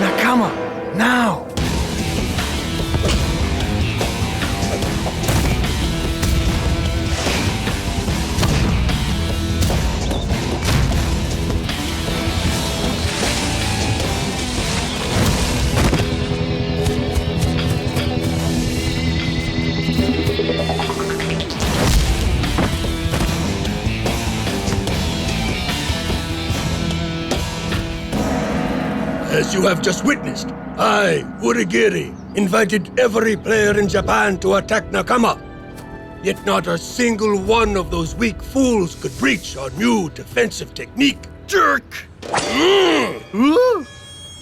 Nakama, now! As you have just witnessed, I, Urigiri, invited every player in Japan to attack Nakama. Yet not a single one of those weak fools could breach our new defensive technique. Jerk!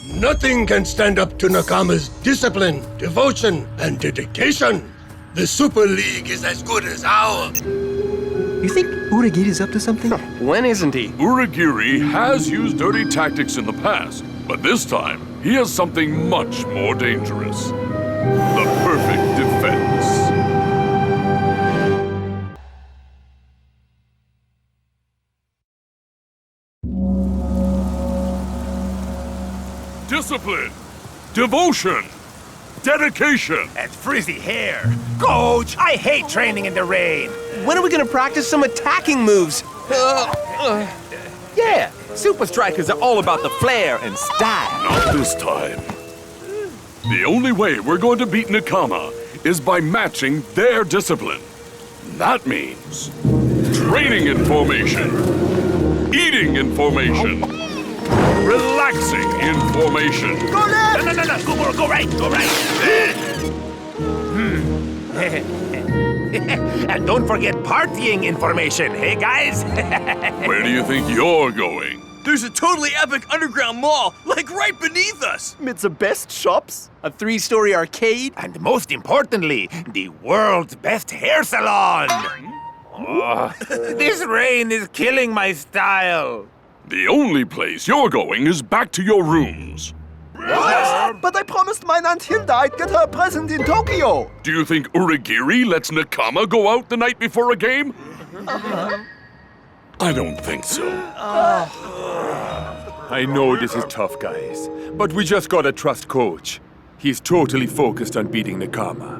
Nothing can stand up to Nakama's discipline, devotion, and dedication. The Super League is as good as ours. You think Urigiri's up to something? When isn't he? Urigiri has used dirty tactics in the past, but this time he has something much more dangerous. The perfect defense. Discipline, devotion, dedication. And frizzy hair. Coach, I hate training in the rain. When are we gonna practice some attacking moves? Yeah, Supa Strikas are all about the flair and style. Not this time. The only way we're going to beat Nakama is by matching their discipline. That means training in formation, eating in formation, relaxing in formation. Go left! No, go right, go right. And don't forget partying information, hey guys? Where do you think you're going? There's a totally epic underground mall, like right beneath us. It's the best shops, a 3-story arcade. And most importantly, the world's best hair salon. Oh, this rain is killing my style. The only place you're going is back to your rooms. But I promised my Aunt Hilda I'd get her a present in Tokyo. Do you think Urigiri lets Nakama go out the night before a game? I don't think so. I know this is tough, guys, but we just gotta trust Coach. He's totally focused on beating Nakama.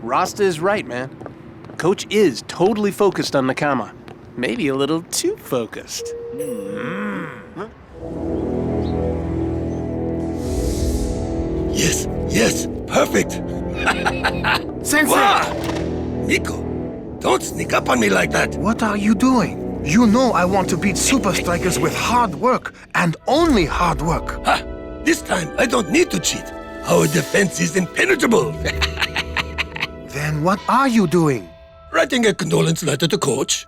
Rasta is right, man. Coach is totally focused on Nakama. Maybe a little too focused. Yes, perfect. Sensei! Wow! Nico, don't sneak up on me like that. What are you doing? You know I want to beat Supa Strikas with hard work, and only hard work. Ha! This time I don't need to cheat. Our defense is impenetrable. Then what are you doing? Writing a condolence letter to Coach.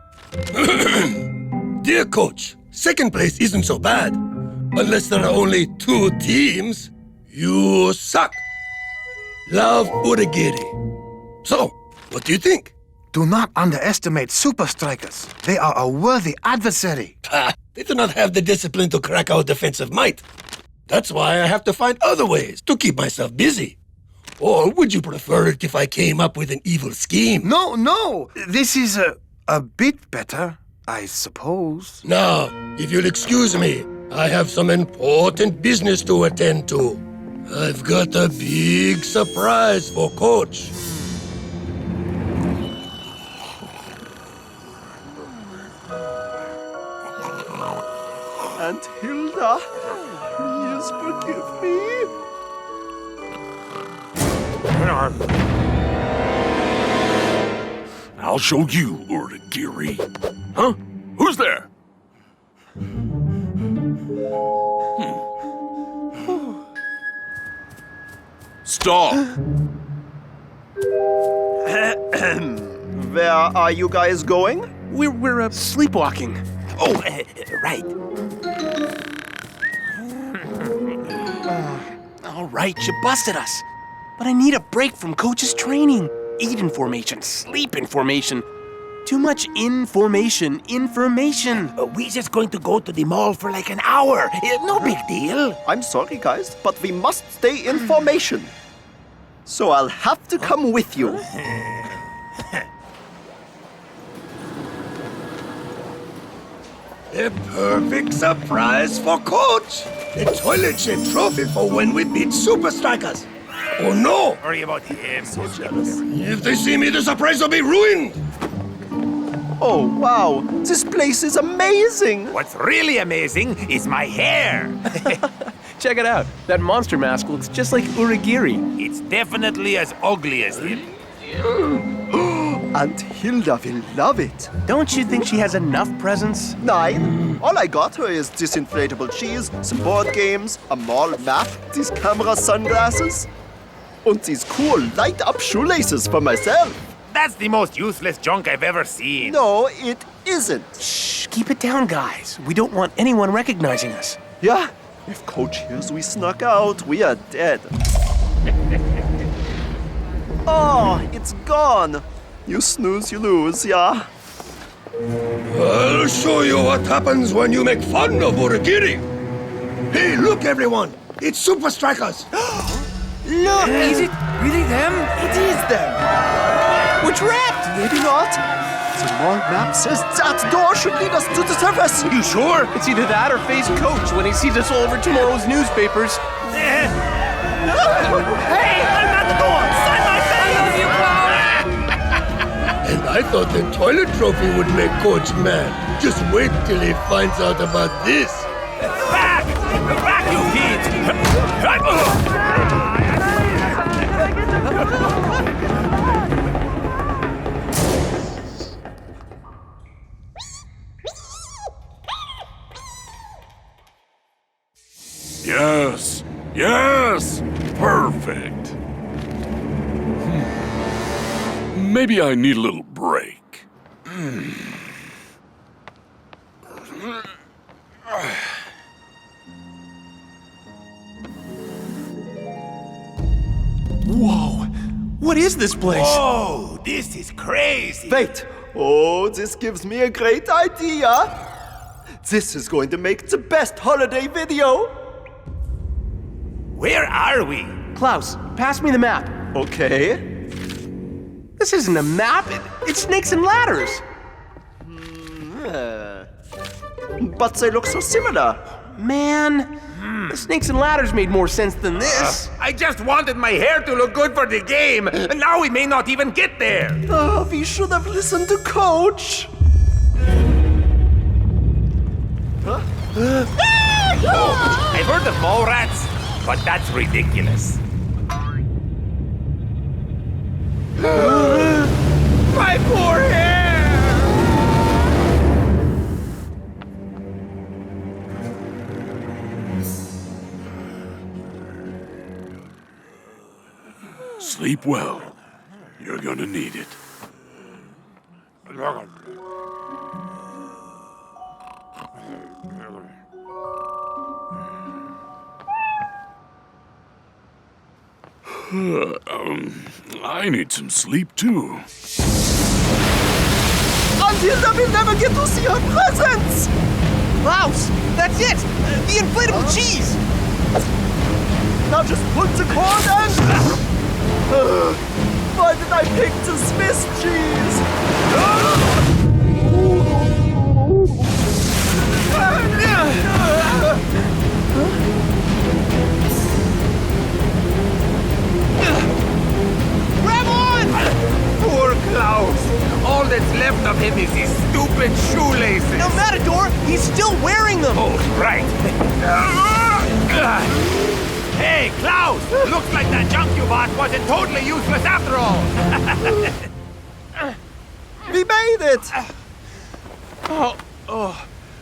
Dear Coach, second place isn't so bad. Unless there are only 2 teams, you suck. Love, Urigiri. So, what do you think? Do not underestimate Supa Strikas. They are a worthy adversary. Ha! They do not have the discipline to crack our defensive might. That's why I have to find other ways to keep myself busy. Or would you prefer it if I came up with an evil scheme? No. This is a bit better, I suppose. Now, if you'll excuse me, I have some important business to attend to. I've got a big surprise for Coach. Aunt Hilda, please forgive me. I'll show you, Urigiri. Huh? Who's there? Stop! Where are you guys going? We're sleepwalking. Oh, right. All right, you busted us. But I need a break from Coach's training. eat information, sleep information. Too much information. We just going to go to the mall for like an hour. No big deal. I'm sorry, guys, but we must stay in formation. So I'll have to come with you. A perfect surprise for Coach! A toilet-shaped trophy for when we beat Supa Strikas! Oh no! Worry about him. So jealous. If they see me, the surprise will be ruined! Oh, wow. This place is amazing. What's really amazing is my hair. Check it out. That monster mask looks just like Uragiri. It's definitely as ugly as him. And Hilda will love it. Don't you think she has enough presents? 9. All I got her is this inflatable cheese, some board games, a mall map, these camera sunglasses, and these cool light-up shoelaces for myself. That's the most useless junk I've ever seen. No, it isn't. Shh, keep it down, guys. We don't want anyone recognizing us. Yeah, if Coach hears we snuck out, we are dead. Oh, it's gone. You snooze, you lose, yeah? I'll show you what happens when you make fun of Uragiri! Hey, look everyone! It's Supa Strikas! Look, is it really them? It is them. We're trapped! Maybe not. The mall map says that door should lead us to the surface. You sure? It's either that or face Coach when he sees us all over tomorrow's newspapers. Hey, I'm at the door! Sign my face! I love you, Klaus! And I thought the toilet trophy would make Coach mad. Just wait till he finds out about this. Back! Back, you feet! Yes, yes, perfect. Maybe I need a little break. Whoa! What is this place? Oh, this is crazy. Wait. Oh, this gives me a great idea. This is going to make the best holiday video. Where are we? Klaus, pass me the map. Okay. This isn't a map. It's snakes and ladders. But they look so similar. Man, the snakes and ladders made more sense than this. I just wanted my hair to look good for the game, and now we may not even get there. Oh, we should have listened to Coach. I've heard of mole rats, but that's ridiculous. My poor hair! Sleep well. You're gonna need it. I need some sleep too. Until we'll never get to see her presents. Klaus, that's it! The inflatable cheese! Now just put the cord and... why did I pick the Swiss cheese? Grab on! Poor Klaus! All that's left of him is these stupid shoelaces. El Matador, he's still wearing them! Oh, right. Hey, Klaus! Looks like that junk you bought wasn't totally useless after all. We made it!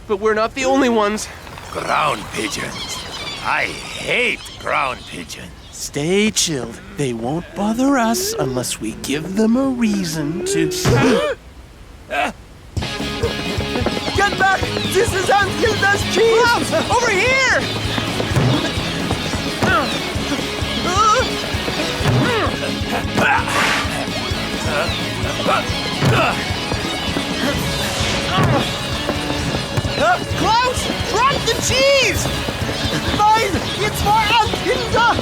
But we're not the only ones. Ground pigeons. I hate ground pigeons. Stay chilled. They won't bother us unless we give them a reason to... Get back! This is Aunt Hilda's cheese! Klaus, over here! Klaus, drop the cheese! Nein, it's for our Kinder!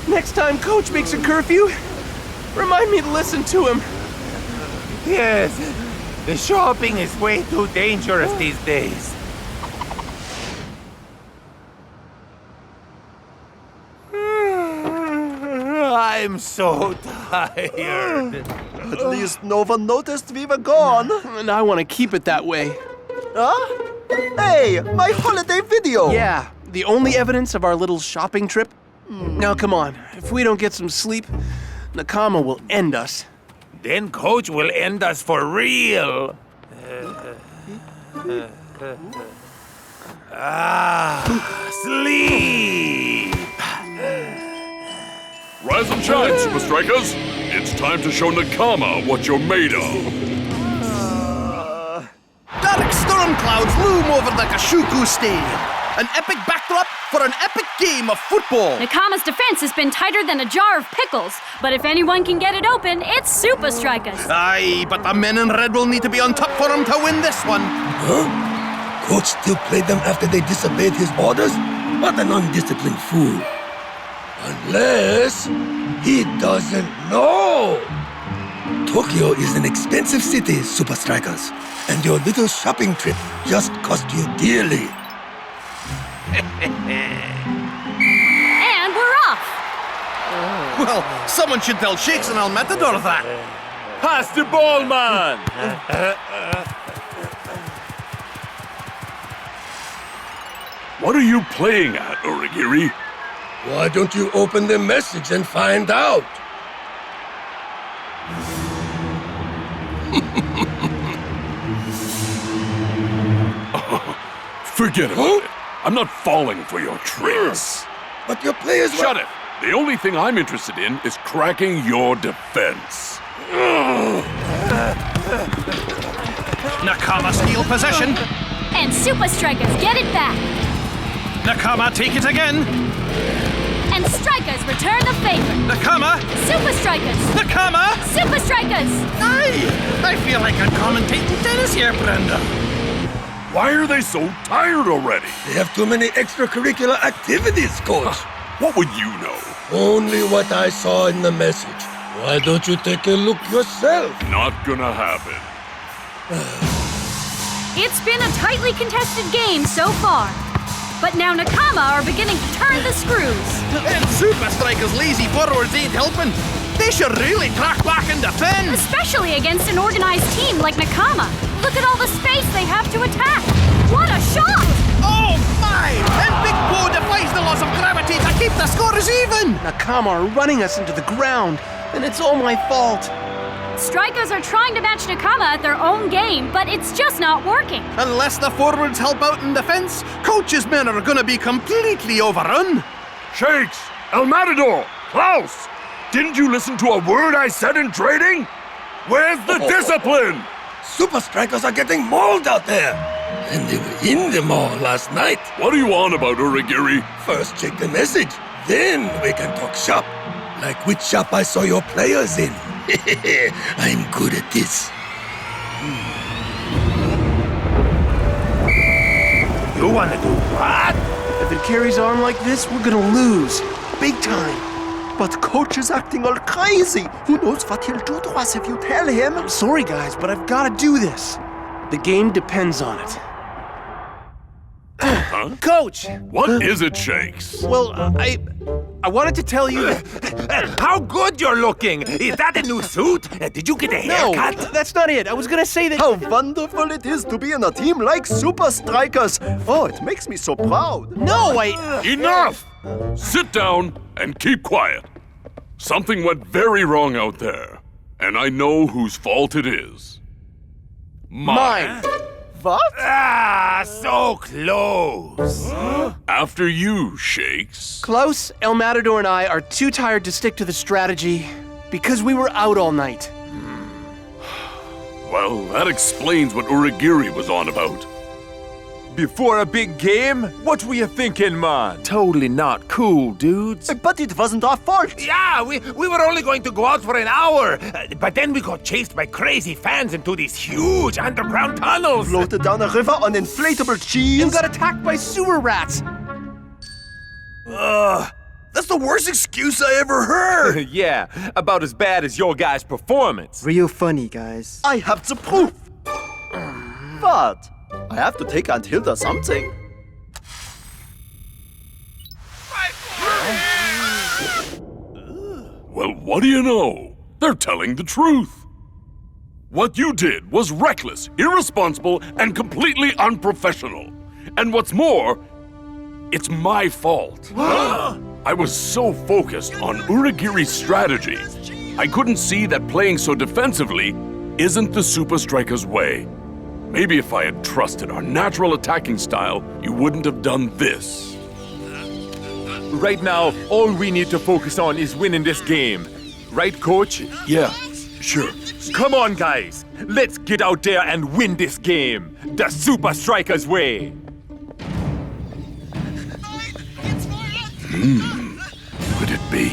Next time Coach makes a curfew, remind me to listen to him. Yes, the shopping is way too dangerous these days. I'm so tired. At least no one noticed we were gone. And I want to keep it that way. Huh? Hey, my holiday video! Yeah, the only evidence of our little shopping trip. Now come on, if we don't get some sleep, Nakama will end us. Then Coach will end us for real. Sleep! Rise and shine, Supa Strikas. It's time to show Nakama what you're made of. Dark storm clouds loom over the Kashuku Stadium. An epic backdrop for an epic game of football. Nakama's defense has been tighter than a jar of pickles, but if anyone can get it open, it's Supa Strikas. Aye, but the men in red will need to be on top for him to win this one. Huh? Coach still played them after they disobeyed his orders? What an undisciplined fool. Unless he doesn't know. Tokyo is an expensive city, Supa Strikas, and your little shopping trip just cost you dearly. And we're off. Well, someone should tell Shakes and El Matador that. Pass the ball, man! What are you playing at, Origiri? Why don't you open the message and find out? Forget about it. I'm not falling for your tricks. But your players Shut it. The only thing I'm interested in is cracking your defense. Nakama steal possession. And Supa Strikas get it back. Nakama take it again. And Strikas return the favor. Nakama. Supa Strikas. Nakama. Supa Strikas. Aye, I feel like I'm commentating tennis here, Brenda. Why are they so tired already? They have too many extracurricular activities, Coach. What would you know? Only what I saw in the message. Why don't you take a look yourself? Not gonna happen. It's been a tightly contested game so far. But now Nakama are beginning to turn the screws. And Supa Strikas' lazy forwards ain't helping. They should really track back and defend. Especially against an organized team like Nakama. Look at all the space they have to attack. What a shot! Oh my! And Big Bo defies the laws of gravity to keep the scores even! Nakama are running us into the ground, and it's all my fault. Strikers are trying to match Nakama at their own game, but it's just not working. Unless the forwards help out in defense, Coach's men are gonna be completely overrun. Shakes! El Matador! Klaus! Didn't you listen to a word I said in trading? Where's the discipline? Supa Strikas are getting mauled out there. And they were in the mall last night. What are you on about, Origiri? First check the message, then we can talk shop. Like which shop I saw your players in. I'm good at this. You wanna do what? If it carries on like this, we're gonna lose. Big time. But Coach is acting all crazy. Who knows what he'll do to us if you tell him? I'm sorry, guys, but I've got to do this. The game depends on it. Huh? Coach! What is it, Shakes? Well, I wanted to tell you that... How good you're looking! Is that a new suit? Did you get a No, haircut? that's not it. I was gonna say that... How wonderful it is to be in a team like Supa Strikas. Oh, it makes me so proud. No, Enough! Sit down and keep quiet. Something went very wrong out there, and I know whose fault it is. Mine. What? Ah, so close. After you, Shakes. Klaus, El Matador, and I are too tired to stick to the strategy because we were out all night. Well, that explains what Uragiri was on about. Before a big game? What were you thinking, man? Totally not cool, dudes. But it wasn't our fault. Yeah, we were only going to go out for an hour, but then we got chased by crazy fans into these huge underground tunnels. Floated down a river on inflatable cheese. And got attacked by sewer rats. That's the worst excuse I ever heard. Yeah, about as bad as your guys' performance. Real funny, guys. I have the proof. But I have to take Aunt Hilda something. Well, what do you know? They're telling the truth. What you did was reckless, irresponsible, and completely unprofessional. And what's more, it's my fault. I was so focused on Uragiri's strategy, I couldn't see that playing so defensively isn't the Supa Strikas' way. Maybe if I had trusted our natural attacking style, you wouldn't have done this. Right now, all we need to focus on is winning this game. Right, coach? Yeah, sure. Come on, guys. Let's get out there and win this game. The Supa Strikas' way. Could it be?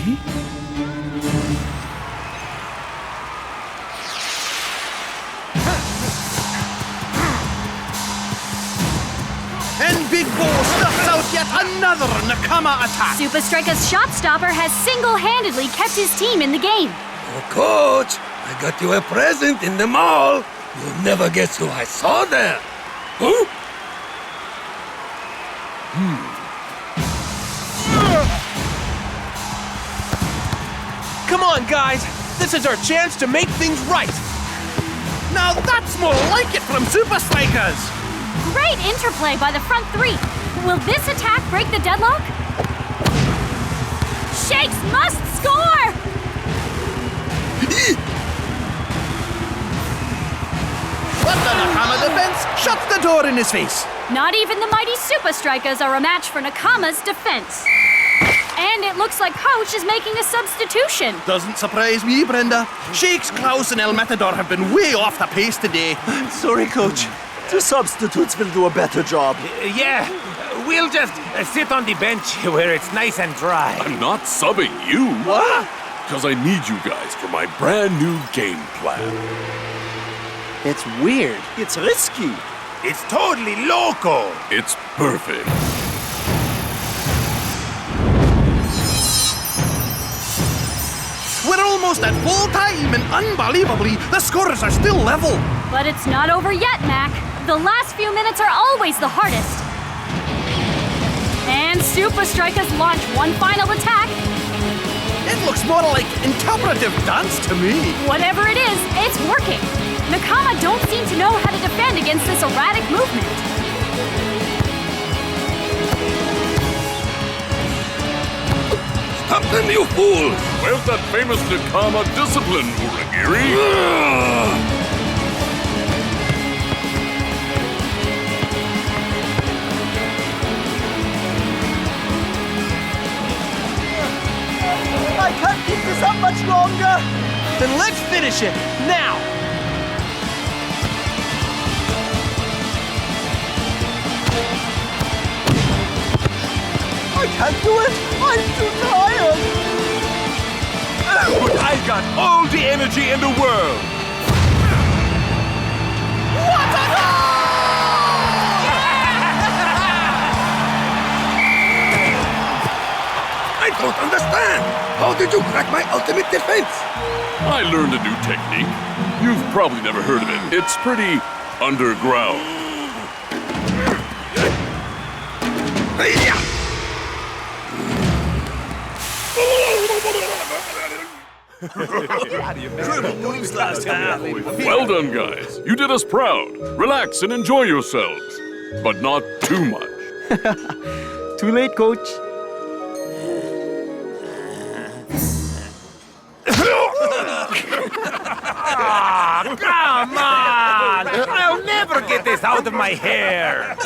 And Big Bo stuffs out yet another Nakama attack. Supa Strikas' shot stopper has single-handedly kept his team in the game. Oh, Coach, I got you a present in the mall. You'll never guess who I saw there. Huh? Come on, guys. This is our chance to make things right. Now that's more like it from Supa Strikas. Great interplay by the front three. Will this attack break the deadlock? Shakes must score! But the Nakama defense shuts the door in his face. Not even the mighty Supa Strikas are a match for Nakama's defense. And it looks like Coach is making a substitution. Doesn't surprise me, Brenda. Shakes, Klaus and El Matador have been way off the pace today. Sorry, Coach. The substitutes will do a better job. Yeah, we'll just sit on the bench where it's nice and dry. I'm not subbing you. What? Because I need you guys for my brand new game plan. It's weird. It's risky. It's totally loco. It's perfect. We're almost at full time, and unbelievably, the scores are still level. But it's not over yet, Mac. The last few minutes are always the hardest. And Supa Strikas launch one final attack. It looks more like interpretive dance to me. Whatever it is, it's working. Nakama don't seem to know how to defend against this erratic movement. Stop them, you fools! Where's that famous Nakama discipline, Uragiri? I can't keep this up much longer. Then let's finish it, now. I can't do it. I'm too tired. But I got all the energy in the world. What a I don't understand. How did you crack my ultimate defense? I learned a new technique. You've probably never heard of it. It's pretty underground. Well done, guys. You did us proud. Relax and enjoy yourselves. But not too much. Too late, coach. Come on! I'll never get this out of my hair.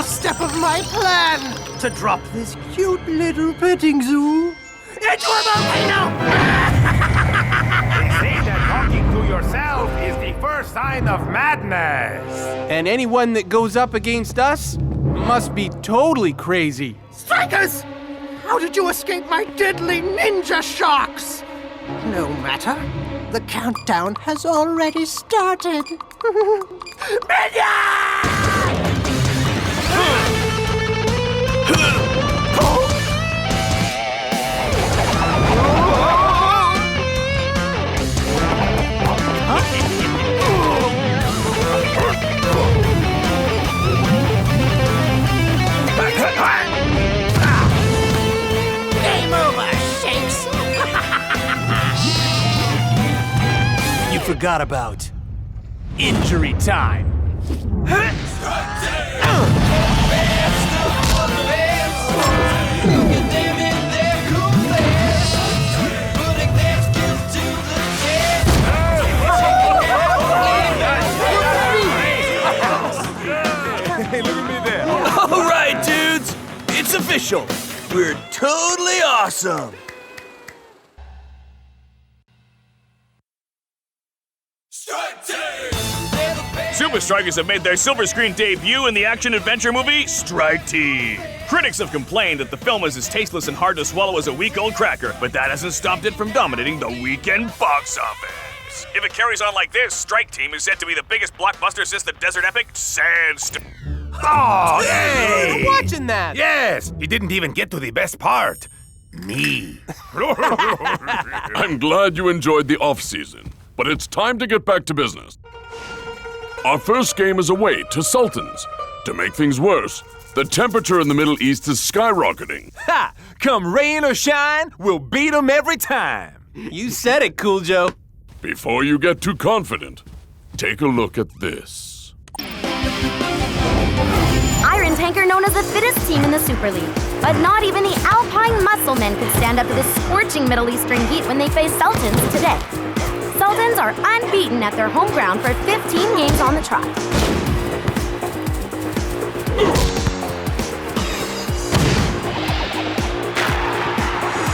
doorstep of my plan to drop this cute little petting zoo into a volcano! They say that talking to yourself is the first sign of madness. And anyone that goes up against us must be totally crazy. Strikers! How did you escape my deadly ninja shocks? No matter. The countdown has already started. Game over, Shakes. You forgot about injury time. Hey, look at me there. All right, dudes. It's official. We're totally awesome. Supa Strikas have made their silver screen debut in the action-adventure movie Strike Team. Critics have complained that the film is as tasteless and hard to swallow as a week-old cracker, but that hasn't stopped it from dominating the weekend box office. If it carries on like this, Strike Team is set to be the biggest blockbuster since the desert epic Sandstorm. Oh, hey! We're watching that. Yes, he didn't even get to the best part. Me. I'm glad you enjoyed the off-season, but it's time to get back to business. Our first game is away to Sultans. To make things worse, the temperature in the Middle East is skyrocketing. Ha! Come rain or shine, we'll beat them every time. You said it, Cool Joe. Before you get too confident, take a look at this. Iron Tanker known as the fittest team in the Super League. But not even the Alpine Muscle Men could stand up to the scorching Middle Eastern heat when they face Sultans today. Sultans are unbeaten at their home ground for 15 games on the trot.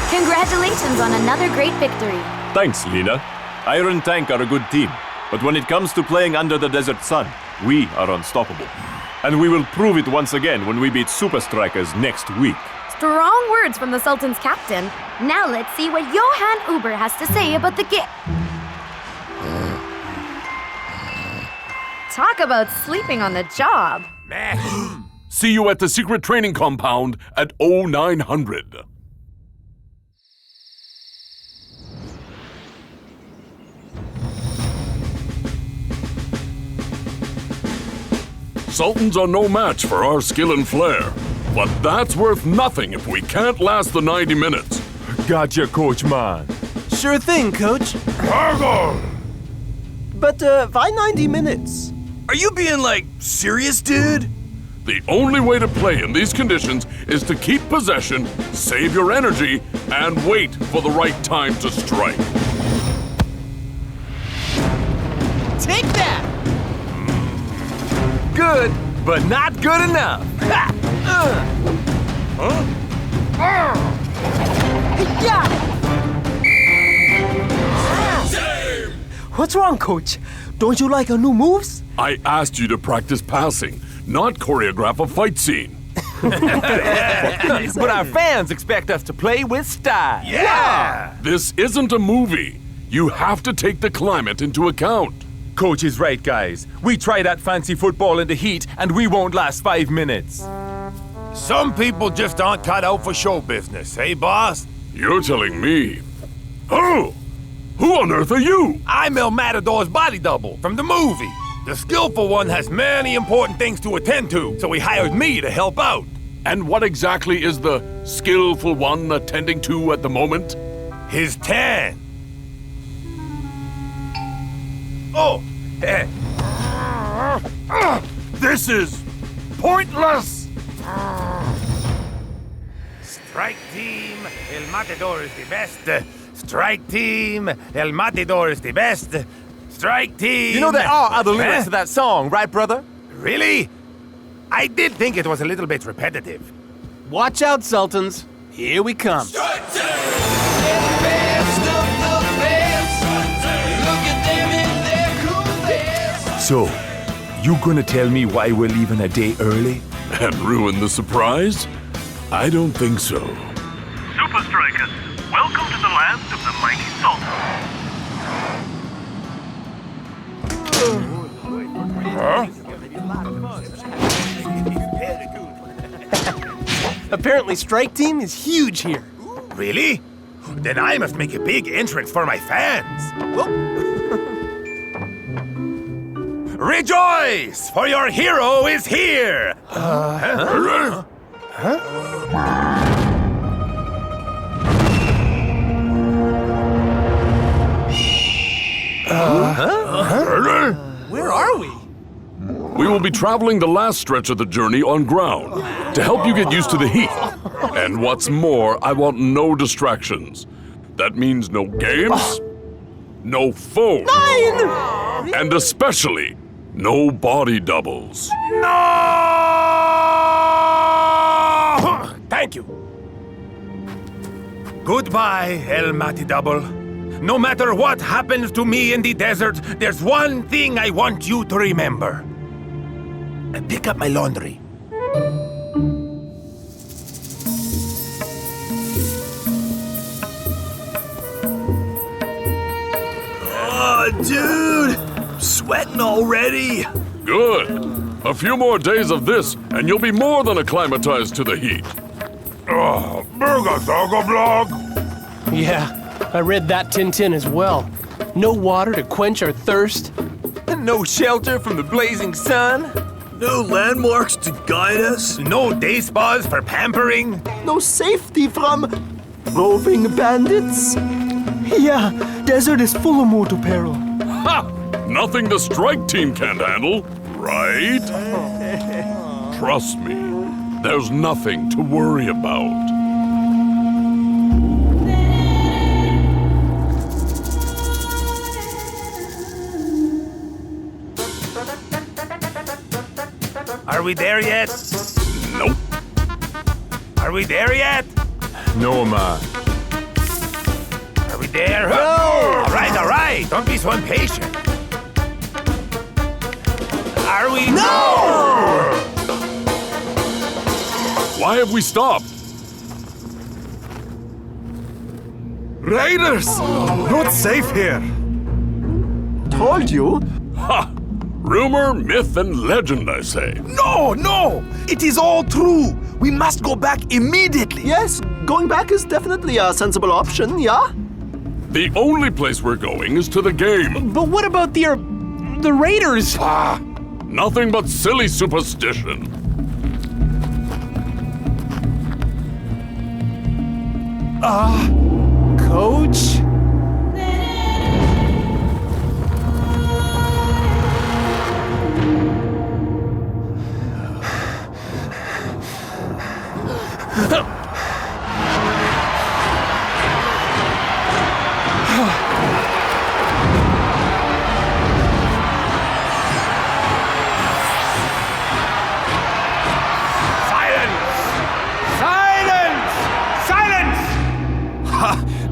Congratulations on another great victory. Thanks, Lena. Iron Tank are a good team, but when it comes to playing under the desert sun, we are unstoppable. And we will prove it once again when we beat Supa Strikas next week. Strong words from the Sultan's captain. Now let's see what Johan Uber has to say about the game. Talk about sleeping on the job. See you at the secret training compound at 0900. Sultans are no match for our skill and flair, but that's worth nothing if we can't last the 90 minutes. Gotcha, Coach Man. Sure thing, Coach. But why 90 minutes? Are you being, like, serious, dude? The only way to play in these conditions is to keep possession, save your energy, and wait for the right time to strike. Take that! Good, but not good enough. What's wrong, Coach? Don't you like our new moves? I asked you to practice passing, not choreograph a fight scene. But our fans expect us to play with style. Yeah! This isn't a movie. You have to take the climate into account. Coach is right, guys. We try that fancy football in the heat, and we won't last 5 minutes. Some people just aren't cut out for show business, eh, boss? You're telling me. Oh! Who on earth are you? I'm El Matador's body double from the movie. The skillful one has many important things to attend to, so he hired me to help out. And what exactly is the skillful one attending to at the moment? His tan. Oh! This is pointless! Strike Team, El Matador is the best. Strike Team, El Matador is the best. Strike Team. You know there are other lyrics to that song, right, brother? Really? I did think it was a little bit repetitive. Watch out, Sultans. Here we come. So, you gonna tell me why we're leaving a day early? And ruin the surprise? I don't think so. Supa Strikas, welcome to the land of the mighty Sultan. Apparently, Strike Team is huge here. Really? Then I must make a big entrance for my fans. Rejoice, for your hero is here! Where are we? We will be traveling the last stretch of the journey on ground to help you get used to the heat. And what's more, I want no distractions. That means no games, no phones, and especially no body doubles. No! Thank you. Goodbye, El Matador. No matter what happens to me in the desert, there's one thing I want you to remember. Pick up my laundry. Oh, dude! I'm sweating already. Good. A few more days of this, and you'll be more than acclimatized to the heat. Oh, burger doggo blog. Yeah, I read that Tintin as well. No water to quench our thirst. No shelter from the blazing sun. No landmarks to guide us. No day spas for pampering. No safety from roving bandits. Yeah, desert is full of mortal peril. Ha! Nothing the Strike Team can't handle, right? Trust me, there's nothing to worry about. Are we there yet? Nope. Are we there yet? No, man. Are we there? No! All right. Don't be so impatient. Are we? No! Why have we stopped? Raiders! Not safe here. Told you. Ha! Rumor, myth, and legend, I say. No! It is all true. We must go back immediately. Yes, going back is definitely a sensible option, yeah? The only place we're going is to the game. But what about the Raiders? Ah, nothing but silly superstition. Coach?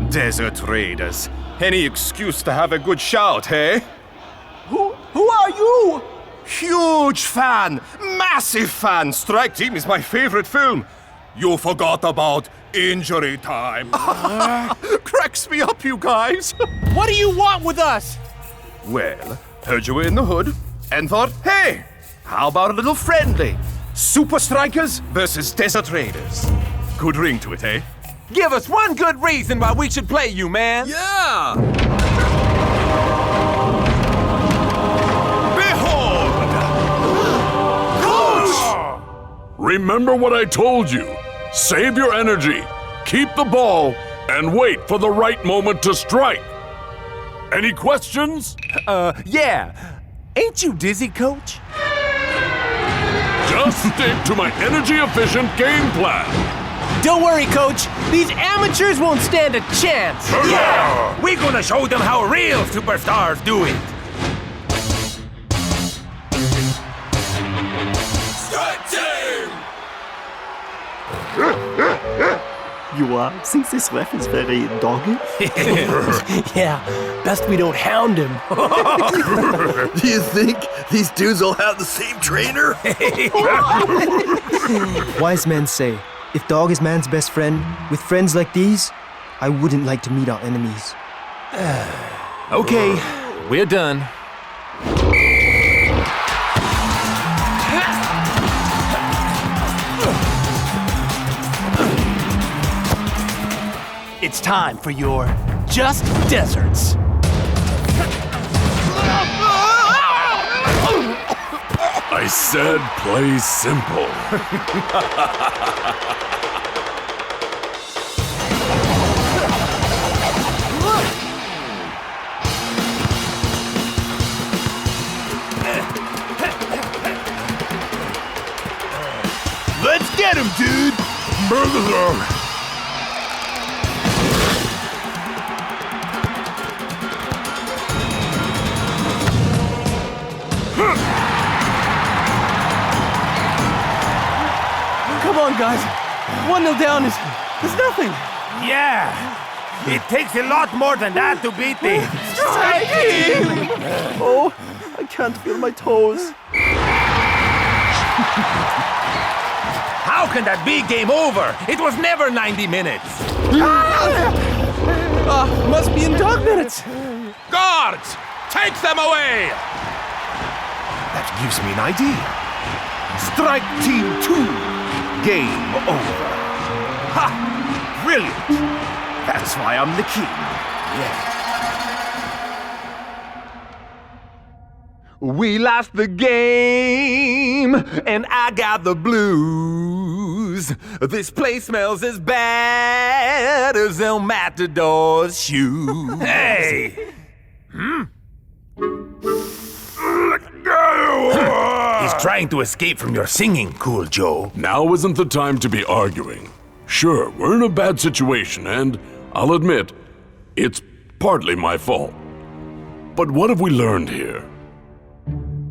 Desert Raiders. Any excuse to have a good shout, hey? Who are you? Huge fan! Massive fan! Strike Team is my favorite film. You forgot about Injury Time. Cracks me up, you guys. What do you want with us? Well, heard you were in the hood and thought, hey, how about a little friendly? Supa Strikas versus Desert Raiders. Good ring to it, eh? Give us one good reason why we should play you, man. Yeah! Behold! Coach! Remember what I told you. Save your energy, keep the ball, and wait for the right moment to strike. Any questions? Yeah. Ain't you dizzy, Coach? Just stick to my energy-efficient game plan. Don't worry, Coach. These amateurs won't stand a chance. Yeah! We're gonna show them how real superstars do it. Strike You think this ref is very doggy? Yeah, best we don't hound him. Do you think these dudes all have the same trainer? Wise men say, if dog is man's best friend, with friends like these, I wouldn't like to meet our enemies. Okay, we're done. It's time for your Just Deserts. I said play simple. Let's get him, dude! Burger. Come on, guys. 1-0 down is nothing. Yeah, it takes a lot more than that to beat the Strike team! Oh, I can't feel my toes. How can that be game over? It was never 90 minutes. Must be in dog minutes. Guards, take them away! That gives me an idea. Strike Team 2. Game over. Ha! Brilliant. That's why I'm the king. Yeah. We lost the game, and I got the blues. This place smells as bad as El Matador's shoes. Hey! He's trying to escape from your singing, Cool Joe. Now isn't the time to be arguing. Sure, we're in a bad situation, and I'll admit, it's partly my fault. But what have we learned here?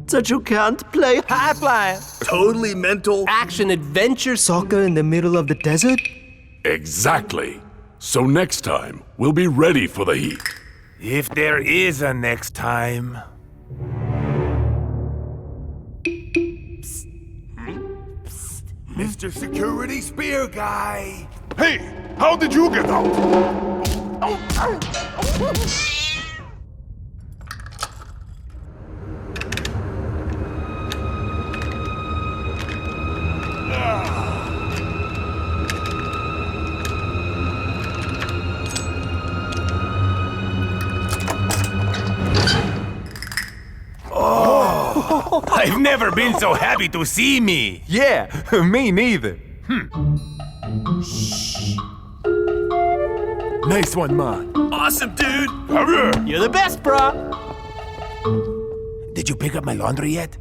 That you can't play high flying, totally mental action adventure soccer in the middle of the desert? Exactly. So next time, we'll be ready for the heat. If there is a next time. Mr. Security Spear Guy. Hey, how did you get out? I've never been so happy to see me. Yeah, me neither. Nice one, man. Awesome, dude. You're the best, brah. Did you pick up my laundry yet?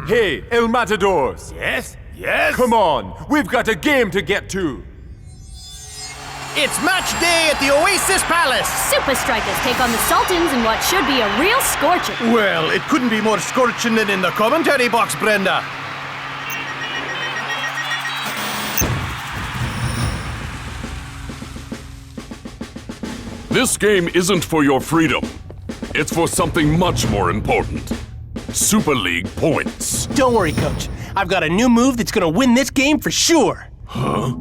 Hey, El Matadors. Yes? Yes? Come on, we've got a game to get to. It's match day at the Oasis Palace. Supa Strikas take on the Sultans in what should be a real scorcher. Well, it couldn't be more scorching than in the commentary box, Brenda. This game isn't for your freedom. It's for something much more important. Super League points. Don't worry, Coach. I've got a new move that's gonna win this game for sure. Huh?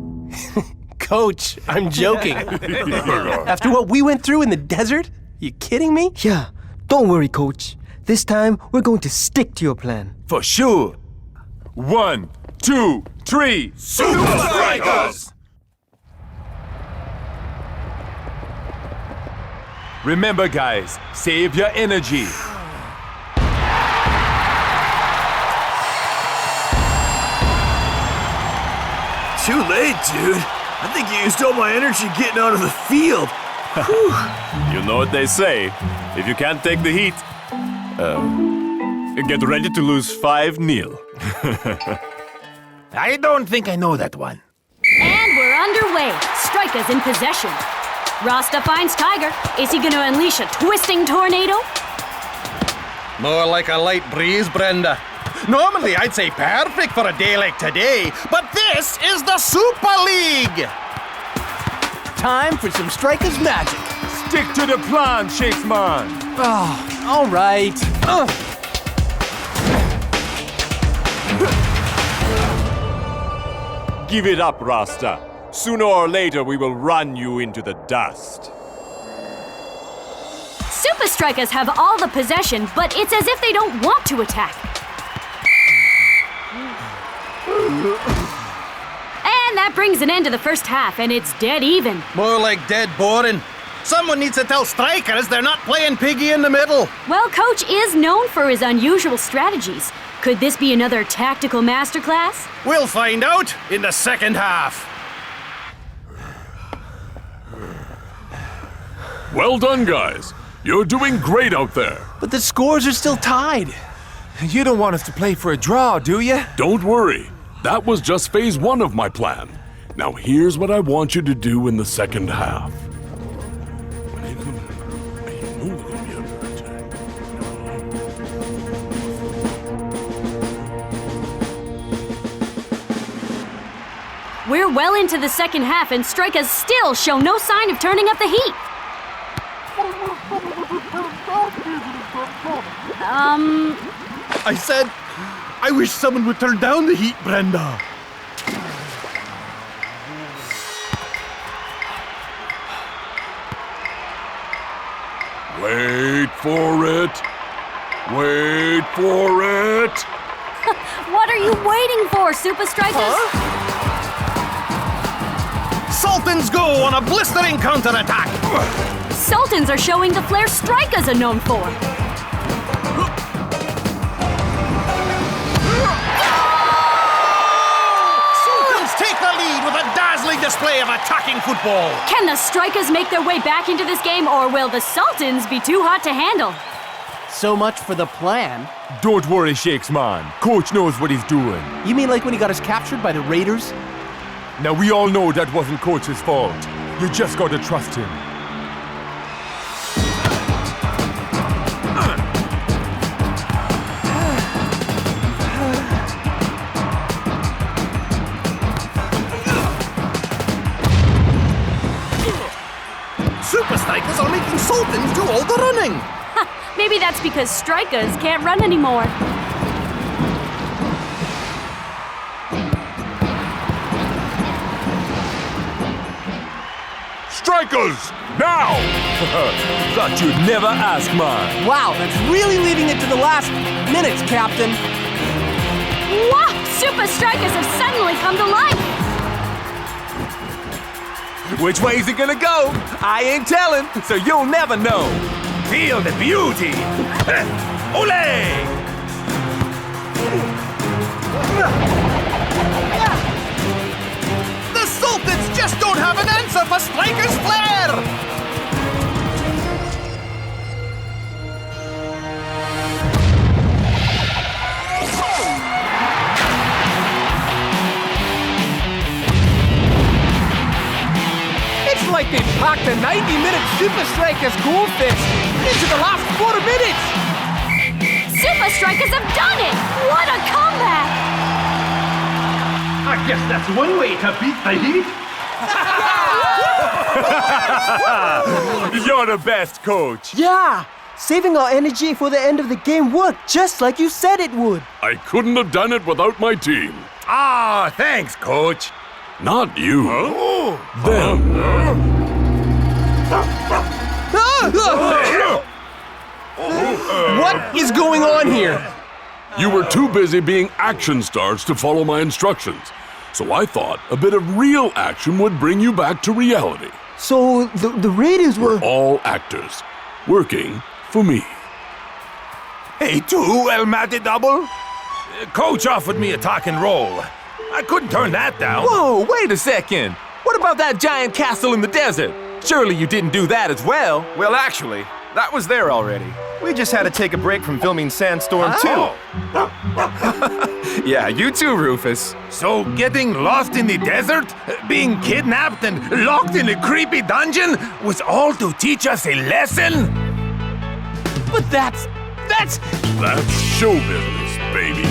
Coach, I'm joking. After what we went through in the desert? You kidding me? Yeah, don't worry, Coach. This time, we're going to stick to your plan. For sure. 1, 2, 3, Supa Strikas! Remember, guys, save your energy. Too late, dude. I think you used all my energy getting out of the field. You know what they say. If you can't take the heat, get ready to lose 5-0. I don't think I know that one. And we're underway. Strikas in possession. Rasta finds Tiger. Is he going to unleash a twisting tornado? More like a light breeze, Brenda. Normally, I'd say perfect for a day like today, but this is the Super League! time for some Strikers magic. Stick to the plan, Shakes Man. Oh, all right. Give it up, Rasta. Sooner or later, we will run you into the dust. Supa Strikas have all the possession, but it's as if they don't want to attack. And that brings an end to the first half, and it's dead even. More like dead boring. Someone needs to tell Strikers they're not playing piggy in the middle. Well, Coach is known for his unusual strategies. Could this be another tactical masterclass? We'll find out in the second half. Well done, guys. You're doing great out there. But the scores are still tied. You don't want us to play for a draw, do you? Don't worry. That was just phase 1 of my plan. Now here's what I want you to do in the second half. We're well into the second half, and Strikas still show no sign of turning up the heat. I said, I wish someone would turn down the heat, Brenda. Wait for it. Wait for it. What are you waiting for, Supa Strikas? Sultans go on a blistering counterattack. Sultans are showing the flair Strikas are known for. Sultans take the lead with a dazzling display of attacking football. Can the Strikas make their way back into this game, or will the Sultans be too hot to handle? So much for the plan. Don't worry, Shakes Man. Coach knows what he's doing. You mean like when he got us captured by the Raiders? Now, we all know that wasn't Coach's fault. You just gotta trust him. Supa Strikas are making Sultans do all the running. Maybe that's because Strikas can't run anymore. Strikers, now! Thought you'd never ask, man. Wow, that's really leaving it to the last minutes, Captain. Wow! Supa Strikas have suddenly come to life! Which way's it gonna go? I ain't telling, so you'll never know. Feel the beauty! Ole! The Sultans just don't have an answer for Striker's flair! It's like they packed a 90-minute Supa Strikas Ghoul fist into the last 4 minutes! Supa Strikas have done it! What a comeback! I guess that's one way to beat the heat. You're the best, Coach. Yeah! Saving our energy for the end of the game worked just like you said it would. I couldn't have done it without my team. Ah, thanks, Coach. Not you. Them. What is going on here? You were too busy being action stars to follow my instructions. So I thought a bit of real action would bring you back to reality. So the Raiders were all actors, working for me. Hey, too, El Matador. Coach offered me a talk and roll. I couldn't turn that down. Whoa, wait a second. What about that giant castle in the desert? Surely you didn't do that as well. Well, actually, that was there already. We just had to take a break from filming Sandstorm 2. Yeah, you too, Rufus. So getting lost in the desert, being kidnapped and locked in a creepy dungeon was all to teach us a lesson? But that's show business, baby.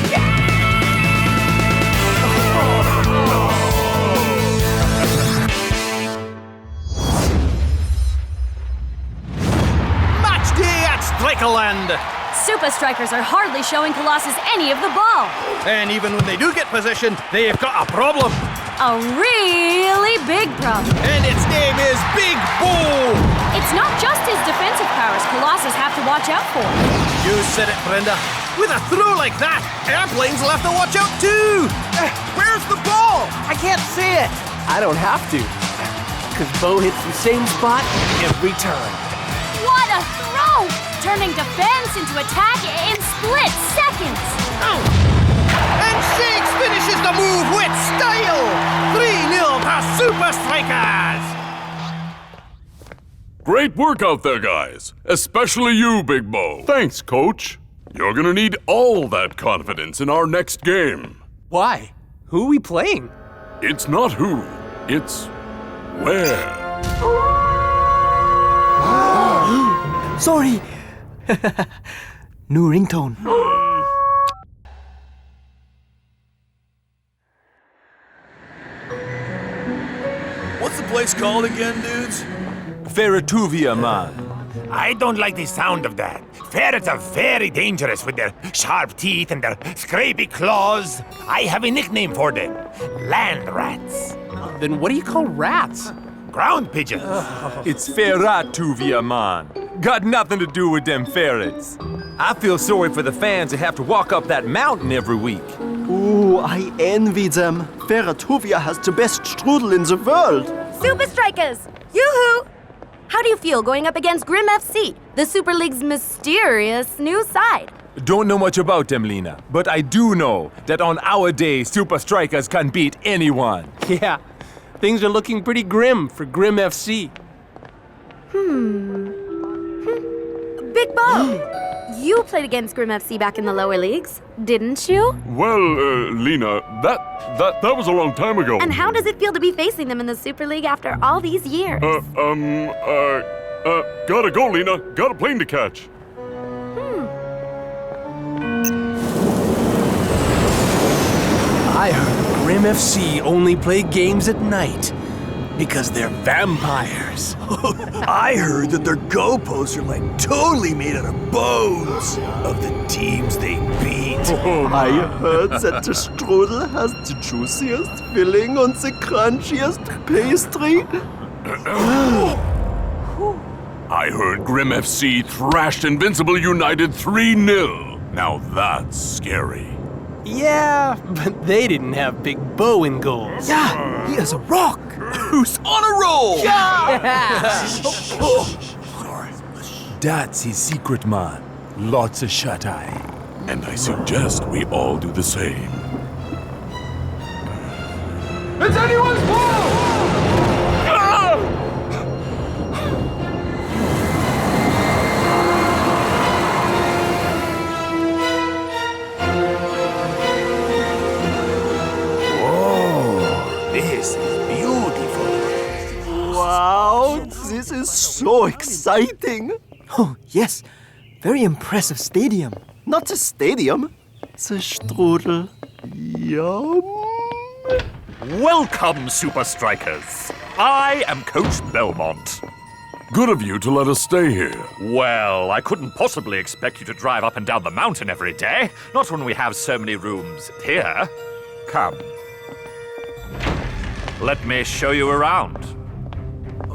tackle and... Supa Strikas are hardly showing Colossus any of the ball. And even when they do get possession, they've got a problem. A really big problem. And its name is Big Bull. It's not just his defensive powers Colossus have to watch out for. You said it, Brenda. With a throw like that, airplanes will have to watch out too. Where's the ball? I can't see it. I don't have to, because Bo hits the same spot every time. What a throw! Turning defense into attack in split seconds. And Shakes finishes the move with style. 3-0 to Supa Strikas. Great work out there, guys. Especially you, Big Bo. Thanks, Coach. You're gonna need all that confidence in our next game. Why? Who are we playing? It's not who, it's where. Sorry. New ringtone. What's the place called again, dudes? Ferretuvia, man. I don't like the sound of that. Ferrets are very dangerous with their sharp teeth and their scrapey claws. I have a nickname for them. Land rats. Then what do you call rats? Ground pigeons. It's Ferratuvia, man. Got nothing to do with them ferrets. I feel sorry for the fans that have to walk up that mountain every week. Ooh, I envy them. Ferratuvia has the best strudel in the world. Supa Strikas! Yoo-hoo! How do you feel going up against Grim FC, the Super League's mysterious new side? Don't know much about them, Lena, but I do know that on our day, Supa Strikas can beat anyone. Yeah, things are looking pretty grim for Grim FC. Big Bo, you played against Grim FC back in the lower leagues, didn't you? Well, Lena, that was a long time ago. And how does it feel to be facing them in the Super League after all these years? Gotta go, Lena. Got a plane to catch. I heard Grim FC only play games at night because they're vampires. I heard that their goalposts are like totally made out of bones of the teams they beat. I heard that the strudel has the juiciest filling and the crunchiest pastry. I heard Grim FC thrashed Invincible United 3-0. Now that's scary. Yeah, but they didn't have Big Bo in goals. Yeah, he is a rock. Who's on a roll? That's his secret, man. Lots of shut-eye. And I suggest we all do the same. It's anyone's ball! This is beautiful. Wow, this is so exciting. Oh, yes. Very impressive stadium. Not the stadium, the strudel. Yum. Welcome, Supa Strikas. I am Coach Belmont. Good of you to let us stay here. Well, I couldn't possibly expect you to drive up and down the mountain every day. Not when we have so many rooms here. Come. Let me show you around.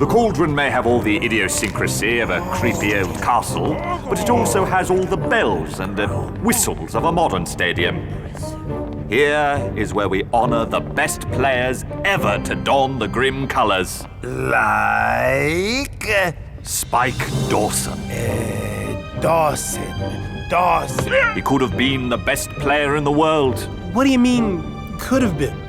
The cauldron may have all the idiosyncrasy of a creepy old castle, but it also has all the bells and whistles of a modern stadium. Here is where we honor the best players ever to don the grim colors. Like... Spike Dawson. Dawson. He could have been the best player in the world. What do you mean, could have been?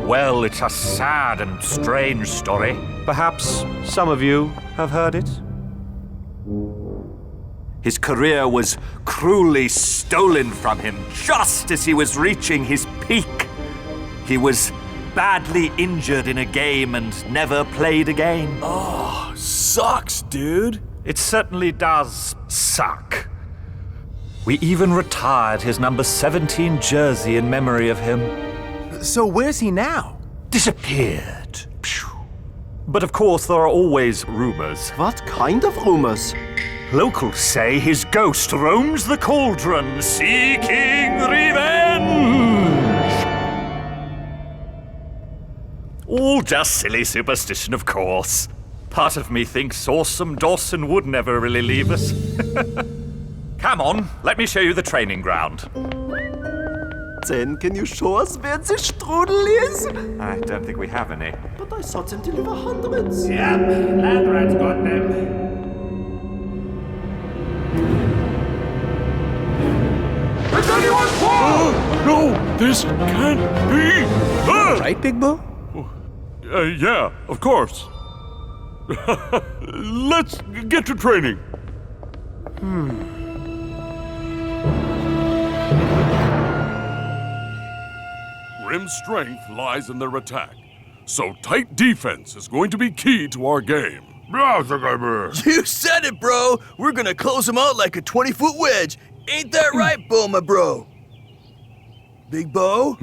Well, it's a sad and strange story. Perhaps some of you have heard it. His career was cruelly stolen from him just as he was reaching his peak. He was badly injured in a game and never played again. Oh, sucks, dude. It certainly does suck. We even retired his number 17 jersey in memory of him. So where's he now? Disappeared. But of course, there are always rumors. What kind of rumors? Locals say his ghost roams the cauldron, seeking revenge. All just silly superstition, of course. Part of me thinks Awesome Dawson would never really leave us. Come on, let me show you the training ground. Then can you show us where the strudel is? I don't think we have any. But I saw them deliver hundreds. Yep, land rats got them. Is anyone home? No, this can't be. Right, Big Bo? Yeah, of course. Let's get to training. Grim's strength lies in their attack, so tight defense is going to be key to our game. You said it, bro! We're gonna close them out like a 20-foot wedge. Ain't that right, Bo, my bro? Big Bo?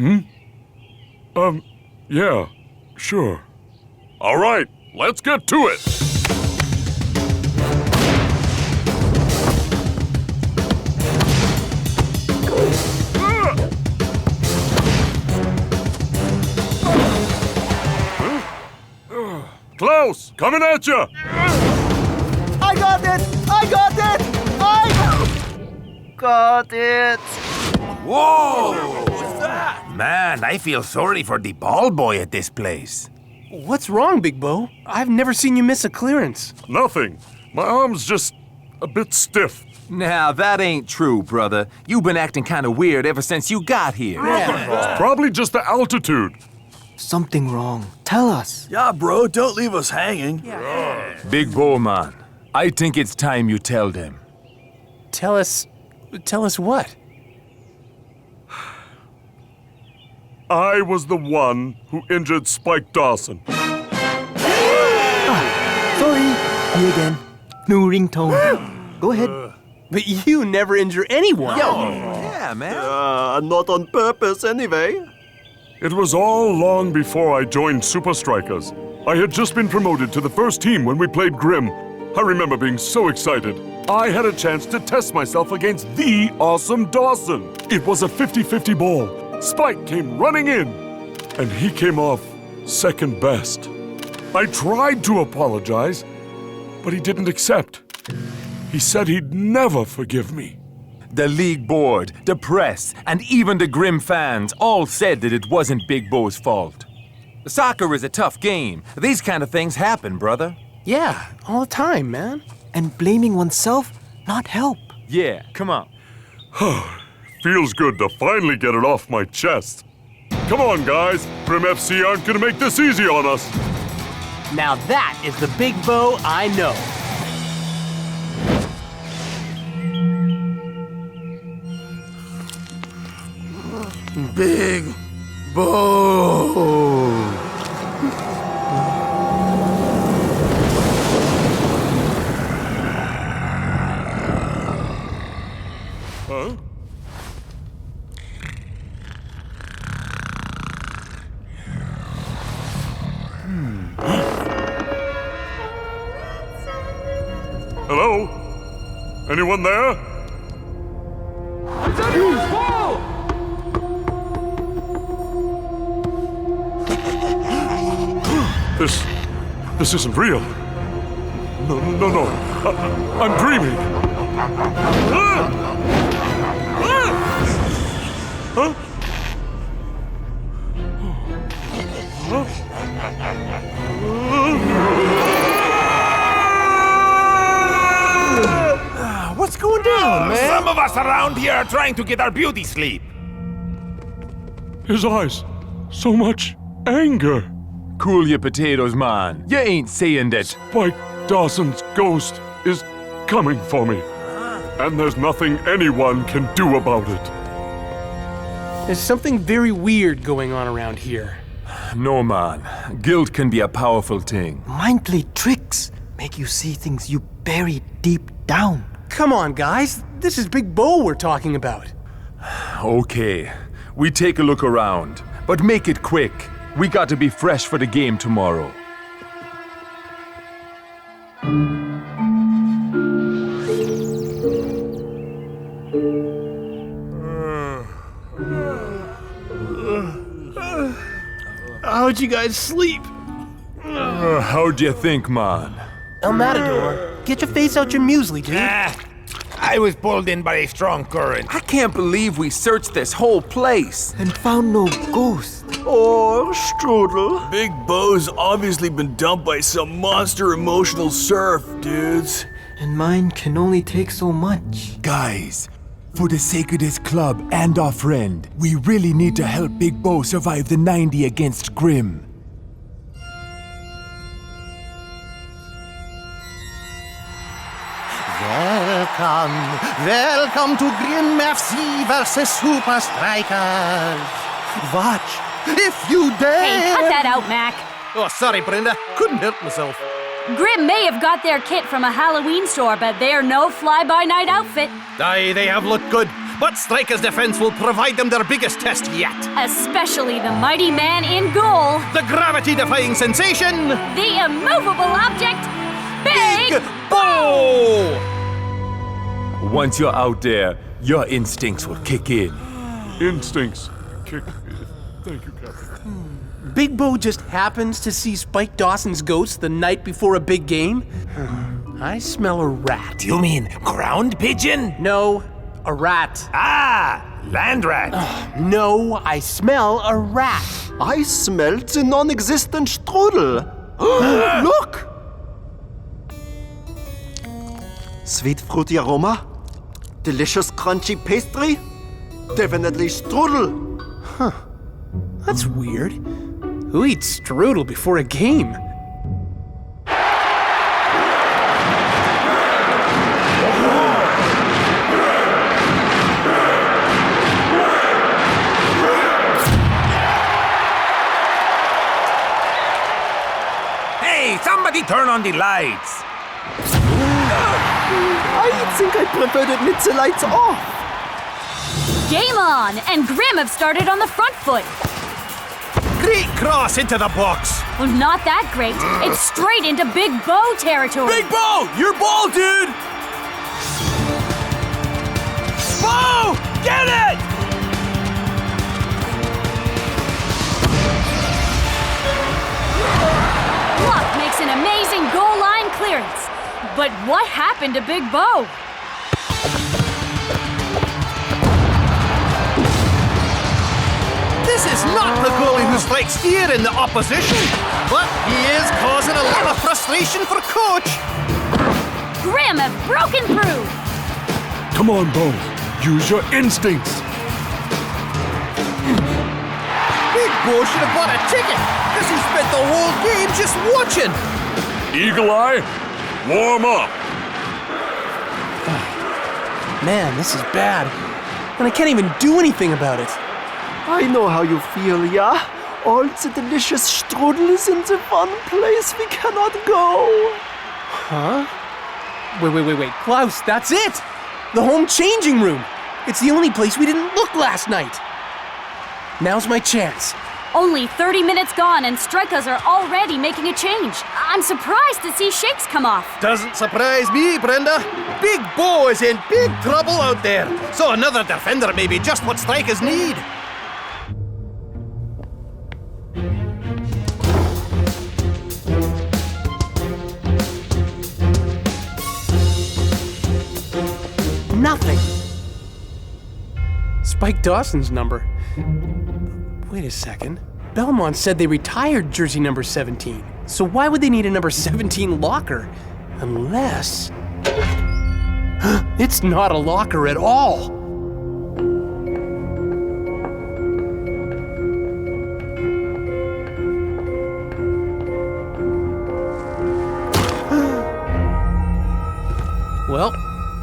Yeah, sure. All right, let's get to it. Klaus, coming at you! I got it! I got it! I got it! Whoa! What's that? Man, I feel sorry for the ball boy at this place. What's wrong, Big Bo? I've never seen you miss a clearance. Nothing. My arm's just a bit stiff. Now, that ain't true, brother. You've been acting kind of weird ever since you got here. It's probably just the altitude. Something wrong. Tell us. Yeah, bro, don't leave us hanging. Big Bo, man, I think it's time you tell them. Tell us what? I was the one who injured Spike Dawson. Sorry. Me again. No ringtone. Go ahead. But you never injure anyone. Yeah, man. Not on purpose anyway. It was all long before I joined Supa Strikas. I had just been promoted to the first team when we played Grim. I remember being so excited. I had a chance to test myself against the Awesome Dawson. It was a 50-50 ball. Spike came running in, and he came off second best. I tried to apologize, but he didn't accept. He said he'd never forgive me. The league board, the press, and even the Grim fans all said that it wasn't Big Bo's fault. Soccer is a tough game. These kind of things happen, brother. Yeah, all the time, man. And blaming oneself, not help. Yeah, come on. Feels good to finally get it off my chest. Come on, guys. Grim FC aren't gonna make this easy on us. Now that is the Big Bo I know. Big Bo! Huh? Hello? Anyone there? This isn't real. No. I'm dreaming. Huh? What's going down, man? Some of us around here are trying to get our beauty sleep. His eyes. So much anger. Cool your potatoes, man. You ain't saying that. Spike Dawson's ghost is coming for me. And there's nothing anyone can do about it. There's something very weird going on around here. No, man. Guilt can be a powerful thing. Mind play tricks make you see things you bury deep down. Come on, guys. This is Big Bo we're talking about. Okay. We take a look around, but make it quick. We got to be fresh for the game tomorrow. How'd you guys sleep? How'd you think, man? El Matador, get your face out your muesli, dude. I was pulled in by a strong current. I can't believe we searched this whole place and found no ghost. Or strudel. Big Beau's obviously been dumped by some monster emotional surf, dudes. And mine can only take so much. Guys, for the sake of this club and our friend, we really need to help Big Beau survive the 90 against Grim. Welcome to Grim FC versus Supa Strikas. Watch, if you dare. Hey, cut that out, Mac. Oh, sorry, Brenda. Couldn't help myself. Grim may have got their kit from a Halloween store, but they're no fly-by-night outfit. Aye, they have looked good, but Striker's defense will provide them their biggest test yet. Especially the mighty man in Ghoul. The gravity-defying sensation. The immovable object, Big Beau! Once you're out there, your instincts will kick in. Instincts kick in. Thank you, Captain. Big Beau just happens to see Spike Dawson's ghost the night before a big game? I smell a rat. You mean ground pigeon? No, a rat. Land rat. No, I smell a rat. I smelled the non-existent strudel. Look! Sweet fruity aroma. Delicious crunchy pastry. Definitely strudel. Huh. That's weird. Who eats strudel before a game? Hey, somebody turn on the lights. I think I prefer it with the lights off. Game on, and Grim have started on the front foot. Great cross into the box. Well, not that great. It's straight into Big Beau territory. Big Beau, your ball, dude! Beau, get it! Luck makes an amazing goal line clearance. But what happened to Big Beau? This is not the goalie who strikes fear in the opposition, but he is causing a lot of frustration for Coach. Grim have broken through. Come on, Beau. Use your instincts. Big Beau should have bought a ticket, because he spent the whole game just watching. Eagle Eye, warm up. Man, this is bad. And I can't even do anything about it. I know how you feel, yeah? All the delicious strudel is in the one place we cannot go. Huh? Wait. Klaus, that's it! The home changing room! It's the only place we didn't look last night. Now's my chance. Only 30 minutes gone and Strikas are already making a change. I'm surprised to see shakes come off. Doesn't surprise me, Brenda. Big Beau is in big trouble out there. So another defender may be just what Strikas need. Nothing. Spike Dawson's number. Wait a second. Belmont said they retired jersey number 17. So why would they need a number 17 locker? Unless... It's not a locker at all. Well,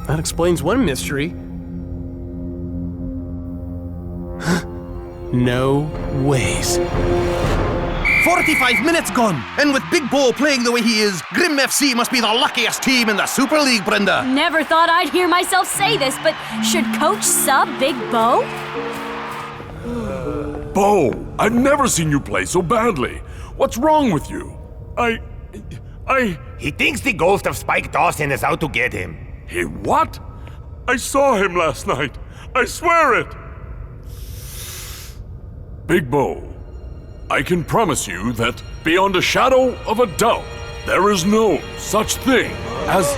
that explains one mystery. No ways. 45 minutes gone, and with Big Beau playing the way he is, Grim FC must be the luckiest team in the Super League, Brenda. Never thought I'd hear myself say this, but should Coach sub Big Beau? Beau, I've never seen you play so badly. What's wrong with you? He thinks the ghost of Spike Dawson is out to get him. He what? I saw him last night. I swear it. Big Beau, I can promise you that beyond a shadow of a doubt, there is no such thing as...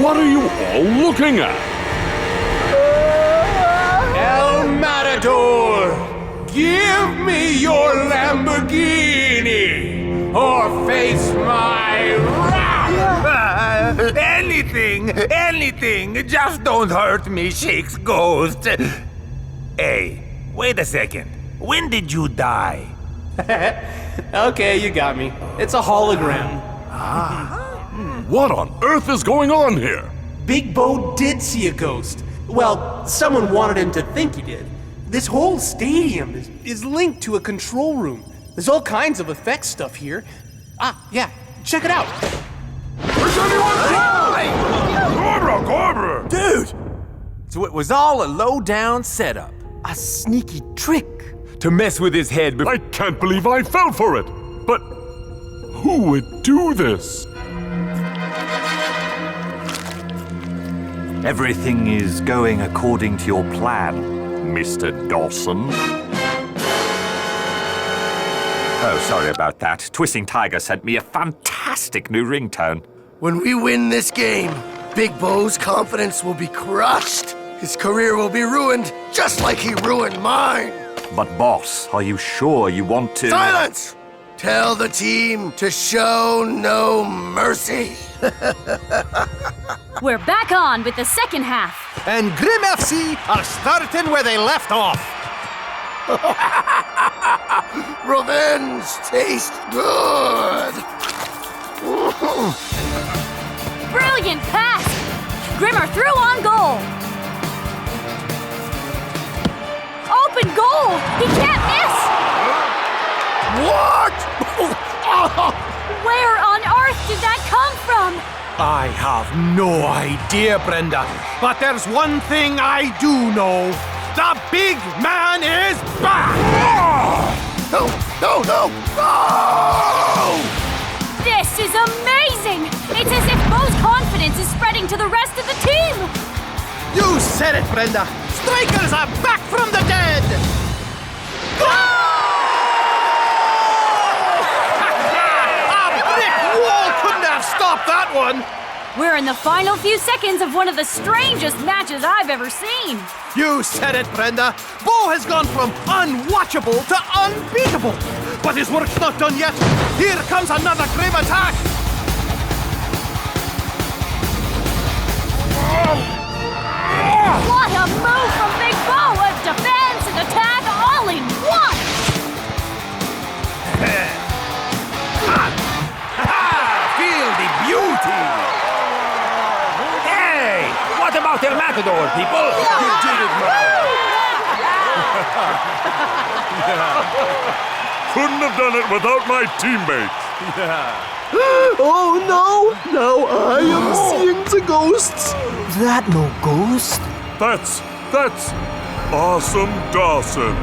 What are you all looking at? El Matador, give me your Lamborghini or face my wrath. Anything. Just don't hurt me, Shakes Ghost. Hey, wait a second. When did you die? Okay, you got me. It's a hologram. What on earth is going on here? Big Bo did see a ghost. Well, someone wanted him to think he did. This whole stadium is linked to a control room. There's all kinds of effects stuff here. Yeah, check it out. Cobra! Dude! So it was all a low-down setup. A sneaky trick. To mess with his head before... I can't believe I fell for it! But who would do this? Everything is going according to your plan, Mr. Dawson. Oh, sorry about that. Twisting Tiger sent me a fantastic new ringtone. When we win this game, Big Bo's confidence will be crushed. His career will be ruined, just like he ruined mine. But boss, are you sure you want to... Silence! Tell the team to show no mercy. We're back on with the second half. And Grim FC are starting where they left off. Revenge tastes good. Brilliant pass! Grimmer through on goal. Open goal! He can't miss! What? Where on earth did that come from? I have no idea, Brenda. But there's one thing I do know. The big man is back! No! No! This is amazing! It's as if Bo's confidence is spreading to the rest of the team! You said it, Brenda. Strikers are back from the dead! Stop that one! We're in the final few seconds of one of the strangest matches I've ever seen. You said it, Brenda. Bo has gone from unwatchable to unbeatable. But his work's not done yet. Here comes another grim attack. What a move from Big Bo! A defense and attack all in one! Feel the beauty! Hey! What about El Matador, people? You did it, man! Couldn't have done it without my teammates. Oh no! Now I am seeing the ghosts. That no ghost? That's Awesome Dawson.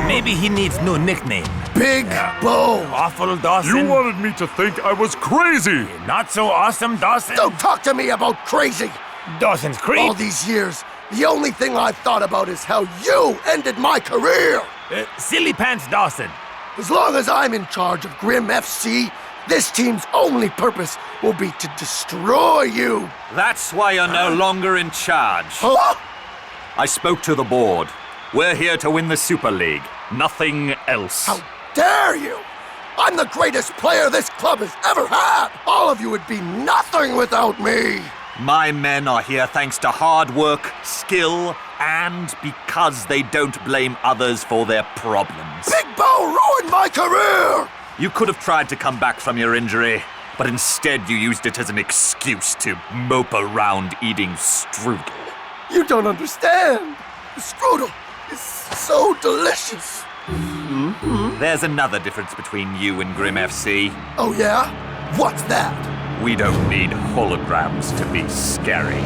Maybe he needs new nickname. Big Bo. Awful Dawson. You wanted me to think I was crazy. Not so awesome, Dawson. Don't talk to me about crazy. Dawson's creep. All these years, the only thing I've thought about is how you ended my career. Silly Pants Dawson. As long as I'm in charge of Grim FC, this team's only purpose will be to destroy you. That's why you're no longer in charge. Huh? I spoke to the board. We're here to win the Super League. Nothing else. How dare you! I'm the greatest player this club has ever had! All of you would be nothing without me! My men are here thanks to hard work, skill, and because they don't blame others for their problems. Big Bo ruined my career! You could have tried to come back from your injury, but instead you used it as an excuse to mope around eating strudel. You don't understand. The strudel is so delicious. There's another difference between you and Grim FC. Oh yeah? What's that? We don't need holograms to be scary.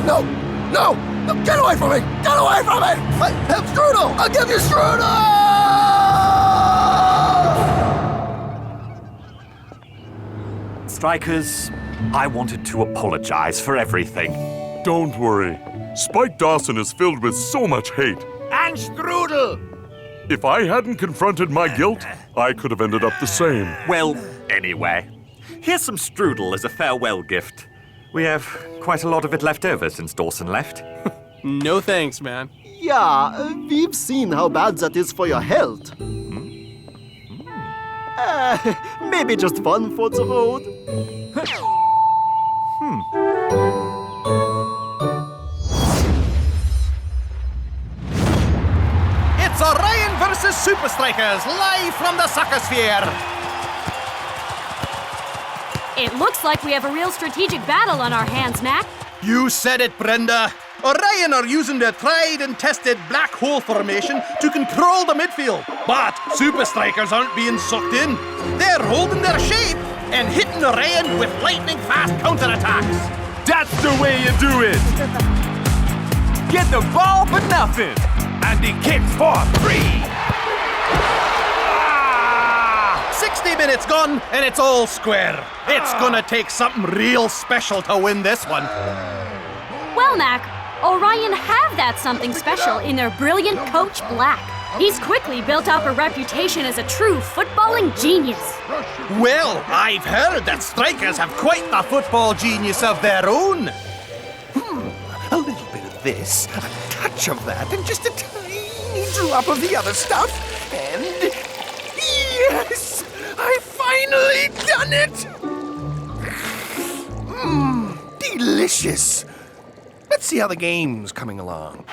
No! Get away from me! Get away from me! I have strudel! I'll give you strudel! Strikers, I wanted to apologize for everything. Don't worry. Spike Dawson is filled with so much hate. And strudel! If I hadn't confronted my guilt, I could have ended up the same. Well, anyway, here's some strudel as a farewell gift. We have quite a lot of it left over since Dawson left. No thanks, man. Yeah, we've seen how bad that is for your health. Maybe just one for the road. It's Orion versus Supa Strikas, live from the soccer sphere. It looks like we have a real strategic battle on our hands, Mac. You said it, Brenda. Orion are using their tried and tested black hole formation to control the midfield. But Supa Strikas aren't being sucked in. They're holding their shape and hitting Orion with lightning-fast counterattacks. That's the way you do it! Get the ball for nothing! And he kicks for 3. 60 minutes gone, and it's all square. It's gonna take something real special to win this one. Well, Mac, Orion have that something special in their brilliant coach, Black. He's quickly built up a reputation as a true footballing genius. Well, I've heard that strikers have quite the football genius of their own. A little bit of this, a touch of that, and just a tiny drop of the other stuff. And yes, I've finally done it! Delicious. Let's see how the game's coming along.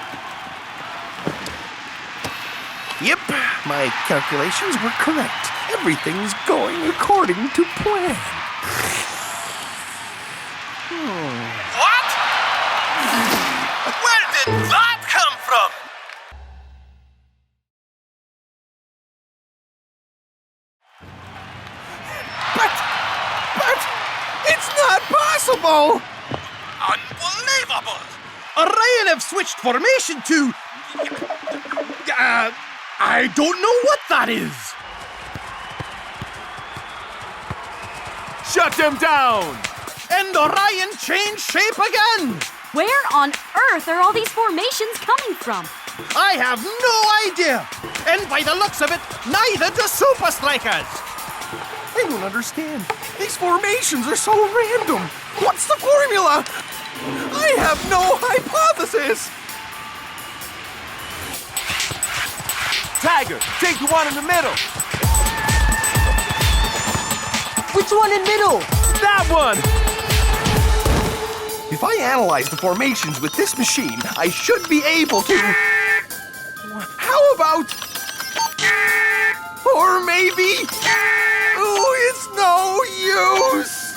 Yep, my calculations were correct. Everything's going according to plan. What? Where did that come from? But it's not possible! Unbelievable! Orion have switched formation to... I don't know what that is. Shut them down! And Orion changed shape again! Where on earth are all these formations coming from? I have no idea! And by the looks of it, neither do Supa Strikas! I don't understand. These formations are so random. What's the formula? I have no hypothesis. Tiger, take the one in the middle. Which one in middle? That one! If I analyze the formations with this machine, I should be able to... How about... Or maybe... Oh, it's no use!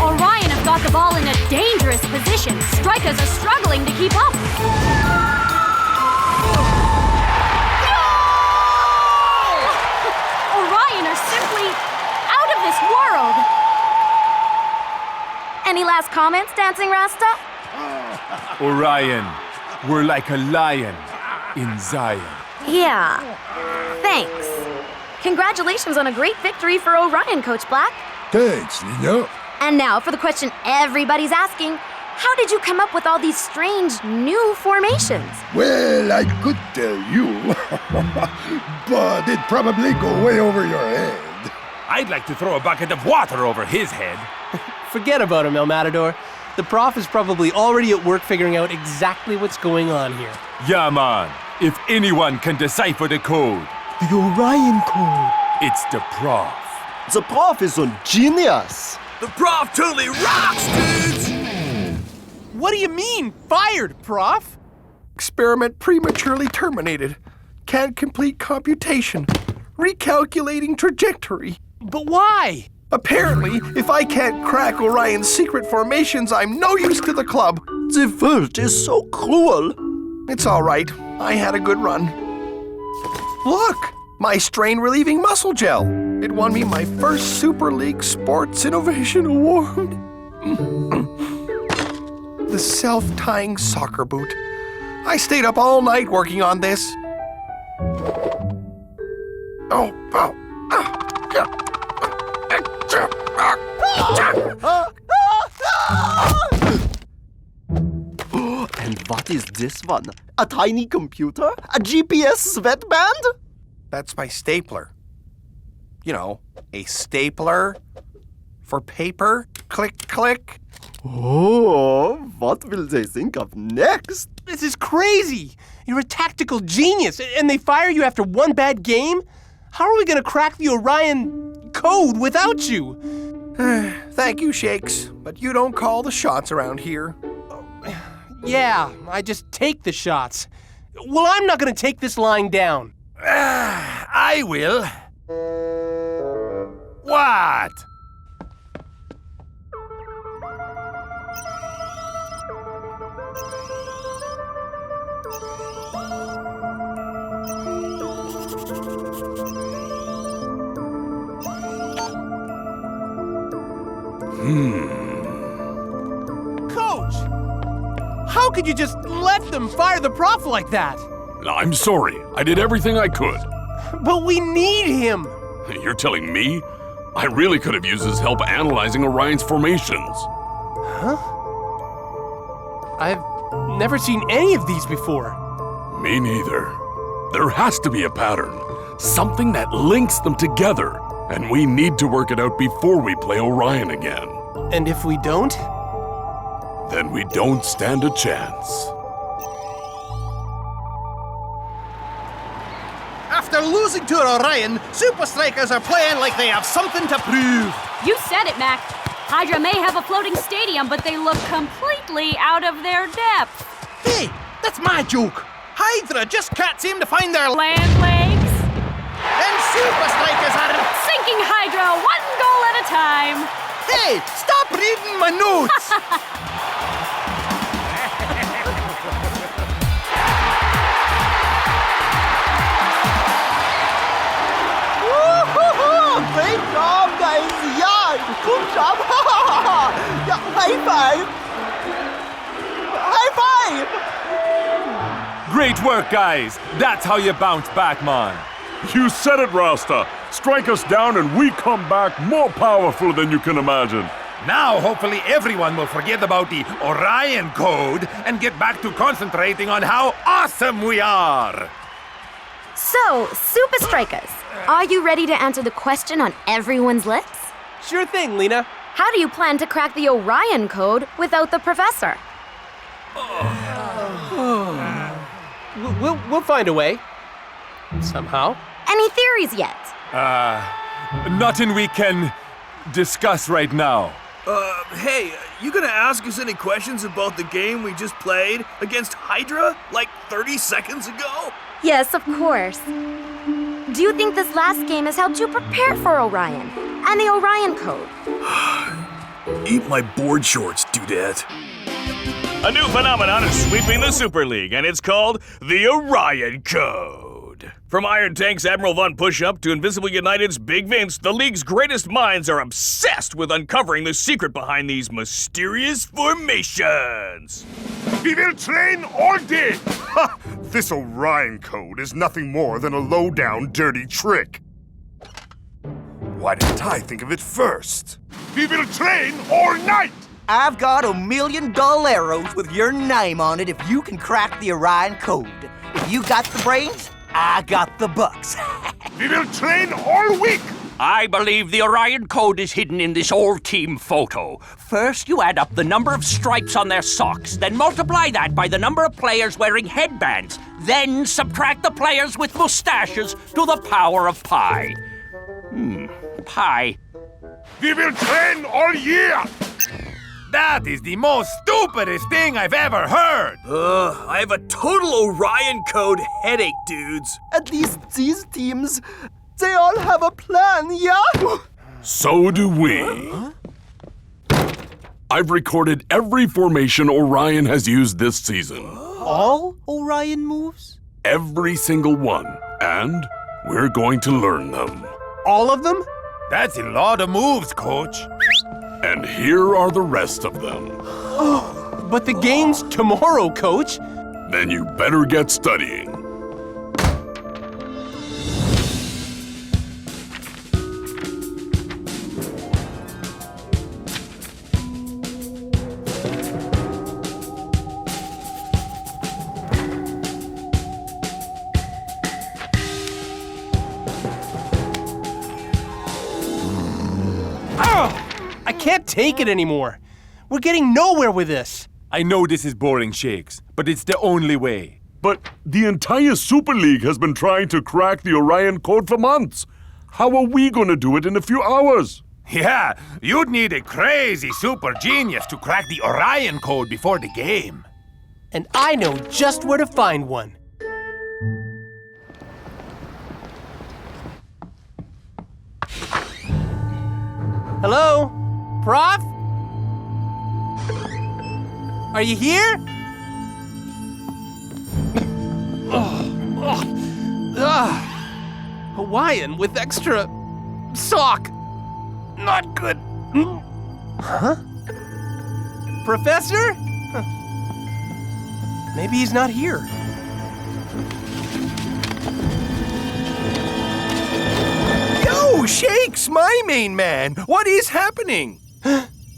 Orion have got the ball in a dangerous position. Strikas are struggling to keep up. Orion are simply out of this world. Any last comments, Dancing Rasta? Orion, we're like a lion in Zion. Yeah. Thanks. Congratulations on a great victory for Orion, Coach Black. Thanks, Nina. And now for the question everybody's asking. How did you come up with all these strange new formations? Well, I could tell you, but it'd probably go way over your head. I'd like to throw a bucket of water over his head. Forget about him, El Matador. The prof is probably already at work figuring out exactly what's going on here. Yeah, man. If anyone can decipher the code, the Orion code, it's the prof. The prof is a genius. The prof totally rocks, dudes! What do you mean, fired, prof? Experiment prematurely terminated. Can't complete computation. Recalculating trajectory. But why? Apparently, if I can't crack Orion's secret formations, I'm no use to the club. The world is so cruel. It's all right. I had a good run. Look! My strain-relieving muscle gel. It won me my first Super League Sports Innovation Award. The self-tying soccer boot. I stayed up all night working on this. And what What is this one? A tiny computer? A GPS sweatband? That's my stapler. You know, a stapler for paper. Click, click. Oh, what will they think of next? This is crazy! You're a tactical genius, and they fire you after one bad game? How are we gonna crack the Orion code without you? Thank you, Shakes, but you don't call the shots around here. Yeah, I just take the shots. Well, I'm not gonna take this line down. I will. What? Coach! How could you just let them fire the prof like that? I'm sorry. I did everything I could. But we need him! You're telling me? I really could have used his help analyzing Orion's formations. Huh? I've never seen any of these before. Me neither. There has to be a pattern. Something that links them together. And we need to work it out before we play Orion again. And if we don't? Then we don't stand a chance. After losing to Orion, Supa Strikas are playing like they have something to prove. You said it, Mac. Hydra may have a floating stadium, but they look completely out of their depth. Hey, that's my joke. Hydra just can't seem to find their land legs. And Supa Strikas are sinking Hydra one goal at a time. Hey, stop reading my notes. Great job, guys! Yeah, good job! Yeah, high five! High five! Great work, guys! That's how you bounce back, man. You said it, Rasta. Strike us down and we come back more powerful than you can imagine. Now, hopefully, everyone will forget about the Orion code and get back to concentrating on how awesome we are. So, Supa Strikas, are you ready to answer the question on everyone's lips? Sure thing, Lena. How do you plan to crack the Orion code without the professor? We'll find a way. Somehow. Any theories yet? Nothing we can discuss right now. Hey, you gonna ask us any questions about the game we just played against Hydra like 30 seconds ago? Yes, of course. Do you think this last game has helped you prepare for Orion and the Orion code? Eat my board shorts, dudette. A new phenomenon is sweeping the Super League, and it's called the Orion Code. From Iron Tank's Admiral Von Pushup to Invincible United's Big Vince, the league's greatest minds are obsessed with uncovering the secret behind these mysterious formations. We will train all day! Ha! This Orion code is nothing more than a low-down, dirty trick. Why didn't I think of it first? We will train all night! I've got $1 million with your name on it if you can crack the Orion code. If you got the brains, I got the bucks. We will train all week! I believe the Orion code is hidden in this old team photo. First, you add up the number of stripes on their socks, then multiply that by the number of players wearing headbands, then subtract the players with mustaches to the power of pi. Pi. We will train all year! That is the most stupidest thing I've ever heard! I have a total Orion code headache, dudes. At least these teams, they all have a plan, yeah? So do we. I've recorded every formation Orion has used this season. All Orion moves? Every single one. And we're going to learn them. All of them? That's a lot of moves, Coach. And here are the rest of them. Oh, but the game's tomorrow, Coach. Then you better get studying. I can't take it anymore. We're getting nowhere with this. I know this is boring, Shakes, but it's the only way. But the entire Super League has been trying to crack the Orion Code for months. How are we going to do it in a few hours? Yeah, you'd need a crazy super genius to crack the Orion Code before the game. And I know just where to find one. Hello? Prof? Are you here? Hawaiian with extra sock. Not good. Huh? Professor? Huh. Maybe he's not here. Yo, Shakes, my main man. What is happening?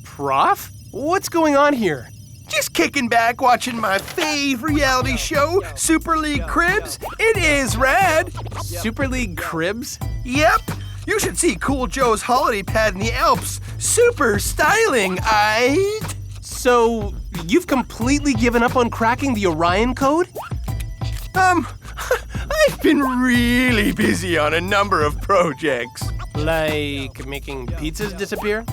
Prof? What's going on here? Just kicking back watching my fave reality show, Super League Cribs. It is rad. Super League Cribs? Yep. You should see Cool Joe's holiday pad in the Alps. Super styling, aight? So, you've completely given up on cracking the Orion Code? I've been really busy on a number of projects. Like making pizzas disappear?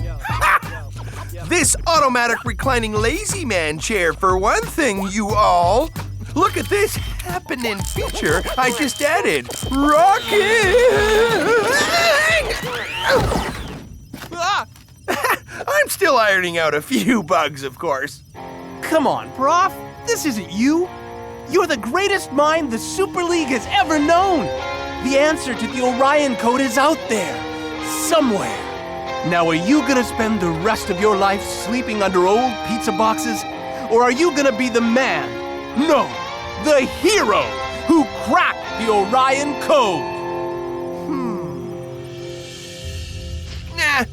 This automatic reclining lazy man chair, for one thing, you all. Look at this happening feature I just added. I'm still ironing out a few bugs, of course. Come on, Prof. This isn't you. You're the greatest mind the Super League has ever known. The answer to the Orion Code is out there, somewhere. Now, are you gonna spend the rest of your life sleeping under old pizza boxes? Or are you gonna be the man, no, the hero, who cracked the Orion Code? Nah.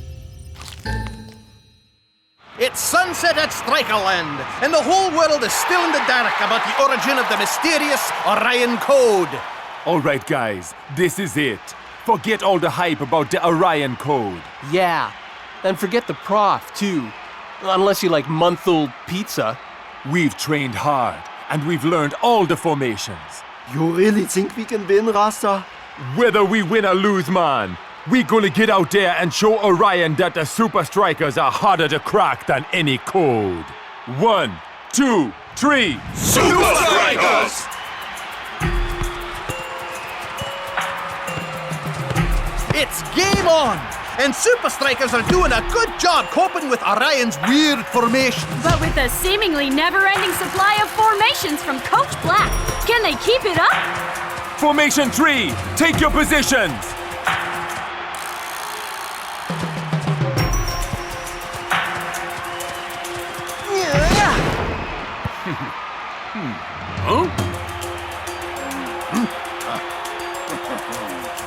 It's sunset at Strikerland, and the whole world is still in the dark about the origin of the mysterious Orion Code. All right, guys, this is it. Forget all the hype about the Orion Code. Yeah, and forget the Prof, too. Unless you like month-old pizza. We've trained hard, and we've learned all the formations. You really think we can win, Rasta? Whether we win or lose, man, we gonna get out there and show Orion that the Supa Strikas are harder to crack than any code. 1, 2, 3, Supa Strikas! It's game on! And Supa Strikas are doing a good job coping with Orion's weird formations. But with a seemingly never-ending supply of formations from Coach Black, can they keep it up? Formation 3, take your positions!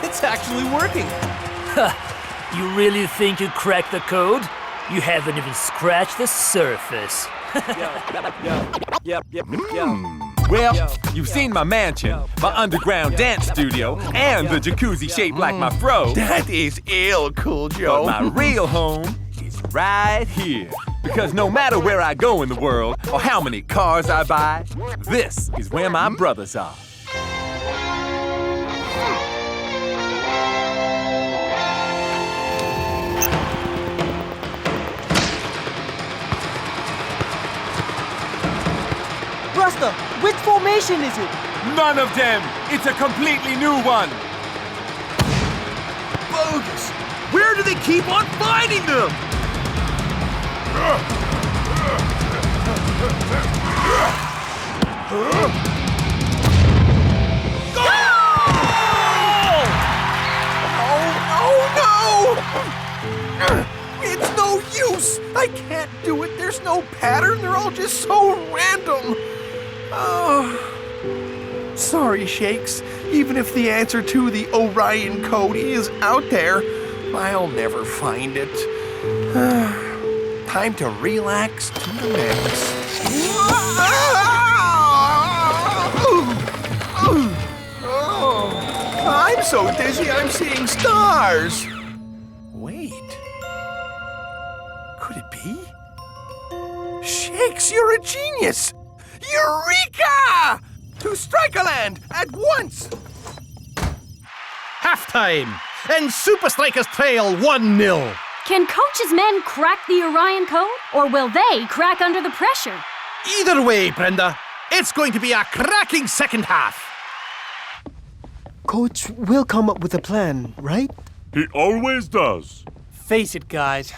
It's actually working. You really think you cracked the code? You haven't even scratched the surface. Well, you've seen my mansion, my underground dance studio, and the jacuzzi shaped like my fro. That is ill, Cool Joe. But my real home is right here. Because no matter where I go in the world, or how many cars I buy, this is where my brothers are. Rasta, which formation is it? None of them! It's a completely new one! Bogus! Where do they keep on finding them? Oh, it's no use! I can't do it. There's no pattern. They're all just so random. Oh. Sorry, Shakes. Even if the answer to the Orion Code is out there, I'll never find it. Time to relax to the max. I'm so dizzy I'm seeing stars. Wait. could it be? Shakes, you're a genius! Eureka! To Strikerland at once! Halftime, and Supa Strikas trail 1-0. Can Coach's men crack the Orion Code, or will they crack under the pressure? Either way, Brenda, it's going to be a cracking second half. Coach will come up with a plan, right? He always does. Face it, guys.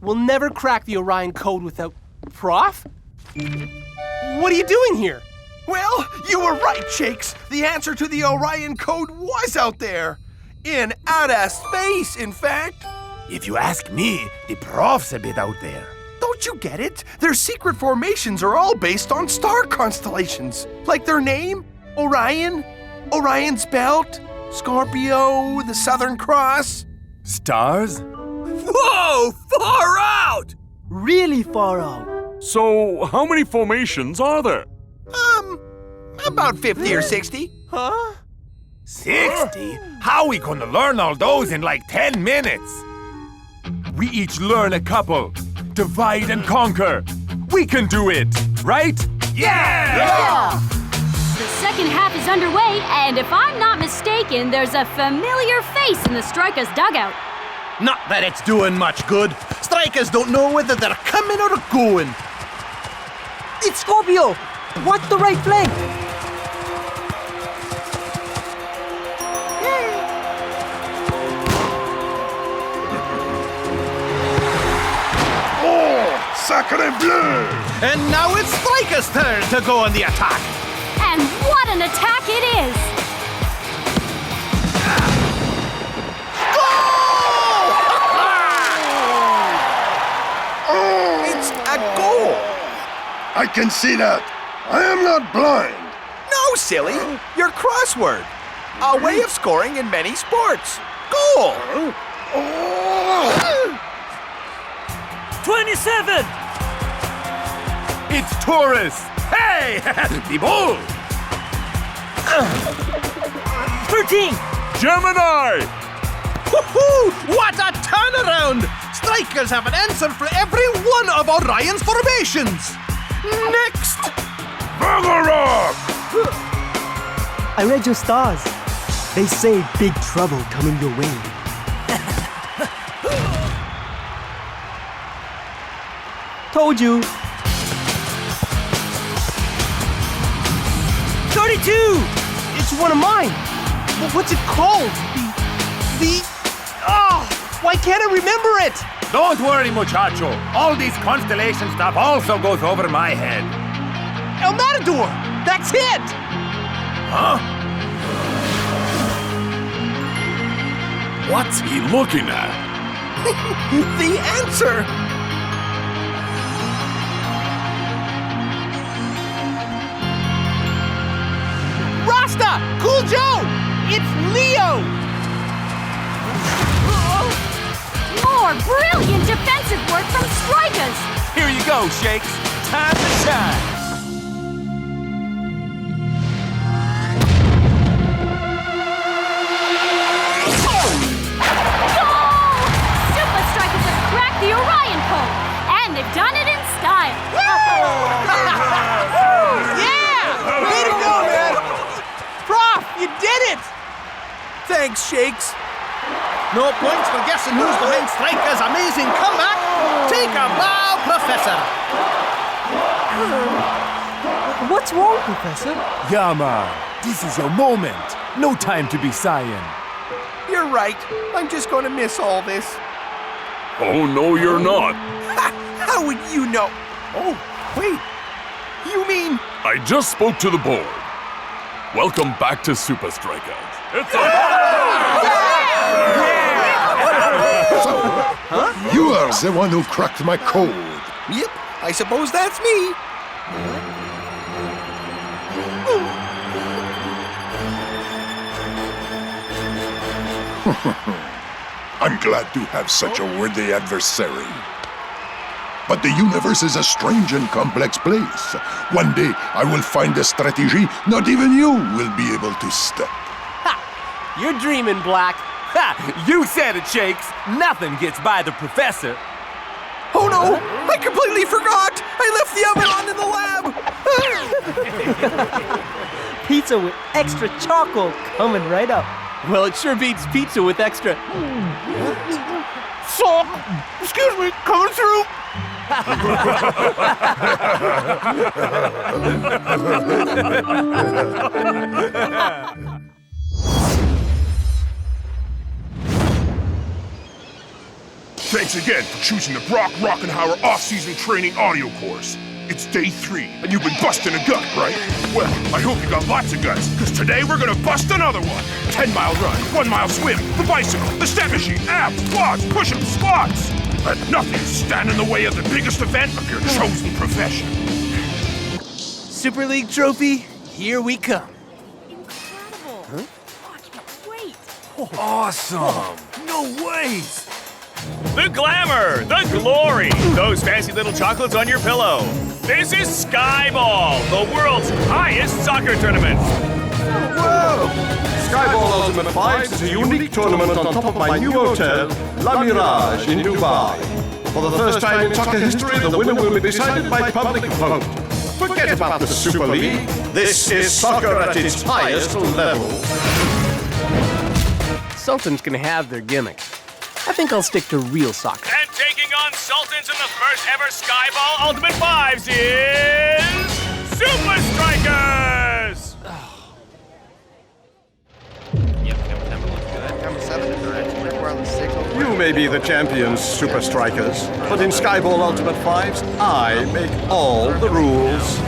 We'll never crack the Orion Code without... Prof? What are you doing here? Well, you were right, Shakes. The answer to the Orion Code was out there. In outer space, in fact. If you ask me, the prof's a bit out there. Don't you get it? Their secret formations are all based on star constellations. Like their name, Orion, Orion's Belt, Scorpio, the Southern Cross. Stars? Whoa! Far out! Really far out. So, how many formations are there? About 50 or 60. Huh? 60? How are we gonna learn all those in like 10 minutes? We each learn a couple. Divide and conquer. We can do it, right? Yeah! The second half is underway, and if I'm not mistaken, there's a familiar face in the Strikas dugout. Not that it's doing much good. Strikers don't know whether they're coming or going. It's Scorpio! Watch the right flank! Sacre bleu! And now it's Strikas' turn to go on the attack. And what an attack it is! It's a goal! I can see that. I am not blind. No, silly. Your crossword. A way of scoring in many sports. Goal! 27! It's Taurus! Hey! The bull! 13! Gemini! Woohoo! What a turnaround! Strikers have an answer for every one of Orion's formations. Next! Ragnarok! I read your stars. They say big trouble coming your way. Told you. 32! It's one of mine. What's it called? Why can't I remember it? Don't worry, muchacho. All these constellation stuff also goes over my head. El Matador! That's it! Huh? What's he looking at? The answer! Rasta! Cool Joe! It's Leo! More brilliant defensive work from Strikas! Here you go, Shakes. Time to shine. Supa Strikas have cracked the Orion Code, and they've done it in style. Yeah! Way to go, man! Prof, you did it! Thanks, Shakes. No points for guessing who's behind Strikas' amazing comeback. Take a bow, Professor. What's wrong, Professor? Yeah, man. This is your moment. No time to be sighing. You're right. I'm just going to miss all this. Oh, no, you're not. How would you know? Oh, wait. You mean... I just spoke to the board. Welcome back to Supa Strikas. It's You are the one who cracked my code. Yep, I suppose that's me. I'm glad to have such a worthy adversary. But the universe is a strange and complex place. One day I will find a strategy not even you will be able to stop. Ha! You're dreaming, Black. Ha! You said it, Shakes. Nothing gets by the professor. Oh no, Oh, I completely forgot! I left the oven on in the lab! Pizza with extra charcoal coming right up. Well, it sure beats pizza with extra. Sock! Excuse me, coming through! Thanks again for choosing the Brock Rockenhauer off-season training audio course. It's day 3, and you've been busting a gut, right? Well, I hope you got lots of guts, because today we're gonna bust another one. 10-mile run, 1-mile swim, the bicycle, the step machine, abs, quads, push-ups, squats. Let nothing stand in the way of the biggest event of your chosen profession. Super League trophy, here we come. Incredible. Watch, wait. Awesome. No way. The glamour, the glory, those fancy little chocolates on your pillow. This is Skyball, the world's highest soccer tournament. Whoa! Skyball Ultimate 5 is a unique tournament on top of my new hotel, La Mirage in Dubai. For the first time in soccer history, the winner will be decided by public vote. Forget about the Super League. This is soccer at its highest level. Sultan's gonna have their gimmick. I think I'll stick to real soccer. And taking on Sultans in the first ever Skyball Ultimate 5s is Supa Strikas! You may be the champions, Supa Strikas, but in Skyball Ultimate 5s, I make all the rules.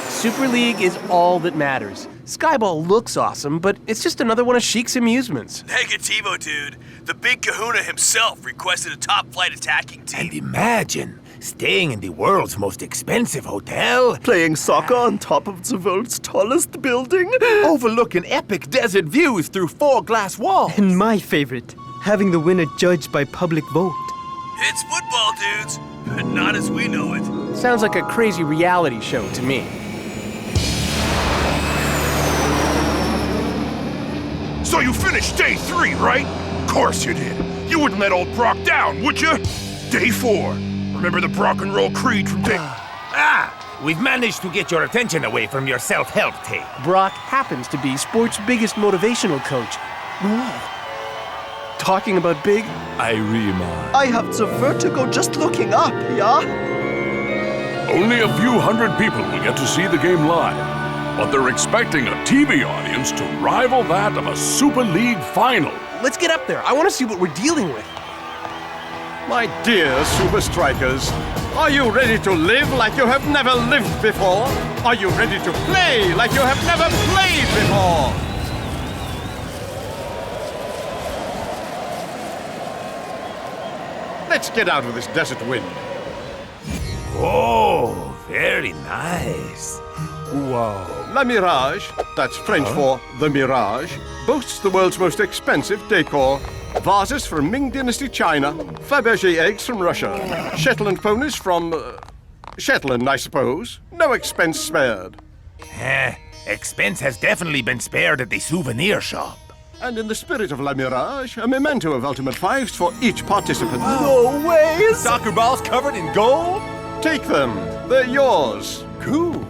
Super League is all that matters. Skyball looks awesome, but it's just another one of Sheik's amusements. Negativo, dude. The big kahuna himself requested a top-flight attacking team. And imagine staying in the world's most expensive hotel. Playing soccer on top of the world's tallest building. Overlooking epic desert views through 4 glass walls. And my favorite, having the winner judged by public vote. It's football, dudes, but not as we know it. Sounds like a crazy reality show to me. So you finished day 3, right? Course you did. You wouldn't let old Brock down, would you? Day 4. Remember the Brock and Roll Creed from day... We've managed to get your attention away from your self-help tape. Brock happens to be sports' biggest motivational coach. Whoa. Talking about big... I have the vertigo just looking up, yeah? Only a few hundred people will get to see the game live, but they're expecting a TV audience to rival that of a Super League final. Let's get up there. I want to see what we're dealing with. My dear Supa Strikas, are you ready to live like you have never lived before? Are you ready to play like you have never played before? Let's get out of this desert wind. Oh, very nice. Whoa. La Mirage, that's French for the Mirage, boasts the world's most expensive decor. Vases from Ming Dynasty China, Fabergé eggs from Russia, Shetland ponies from... Shetland, I suppose. No expense spared. Expense has definitely been spared at the souvenir shop. And in the spirit of La Mirage, a memento of Ultimate 5s for each participant. No way! Soccer balls covered in gold? Take them. They're yours. Cool.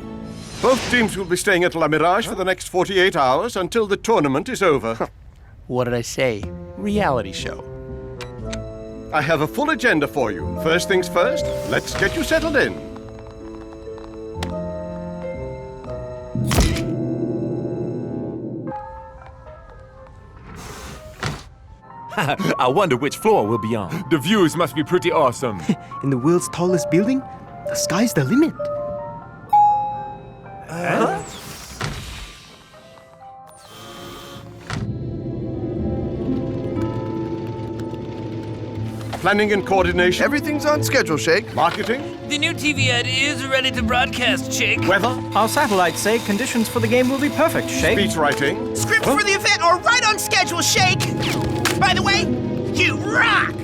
Both teams will be staying at La Mirage for the next 48 hours until the tournament is over. What did I say? Reality show. I have a full agenda for you. First things first, let's get you settled in. I wonder which floor we'll be on. The views must be pretty awesome. In the world's tallest building, the sky's the limit. Huh? Planning and coordination. Everything's on schedule, Shake. Marketing. The new TV ad is ready to broadcast, Shake. Weather. Our satellites say conditions for the game will be perfect, Shake. Speech writing. Scripts for the event are right on schedule, Shake. By the way, you rock!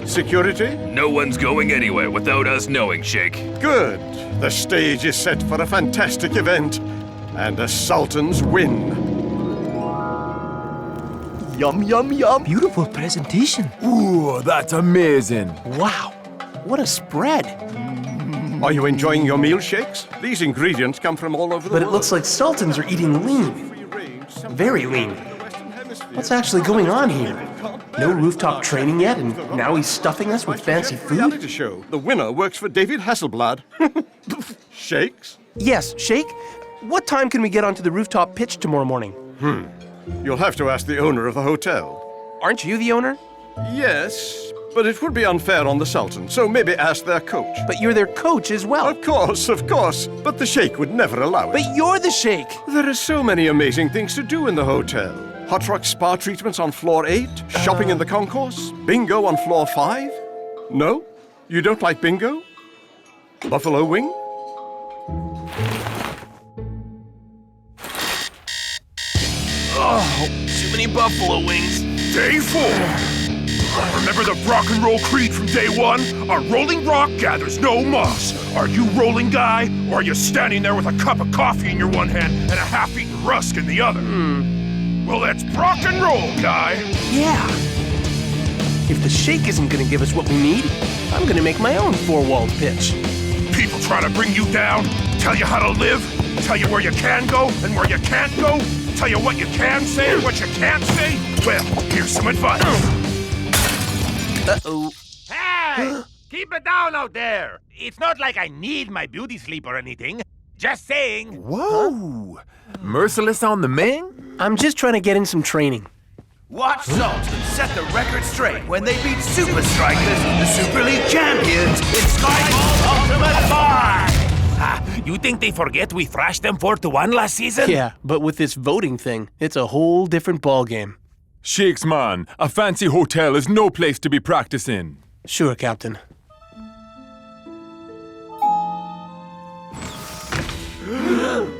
Security. No one's going anywhere without us knowing, Shake. Good. The stage is set for a fantastic event. And the Sultans win. Yum, yum, yum. Beautiful presentation. Ooh, that's amazing. Wow, what a spread. Are you enjoying your meal, Shakes? These ingredients come from all over the But world. it looks like Sultans are eating lean. Very lean. What's actually going on here? No rooftop training yet, and now he's stuffing us with fancy food? Reality show. The winner works for David Hasselblad. Shakes? Yes, Shake. What time can we get onto the rooftop pitch tomorrow morning? You'll have to ask the owner of the hotel. Aren't you the owner? Yes, but it would be unfair on the Sultan, so maybe ask their coach. But you're their coach as well. Of course. But the Sheikh would never allow it. But you're the Sheikh. There are so many amazing things to do in the hotel. Hot rock spa treatments on floor 8, shopping in the concourse, bingo on floor 5. No? You don't like bingo? Buffalo wing? Oh, too many buffalo wings. Day 4. Remember the rock and roll creed from day 1? A rolling rock gathers no moss. Are you rolling guy, or are you standing there with a cup of coffee in your one hand and a half-eaten rusk in the other? Well, that's rock and roll, guy. Yeah. If the Sheikh isn't gonna give us what we need, I'm gonna make my own four-walled pitch. People trying to bring you down, tell you how to live, tell you where you can go and where you can't go, tell you what you can say and what you can't say. Well, here's some advice. Uh-oh. Hey! Keep it down out there! It's not like I need my beauty sleep or anything. Just saying. Whoa! Merciless on the Ming? I'm just trying to get in some training. Watch Sultans set the record straight when they beat Supa Strikas, the Super League champions, in Skyball Ultimate 5! You think they forget we thrashed them 4-1 last season? Yeah, but with this voting thing, it's a whole different ballgame. Shakes, man, a fancy hotel is no place to be practicing. Sure, Captain.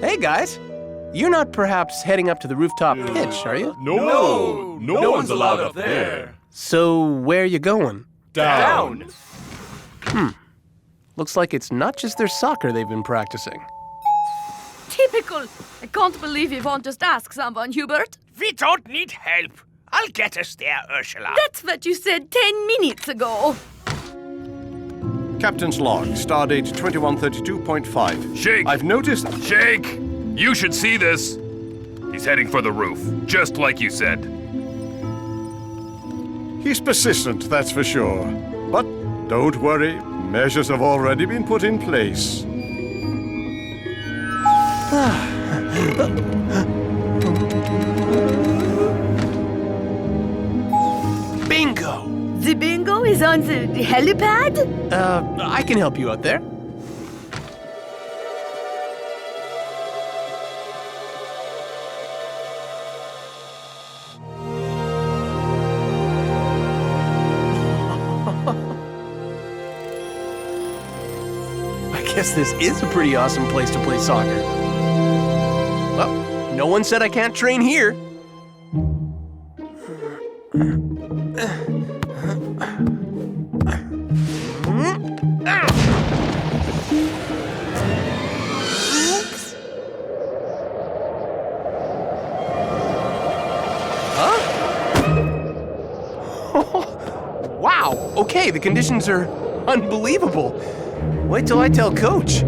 Hey, guys. You're not perhaps heading up to the rooftop pitch, are you? No one's allowed up there. So, where are you going? Down. Looks like it's not just their soccer they've been practicing. Typical. I can't believe you won't just ask someone, Hubert. We don't need help. I'll get us there, Ursula. That's what you said 10 minutes ago. Captain's log, stardate 2132.5. Shake! I've noticed... Shake! You should see this. He's heading for the roof, just like you said. He's persistent, that's for sure. But don't worry, measures have already been put in place. Bingo! The bingo is on the helipad? I can help you out there. I guess this is a pretty awesome place to play soccer. Well, no one said I can't train here. Wow, okay, the conditions are unbelievable. Wait till I tell Coach.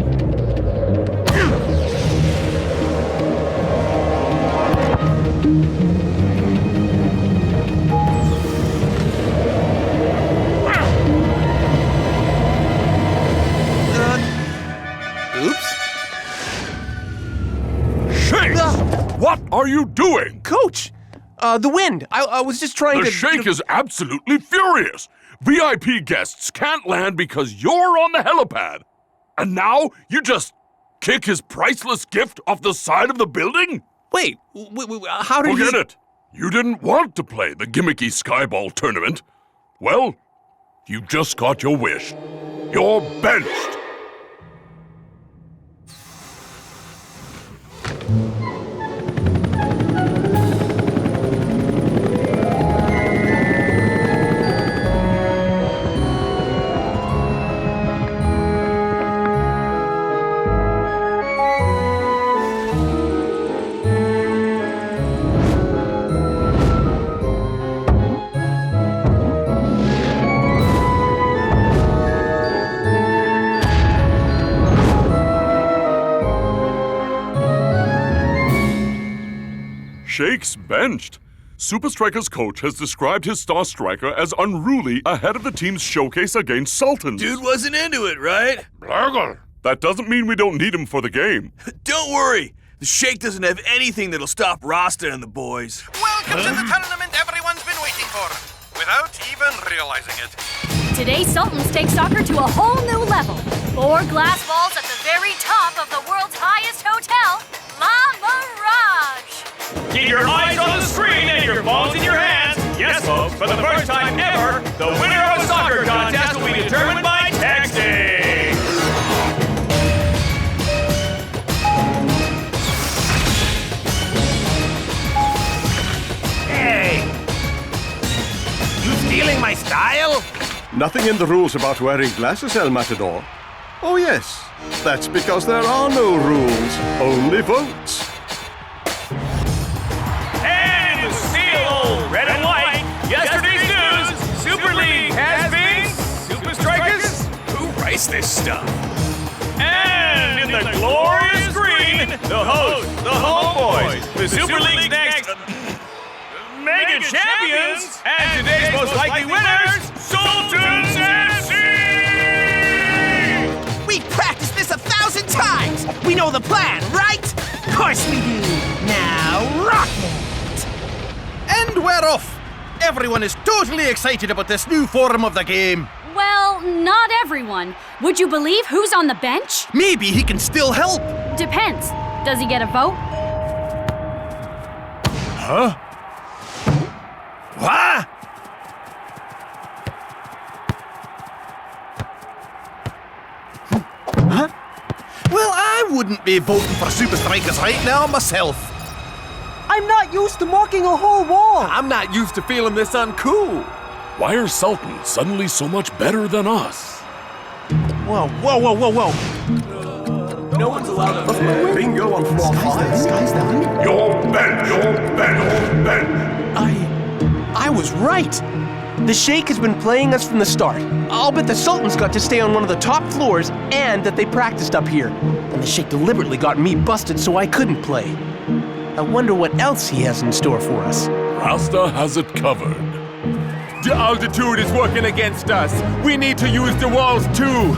Oops. Shakes! What are you doing? Coach! The wind. I was just trying The to... Sheikh is absolutely furious. VIP guests can't land because you're on the helipad. And now you just kick his priceless gift off the side of the building? Wait, how did Forget it. You didn't want to play the gimmicky Skyball tournament. Well, you just got your wish. You're benched. Sheik's benched. Supa Strikas' coach has described his star striker as unruly ahead of the team's showcase against Sultans. Dude wasn't into it, right? Blurgle. That doesn't mean we don't need him for the game. Don't worry. The Sheik doesn't have anything that'll stop Rasta and the boys. Welcome to the tournament everyone's been waiting for, without even realizing it. Today, Sultans take soccer to a whole new level. 4 glass balls at the very top of the world's highest hotel, La Mirage. Keep your eyes on the screen and your phones in your hands. Yes, folks, for the first time ever, the winner of a soccer contest will be determined by texting. Hey! You stealing my style? Nothing in the rules about wearing glasses, El Matador. Oh yes, that's because there are no rules, only votes. And in the steel, red and white, yesterday's news, Super League has been Supa Strikas. Who writes this stuff? And in the glorious green, the host, the homeboys, the Super League's next mega champions, and today's most likely winners, Sultans FC! We've practiced this 1,000 times! We know the plan, right? Of course we do! Now, rock it! And we're off! Everyone is totally excited about this new form of the game. Well, not everyone. Would you believe who's on the bench? Maybe he can still help. Depends. Does he get a vote? Huh? What? Huh? Well, I wouldn't be voting for Supa Strikas right now myself. I'm not used to marking a whole wall. I'm not used to feeling this uncool. Why are Sultans suddenly so much better than us? Whoa. No one's allowed to play. Bingo on floor 5. This guy's down. You're bench. I was right. The Sheik has been playing us from the start. I'll bet the Sultans got to stay on one of the top floors and that they practiced up here. And the Sheik deliberately got me busted so I couldn't play. I wonder what else he has in store for us. Rasta has it covered. The altitude is working against us. We need to use the walls too.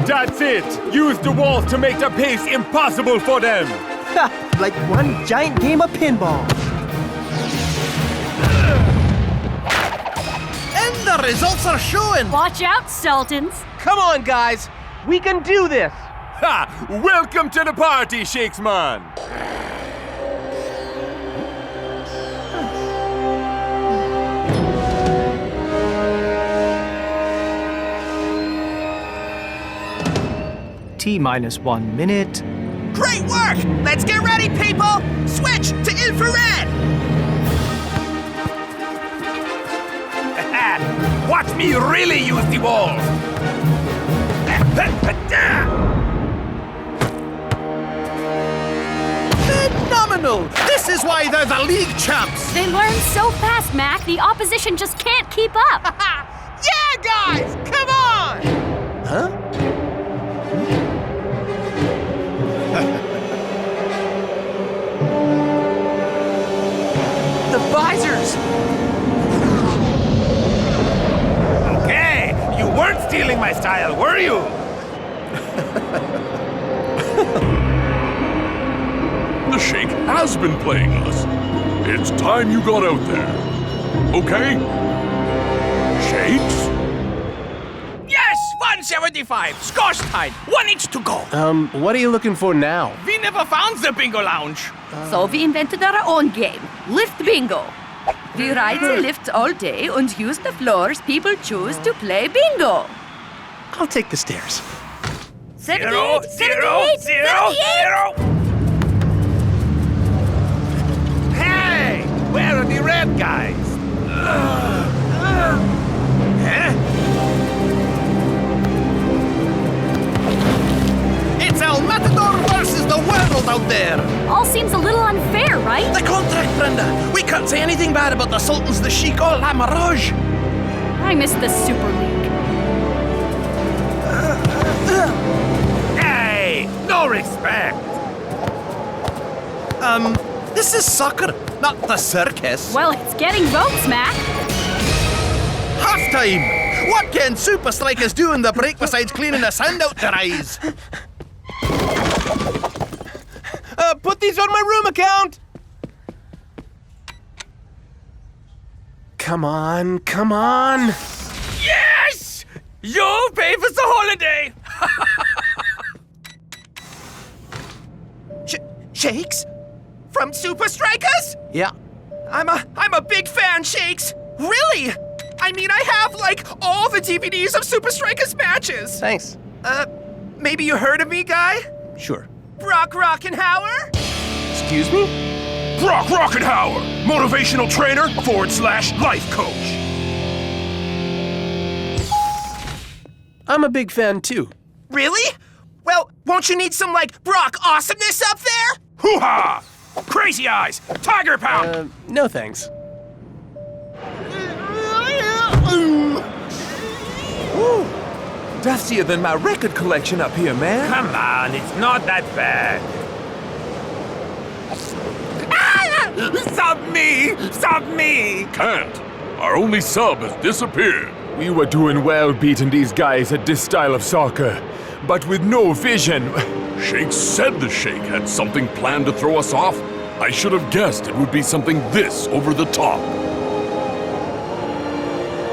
That's it. Use the walls to make the pace impossible for them. Like one giant game of pinball. And the results are showing. Watch out, Sultans. Come on, guys. We can do this. Ha! Welcome to the party, Shakesman. T-1 minute. Great work! Let's get ready, people! Switch to infrared! Watch me really use the walls! Phenomenal! This is why they're the league champs! They learn so fast, Mac, the opposition just can't keep up. Yeah, guys! Come on! Huh? The visors! Okay, you weren't stealing my style, were you? The Sheik has been playing us. It's time you got out there. Okay? Shakes? Yes! 175! Scorch time! 1 inch to go! What are you looking for now? We never found the bingo lounge! So we invented our own game, Lift Bingo. We ride the lifts all day and use the floors people choose to play bingo. I'll take the stairs. 78, 78, 78. Hey! Where are the red guys? Huh? It's El Matador versus the world out there! All seems a little unfair, right? The contract, Brenda! We can't say anything bad about the Sultans, the Sheik, or La Mirage! I miss the Super League. Hey! No No respect. This is soccer, not the circus. Well, it's getting votes, Mac. Halftime! What can Supa Strikas do in the break besides cleaning the sand out their eyes? Put these on my room account! Come on, come on! Yes! You pay for the holiday! Shakes? From Supa Strikas? Yeah. I'm a big fan, Shakes. Really? I mean, I have, like, all the DVDs of Supa Strikas matches. Thanks. Maybe you heard of me, guy? Sure. Brock Rockenhauer? Excuse me? Brock Rockenhauer, motivational trainer / life coach. I'm a big fan too. Really? Well, won't you need some, like, Brock awesomeness up there? Hoo-ha! Crazy eyes! Tiger pound! No thanks. Woo! Dustier than my record collection up here, man. Come on, it's not that bad. Sub me! Sub me! Can't. Our only sub has disappeared. We were doing well beating these guys at this style of soccer, but with no vision. Shake said the Shake had something planned to throw us off. I should have guessed it would be something this over the top.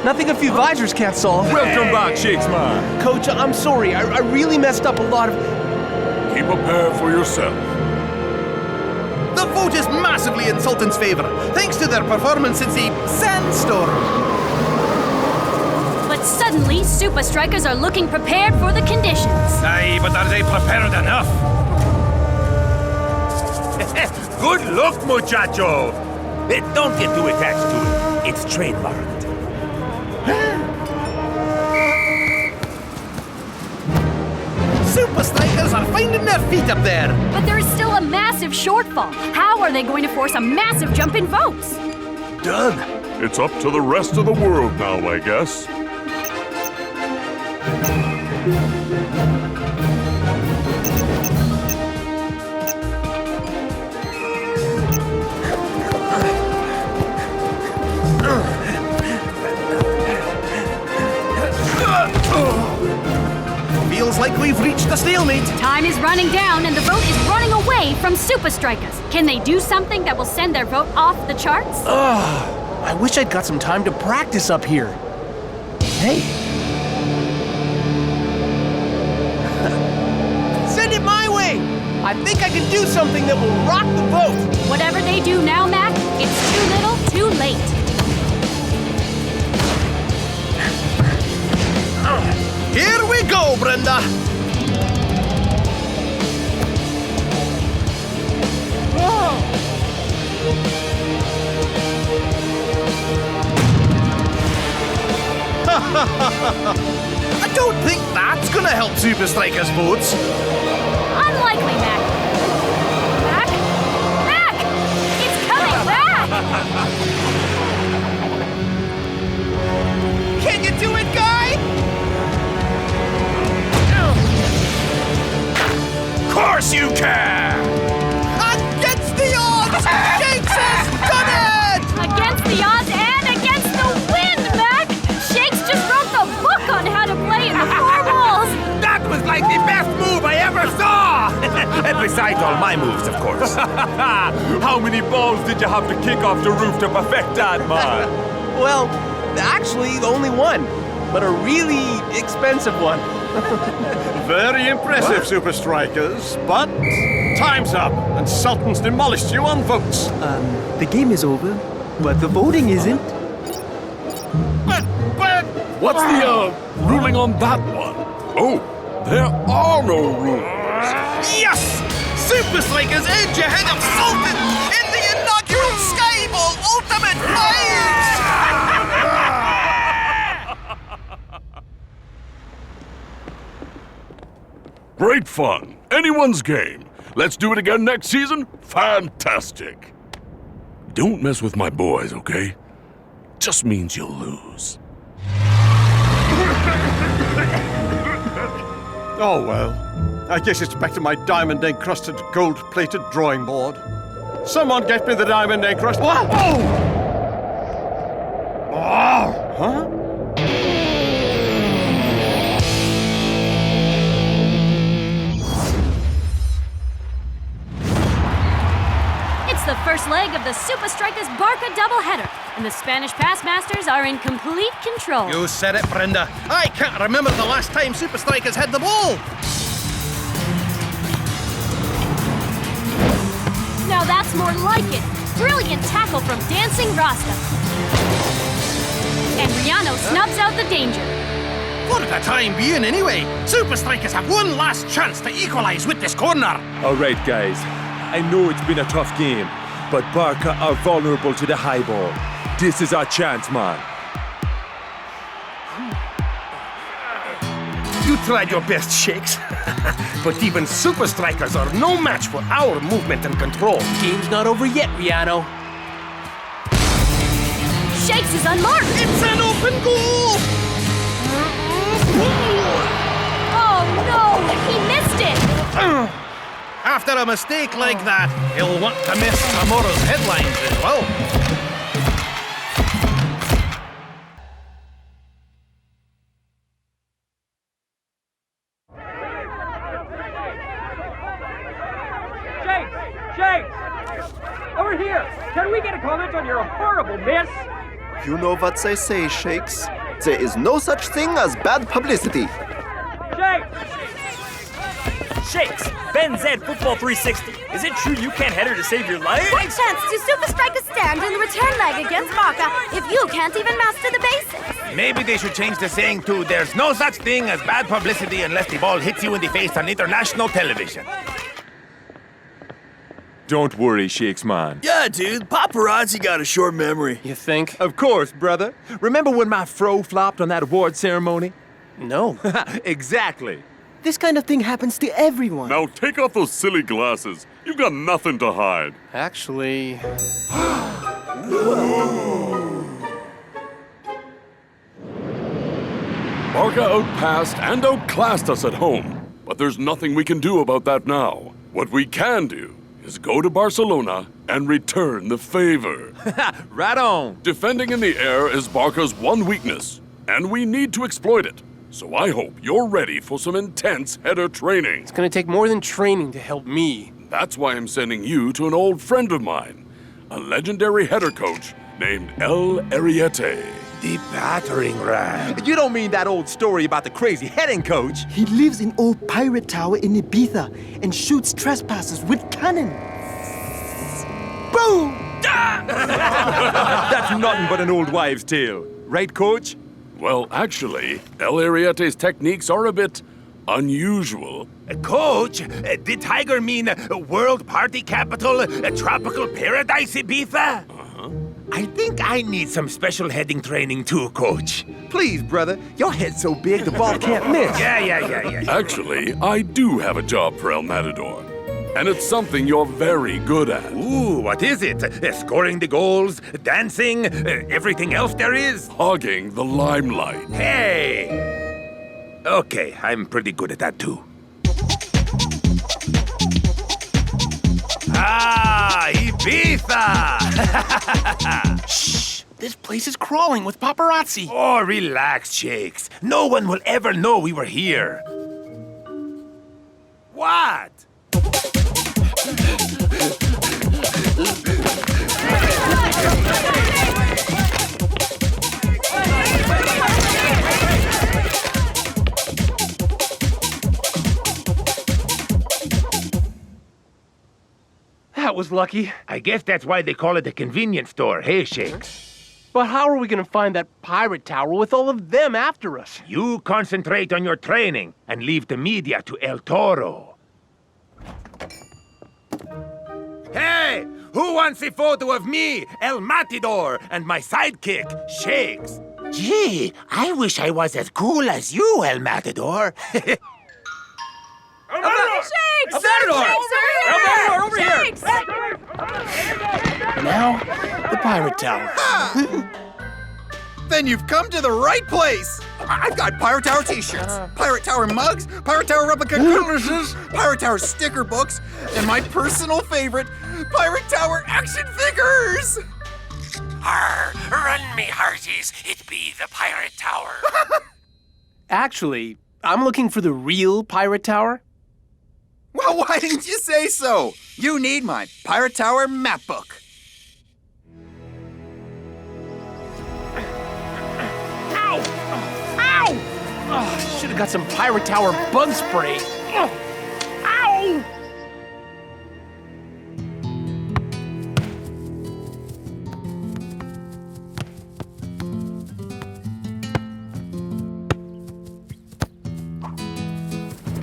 Nothing a few visors can't solve. Welcome back, Shakesman. Coach, I'm sorry. I really messed up a lot of... Keep a pair for yourself. The vote is massively in Sultan's favor, thanks to their performance in the Sandstorm. But suddenly, Supa Strikas are looking prepared for the conditions. Aye, but are they prepared enough? Good luck, muchacho. Don't get too attached to it. It's trademarked. Supa Strikas are finding their feet up there. But there is still a massive shortfall. How are they going to force a massive jump in votes? Done. It's up to the rest of the world now, I guess. Feels like we've reached a stalemate. Time is running down and the vote is running away from Supa Strikas. Can they do something that will send their vote off the charts? I wish I'd got some time to practice up here. Hey. Send it my way! I think I can do something that will rock the vote! Whatever they do now, Mac, it's too little, too late. Here we go, Brenda! I don't think that's gonna help Supa Strikas' votes. Unlikely, Mac. Mac? Mac! It's coming back! Can you do it, guy? Of course you can! Against the odds! Shakes has done it! Against the odds and against the wind, Mac! Shakes just wrote the book on how to play in the four walls! That was like the best move I ever saw! Besides all my moves, of course. How many balls did you have to kick off the roof to perfect that, man? Well, actually, only one, but a really expensive one. Very impressive, Supa Strikas, but time's up, and Sultan's demolished you on votes. The game is over, but the voting isn't. But... What's the, ruling on that one? Oh, there are no rules. Yes! Supa Strikas edge ahead of Sultan in the inaugural Skyball Ultimate Fight! Great fun. Anyone's game. Let's do it again next season? Fantastic. Don't mess with my boys, okay? Just means you'll lose. Oh well. I guess it's back to my diamond-encrusted, gold-plated drawing board. Someone get me the diamond-encrusted... What? Oh! Oh! Huh? It's the first leg of the Supa Strikas Barca doubleheader, and the Spanish pass masters are in complete control. You said it, Brenda. I can't remember the last time Supa Strikas had the ball. Now that's more like it. Brilliant tackle from dancing Rasta. And Riano snubs out the danger. For the time being, anyway. Supa Strikas have one last chance to equalize with this corner. All right, guys. I know it's been a tough game, but Barca are vulnerable to the high ball. This is our chance, man. You tried your best, Shakes. But even Supa Strikas are no match for our movement and control. Game's not over yet, Riano. Shakes is unmarked. It's an open goal! Oh no, he missed it. After a mistake like that, he'll want to miss tomorrow's headlines as well. Shakes! Over here! Can we get a comment on your horrible miss? You know what they say, Shakes. There is no such thing as bad publicity. Shakes, Ben Zed Football 360. Is it true you can't header to save your life? What chance do Supa Strikas stand in the return leg against Barca if you can't even master the basics? Maybe they should change the saying to "There's no such thing as bad publicity unless the ball hits you in the face on international television." Don't worry, Shakes, man. Yeah, dude. Paparazzi got a short memory. You think? Of course, brother. Remember when my fro flopped on that award ceremony? No. Exactly. This kind of thing happens to everyone. Now take off those silly glasses. You've got nothing to hide. Actually... Barca outpassed and outclassed us at home. But there's nothing we can do about that now. What we can do is go to Barcelona and return the favor. Right on. Defending in the air is Barca's one weakness, and we need to exploit it. So I hope you're ready for some intense header training. It's gonna take more than training to help me. That's why I'm sending you to an old friend of mine, a legendary header coach named El Ariete. The battering ram. You don't mean that old story about the crazy heading coach? He lives in old pirate tower in Ibiza and shoots trespassers with cannon. Boom! That's nothing but an old wives' tale. Right, coach? Well, actually, El Ariete's techniques are a bit unusual. Coach, did Tiger mean world party capital, tropical paradise Ibiza? I think I need some special heading training too, Coach. Please, brother. Your head's so big the ball can't miss. Yeah. Actually, I do have a job for El Matador. And it's something you're very good at. Ooh, what is it? Scoring the goals, dancing, everything else there is? Hogging the limelight. Hey! Okay, I'm pretty good at that too. Ah, Ibiza! Shh! This place is crawling with paparazzi. Oh, relax, Shakes. No one will ever know we were here. What? That was lucky. I guess that's why they call it a convenience store, hey, Shakes? But how are we gonna find that pirate tower with all of them after us? You concentrate on your training and leave the media to El Toro. Hey! Who wants a photo of me, El Matador, and my sidekick, Shakes? Gee, I wish I was as cool as you, El Matador. Shakes! El Matador! El Matador, over here! Shakes! Now, the pirate tower. Then you've come to the right place. I've got Pirate Tower t-shirts, Pirate Tower mugs, Pirate Tower replica cutlasses, Pirate Tower sticker books, and my personal favorite, Pirate Tower action figures. Arr, run me hearties, it be the Pirate Tower. Actually, I'm looking for the real Pirate Tower. Well, why didn't you say so? You need my Pirate Tower map book. Oh, should have got some Pirate Tower bug spray. Ow!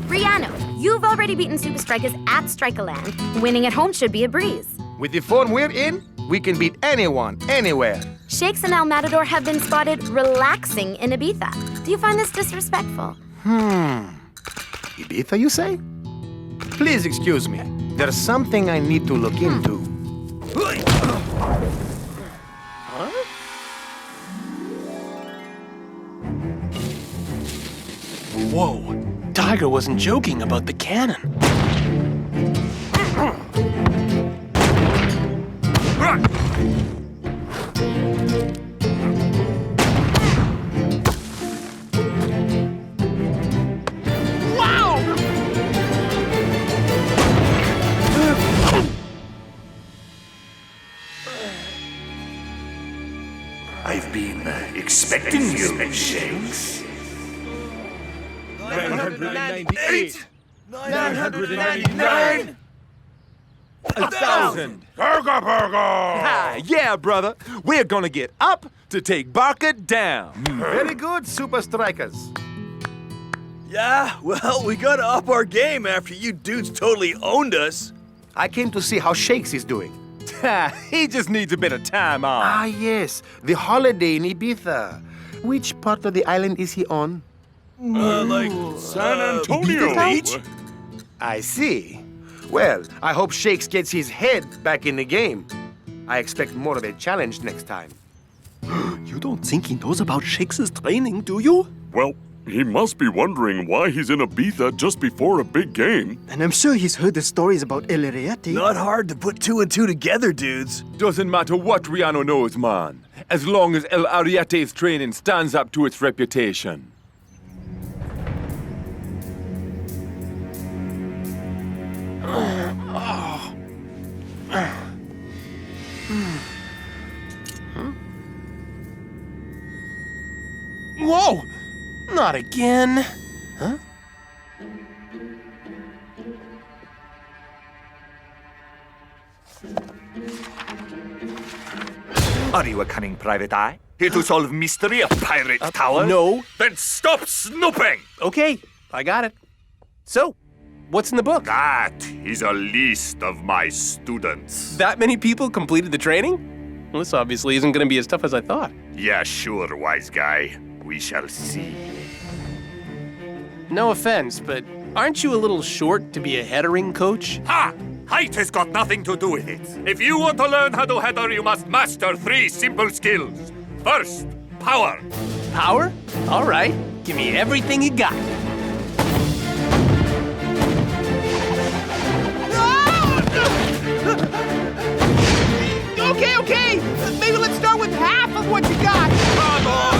Rihanna, you've already beaten Supa Strikas at Strikaland. Winning at home should be a breeze. With the form we're in, we can beat anyone, anywhere. Shakes and El Matador have been spotted relaxing in Ibiza. Do you find this disrespectful? Ibiza, you say? Please excuse me. There's something I need to look into. Whoa, Tiger wasn't joking about the cannon. I've been expecting you, Shakes. 998. 999. 1,000. Burger, burger! Ah, yeah, brother. We're gonna get up to take Barker down. Very good, Supa Strikas. Yeah, well, we gotta up our game after you dudes totally owned us. I came to see how Shakes is doing. He just needs a bit of time off. Ah, yes, the holiday in Ibiza. Which part of the island is he on? Like San Antonio. Beach? I see. Well, I hope Shakes gets his head back in the game. I expect more of a challenge next time. You don't think he knows about Shakes' training, do you? Well, he must be wondering why he's in Ibiza just before a big game. And I'm sure he's heard the stories about El Ariete. Not hard to put two and two together, dudes. Doesn't matter what Rihanna knows, man. As long as El Ariete's training stands up to its reputation. Whoa! Not again. Huh? Are you a cunning private eye? Here to solve mystery of Pirate Tower? No. Then stop snooping! Okay, I got it. So, what's in the book? That is a list of my students. That many people completed the training? Well, this obviously isn't going to be as tough as I thought. Yeah, sure, wise guy. We shall see. No offense, but aren't you a little short to be a headering coach? Ha! Height has got nothing to do with it. If you want to learn how to header, you must master 3 simple skills. First, power. Power? All right. Give me everything you got. Okay. Maybe let's start with half of what you got. Come on,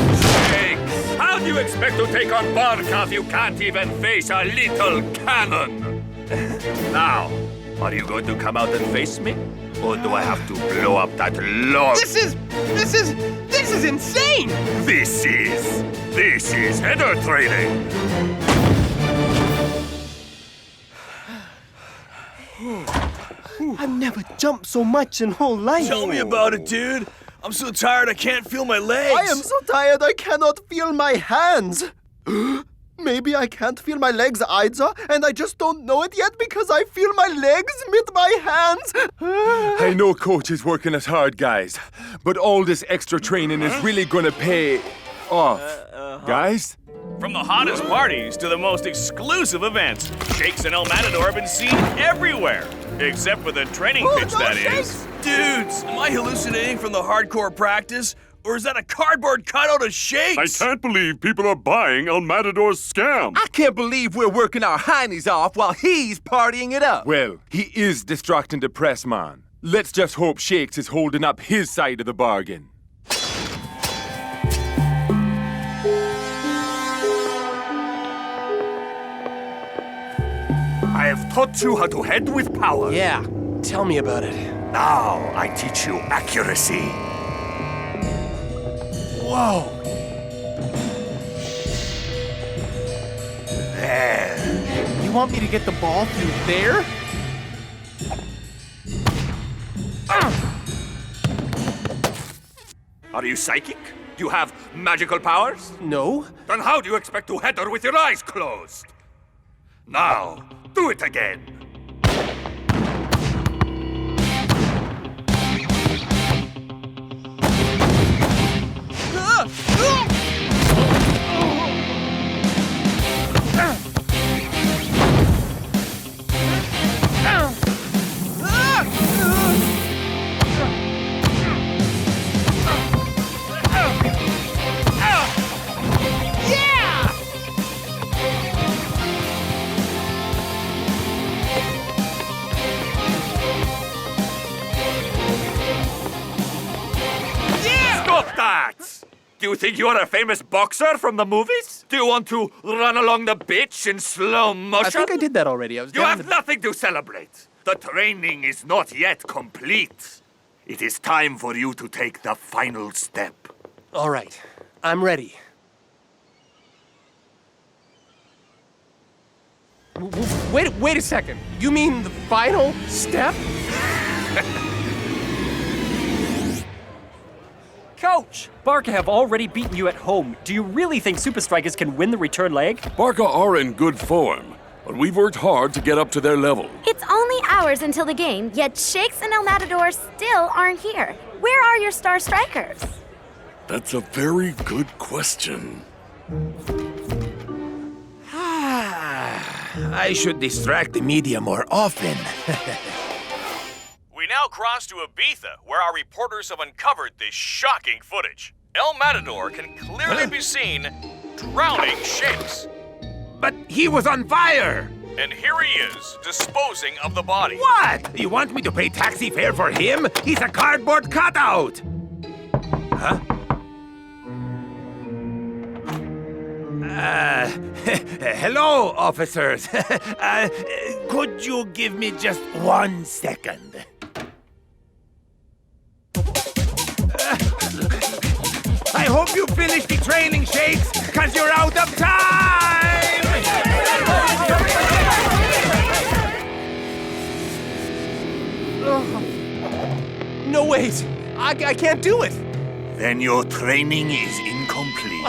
Shakes. How do you expect to take on Barka if you can't even face a little cannon? Now, are you going to come out and face me? Or do I have to blow up that log? This is insane! This is header training. I've never jumped so much in whole life. Tell me about it, dude. I'm so tired I can't feel my legs. I am so tired I cannot feel my hands. Maybe I can't feel my legs either, and I just don't know it yet because I feel my legs with my hands. I know Coach is working us hard, guys, but all this extra training is really gonna pay off. Guys? From the hottest parties to the most exclusive events, Shakes and El Matador have been seen everywhere. Except for the training pitch, that is. Dudes, am I hallucinating from the hardcore practice? Or Or is that a cardboard cutout of Shakes? I can't believe people are buying El Matador's scam. I can't believe we're working our heinies off while he's partying it up. Well, he is distracting the press, man. Let's just hope Shakes is holding up his side of the bargain. I have taught you how to head with power. Yeah, tell me about it. Now I teach you accuracy. Whoa! There. You want me to get the ball through there? Are you psychic? Do you have magical powers? No. Then how do you expect to header with your eyes closed? Now, do it again. Do you think you are a famous boxer from the movies? Do you want to run along the beach in slow motion? I think I did that already. You have nothing to celebrate. The training is not yet complete. It is time for you to take the final step. All right, I'm ready. Wait a second. You mean the final step? Coach, Barca have already beaten you at home. Do you really think Supa Strikas can win the return leg? Barca are in good form, but we've worked hard to get up to their level. It's only hours until the game, yet Shakes and El Matador still aren't here. Where are your star strikers? That's a very good question. I should distract the media more often. We now cross to Ibiza, where our reporters have uncovered this shocking footage. El Matador can clearly be seen drowning Shakes. But he was on fire! And here he is, disposing of the body. What? You want me to pay taxi fare for him? He's a cardboard cutout! Huh? Hello, officers. Could you give me just 1 second? I hope you finish the training, Shakes, because you're out of time! No, wait. I can't do it. Then your training is incomplete.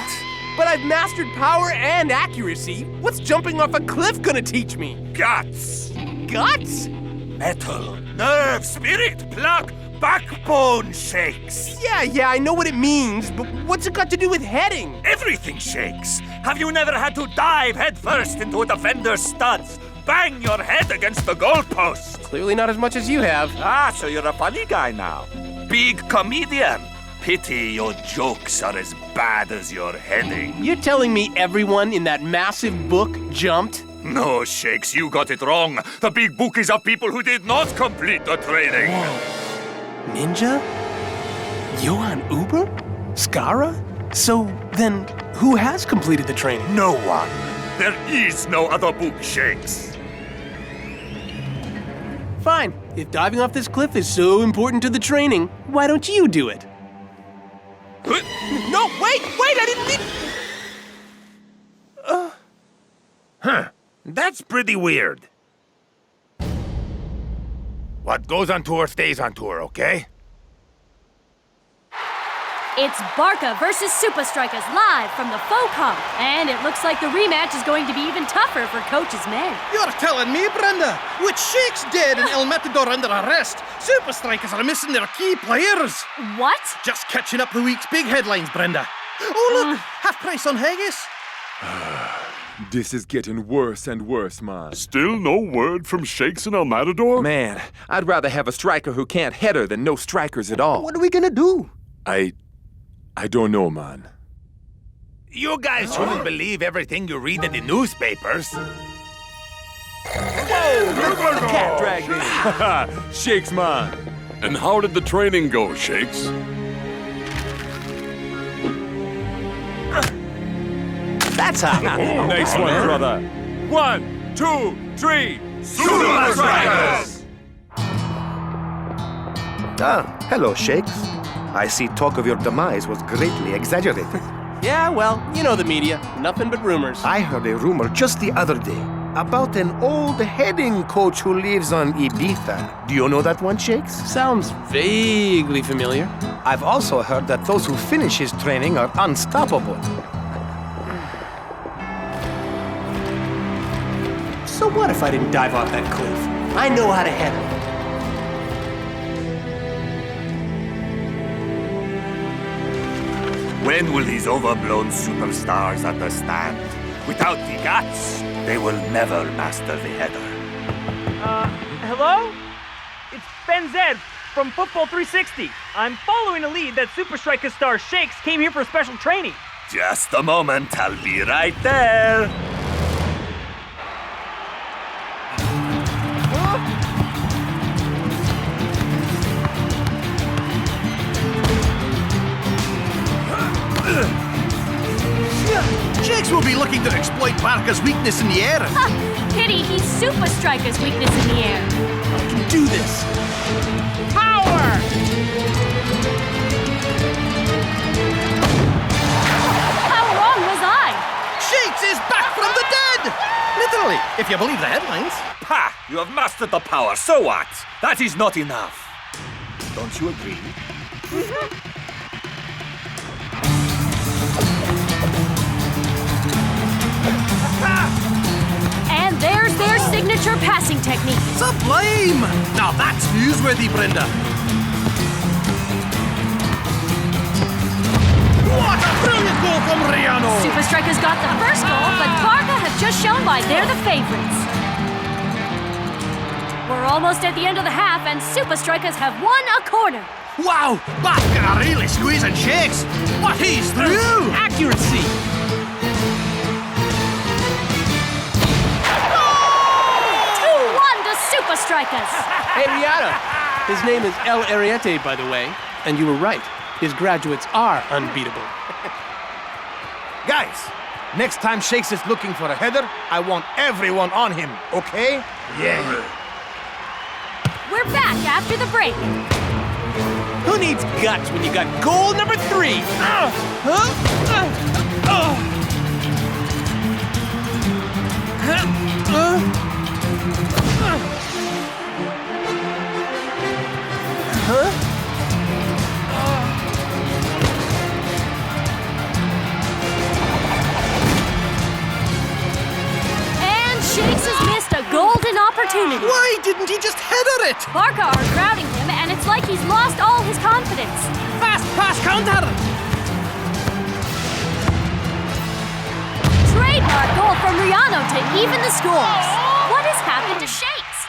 But I've mastered power and accuracy. What's jumping off a cliff gonna teach me? Guts! Guts? Metal, nerve, spirit, pluck, backbone, Shakes. Yeah, I know what it means, but what's it got to do with heading? Everything, Shakes. Have you never had to dive headfirst into a defender's studs? Bang your head against the goalpost? Clearly not as much as you have. Ah, so you're a funny guy now. Big comedian. Pity your jokes are as bad as your heading. You're telling me everyone in that massive book jumped? No, Shakes, you got it wrong. The big book is of people who did not complete the training. Whoa. Ninja? Johan Uber? Skara? So then, who has completed the training? No one. There is no other book, Shakes. Fine. If diving off this cliff is so important to the training, why don't you do it? No, wait, I didn't mean... Huh. That's pretty weird. What goes on tour stays on tour, okay? It's Barca versus Supa Strikas live from the Focom. And it looks like the rematch is going to be even tougher for Coach's men. You're telling me, Brenda? With Shakes dead and El Matador under arrest, Supa Strikas are missing their key players. What? Just catching up the week's big headlines, Brenda. Oh, look, half price on haggis. This is getting worse and worse, man. Still no word from Shakes and El Matador? Man, I'd rather have a striker who can't header than no strikers at all. What are we gonna do? I I don't know, man. You guys shouldn't believe everything you read in the newspapers. Whoa! The cat dragged me. Shakes, man. And how did the training go, Shakes? That's how. Nice one, brother. 1, 2, 3. Supa Strikas! Ah, hello, Shakes. I see talk of your demise was greatly exaggerated. Yeah, well, you know the media. Nothing but rumors. I heard a rumor just the other day about an old heading coach who lives on Ibiza. Do you know that one, Shakes? Sounds vaguely familiar. I've also heard that those who finish his training are unstoppable. So what if I didn't dive off that cliff? I know how to handle it. When will these overblown superstars understand? Without the guts, they will never master the header. Hello? It's Ben Zed from Football 360. I'm following a lead that Supa Strikas star Shakes came here for special training. Just a moment, I'll be right there. Shakes will be looking to exploit Barca's weakness in the air. Ha! Pity he's Supa Strikas' weakness in the air. I can do this. Power! How wrong was I? Shakes is back from the dead! Literally, if you believe the headlines. Ha! You have mastered the power, so what? That is not enough. Don't you agree? And there's their signature passing technique. Sublime! Now that's newsworthy, Brenda. What a brilliant goal from Riano! Supa Strikas got the first goal, but Barca have just shown why they're the favorites. We're almost at the end of the half, and Supa Strikas have won a corner. Wow! Barca are really squeezing Shakes! But he's through! Accuracy! 2-1 to Supa Strikas! Hey, Rihanna. His name is El Ariete, by the way. And you were right. His graduates are unbeatable. Guys, next time Shakes is looking for a header, I want everyone on him, okay? Yeah. We're back after the break. Who needs guts when you got goal number 3? And Shakes has missed a golden opportunity. Why didn't he just header it? Barca are crowding him, and it's like he's lost all his confidence. Fast pass counter! Trademark goal from Riano to even the scores. What has happened to Shakes?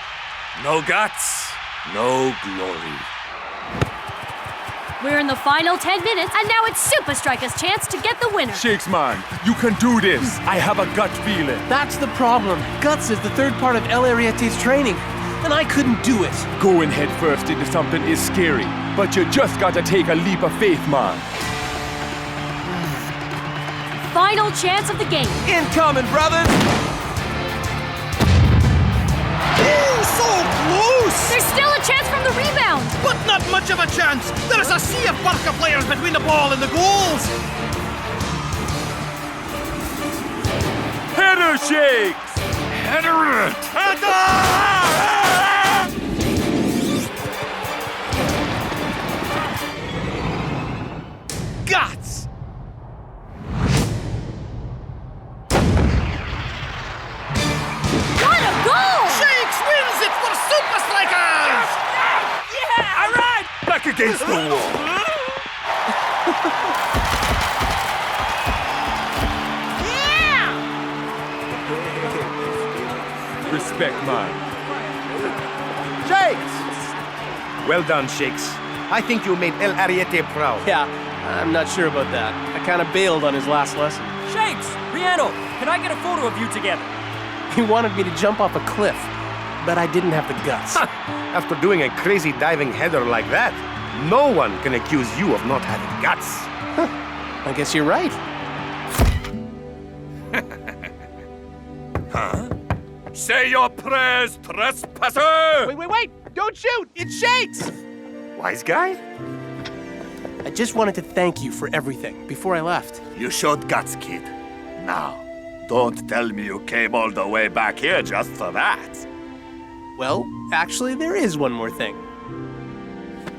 No guts, no glory. We're in the final 10 minutes, and now it's Supa Strikas' chance to get the winner. Shakes, man, you can do this. I have a gut feeling. That's the problem. Guts is the third part of El Ariete's training, and I couldn't do it. Going head first into something is scary, but you just gotta take a leap of faith, man. Final chance of the game. Incoming, brothers! Oh, so close! There's still a chance from the rebound. But not much of a chance. There is a sea of Barca players between the ball and the goals. Header, Shakes! Header it! Guts! What a goal! Shakes wins it for Supa Strikas! Yeah, all right! Back against the wall. Respect, man. Shakes! Well done, Shakes. I think you made El Ariete proud. Yeah, I'm not sure about that. I kind of bailed on his last lesson. Shakes! Rihanna, can I get a photo of you together? He wanted me to jump off a cliff, but I didn't have the guts. After doing a crazy diving header like that, no one can accuse you of not having guts. I guess you're right. Huh? Say your prayers, trespasser! Wait! Don't shoot! It shakes! Wise guy? I just wanted to thank you for everything before I left. You showed guts, kid. Now, don't tell me you came all the way back here just for that. Well, actually, there is one more thing.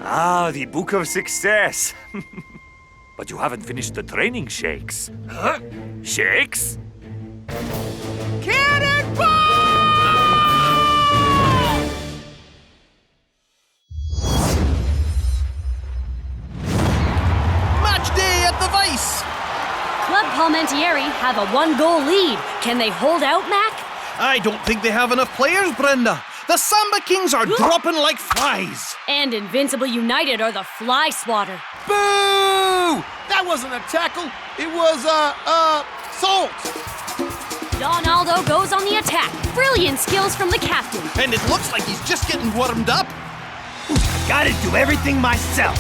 Ah, the Book of Success. But you haven't finished the training, Shakes. Huh? Shakes? Match day at the Vice! Club Palmentieri have a 1-goal lead. Can they hold out, Mac? I don't think they have enough players, Brenda. The Samba Kings are dropping like flies. And Invincible United are the fly swatter. Boo! That wasn't a tackle. It was, salt. Donaldo goes on the attack. Brilliant skills from the captain. And it looks like he's just getting warmed up. Gotta do everything myself.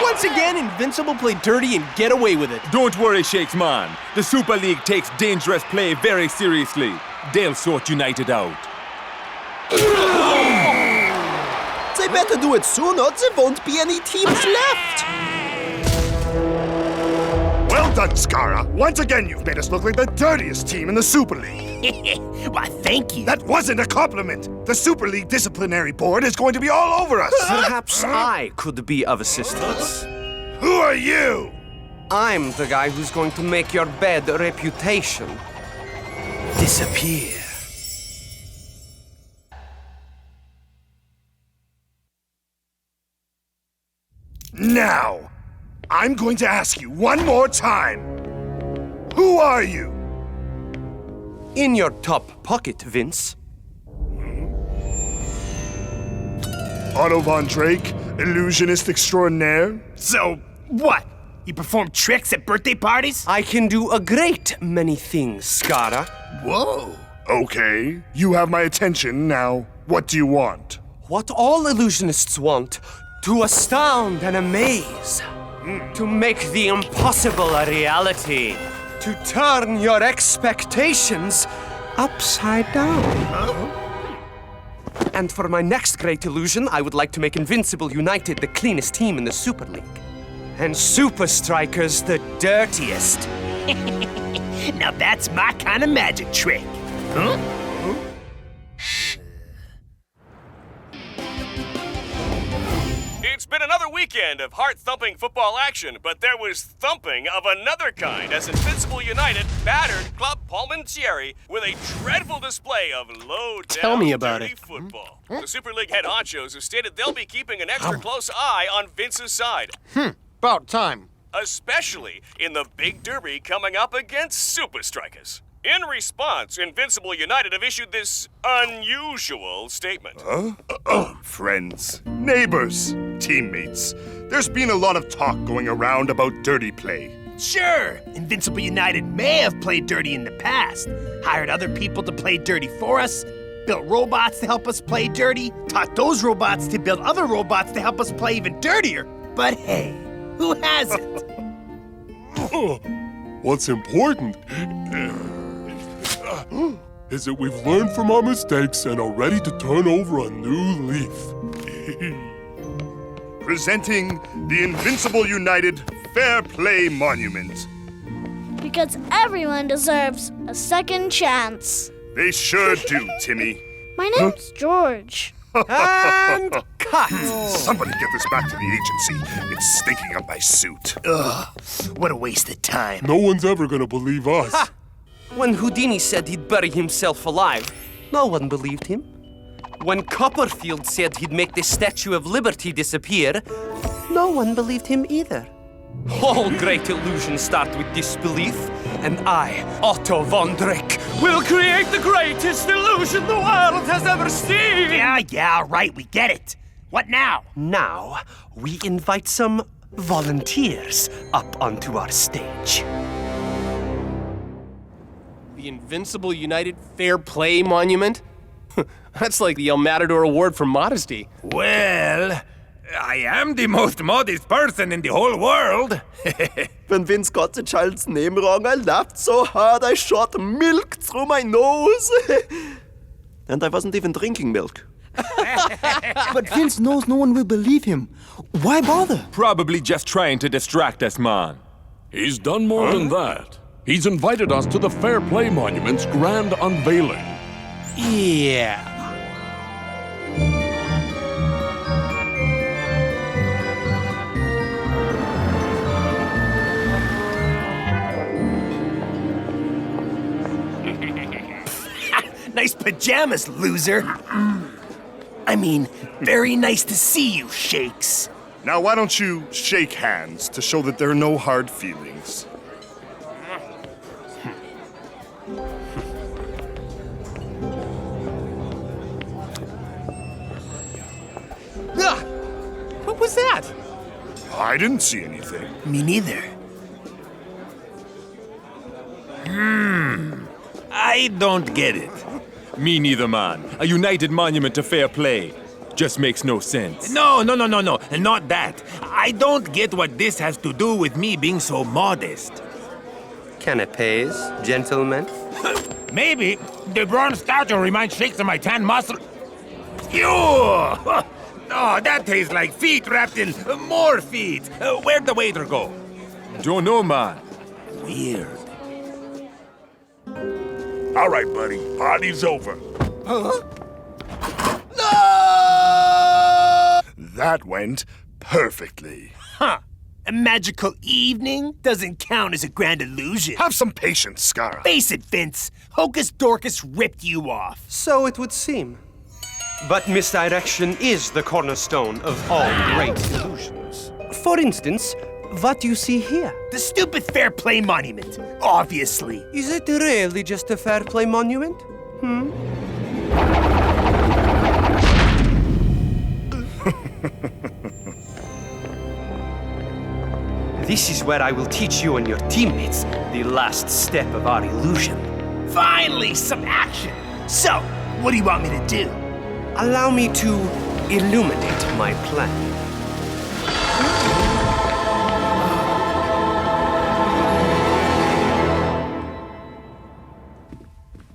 Once again, Invincible play dirty and get away with it. Don't worry, Shakes man. The Super League takes dangerous play very seriously. They'll sort United out. They better do it soon or there won't be any teams left. Well done, Skara. Once again, you've made us look like the dirtiest team in the Super League. Why, thank you. That wasn't a compliment. The Super League disciplinary board is going to be all over us. Perhaps I could be of assistance. Who are you? I'm the guy who's going to make your bad reputation disappear. Now, I'm going to ask you one more time. Who are you? In your top pocket, Vince. Otto von Drake, illusionist extraordinaire? So, what? You perform tricks at birthday parties? I can do a great many things, Skara. Whoa. Okay, you have my attention. Now, what do you want? What all illusionists want: to astound and amaze. To make the impossible a reality. To turn your expectations upside down. And for my next great illusion, I would like to make Invincible United the cleanest team in the Super League. And Supa Strikas the dirtiest. Now that's my kind of magic trick. Huh? It's been another weekend of heart-thumping football action, but there was thumping of another kind as Invincible United battered Club Palmentieri with a dreadful display of Tell me about dirty it. football. The Super League head honchos have stated they'll be keeping an extra close eye on Vince's side. About time. Especially in the big derby coming up against Supa Strikas. In response, Invincible United have issued this unusual statement. Friends, neighbors, teammates. There's been a lot of talk going around about dirty play. Sure, Invincible United may have played dirty in the past, hired other people to play dirty for us, built robots to help us play dirty, taught those robots to build other robots to help us play even dirtier. But hey, who hasn't? What's important is that we've learned from our mistakes and are ready to turn over a new leaf. Presenting the Invincible United Fair Play Monument. Because everyone deserves a second chance. They sure do, Timmy. My name's George. And cut! Somebody get this back to the agency. It's stinking up my suit. Ugh, what a waste of time. No one's ever gonna believe us. Ha! When Houdini said he'd bury himself alive, no one believed him. When Copperfield said he'd make the Statue of Liberty disappear, no one believed him either. All great illusions start with disbelief, and I, Otto von Drick, will create the greatest illusion the world has ever seen! Yeah, right, we get it. What now? Now, we invite some volunteers up onto our stage. The Invincible United Fair Play Monument? That's like the El Matador Award for modesty. Well, I am the most modest person in the whole world. When Vince got the child's name wrong, I laughed so hard I shot milk through my nose. And I wasn't even drinking milk. But Vince knows no one will believe him. Why bother? Probably just trying to distract us, man. He's done more than that. He's invited us to the Fair Play Monument's grand unveiling. Yeah. Nice pajamas, loser. I mean, very nice to see you, Shakes. Now, why don't you shake hands to show that there are no hard feelings? What was that? I didn't see anything. Me neither. I don't get it. Me neither, man. A united monument to fair play. Just makes no sense. No, not that. I don't get what this has to do with me being so modest. Canapes, gentlemen. Maybe the bronze statue reminds Shakes of my tan muscle. Ew! Oh, that tastes like feet wrapped in more feet. Where'd the waiter go? Don't know, man. Weird. All right, buddy. Party's over. Huh? That went perfectly. Huh. A magical evening doesn't count as a grand illusion. Have some patience, Skara. Face it, Vince. Hocus Dorcas ripped you off. So it would seem. But misdirection is the cornerstone of all great illusions. For instance, what do you see here? The stupid Fair Play Monument, obviously. Is it really just a Fair Play Monument? This is where I will teach you and your teammates the last step of our illusion. Finally, some action. So, what do you want me to do? Allow me to illuminate my plan.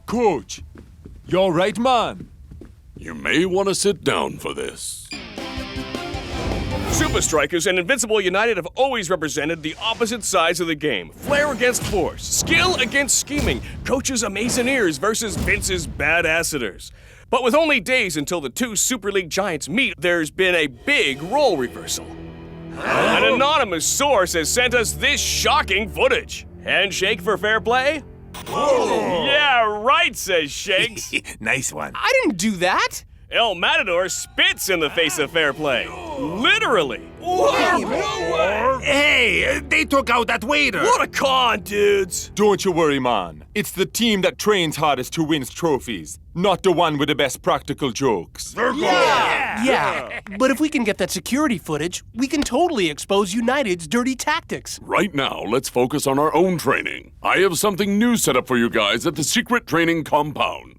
Coach, you all right, man? You may want to sit down for this. Supa Strikas and Invincible United have always represented the opposite sides of the game. Flair against force, skill against scheming, coaches Amazoneers versus Vince's badasseters. But with only days until the two Super League giants meet, there's been a big role reversal. An anonymous source has sent us this shocking footage. Handshake for fair play? Oh. Yeah, right, says Shakes. Nice one. I didn't do that. El Matador spits in the face of fair play. Literally. Hey, they took out that waiter. What a con, dudes. Don't you worry, man. It's the team that trains hardest who wins trophies, not the one with the best practical jokes. Yeah, but if we can get that security footage, we can totally expose United's dirty tactics. Right now, let's focus on our own training. I have something new set up for you guys at the secret training compound.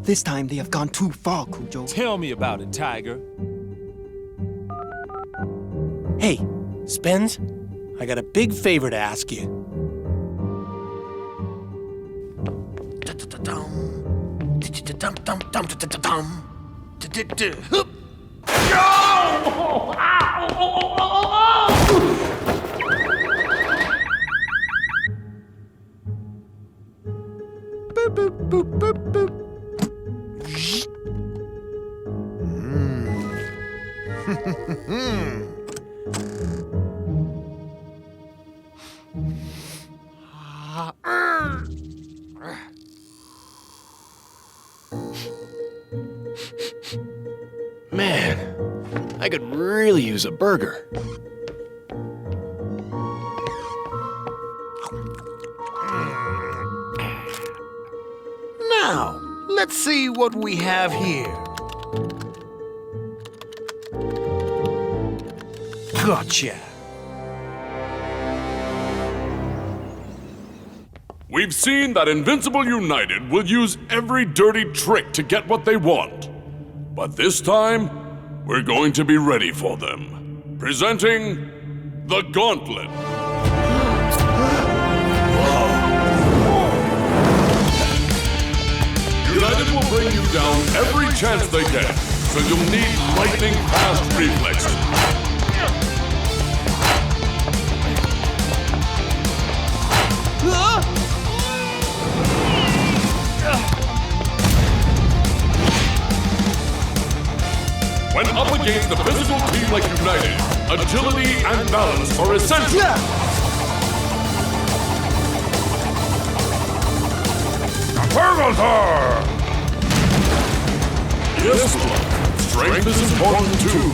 This time they have gone too far, Cujo. Tell me about it, Tiger. Hey, Spence, I got a big favor to ask you. Boop, boop, boop, boop, boop. Man, I could really use a burger. Now, let's see what we have here. Gotcha. We've seen that Invincible United will use every dirty trick to get what they want. But this time, we're going to be ready for them. Presenting the Gauntlet. United will bring you down every chance they get, so you'll need lightning-fast reflexes. When up against a physical team like United, agility and balance are essential. Yes, Lord. Strength is important too.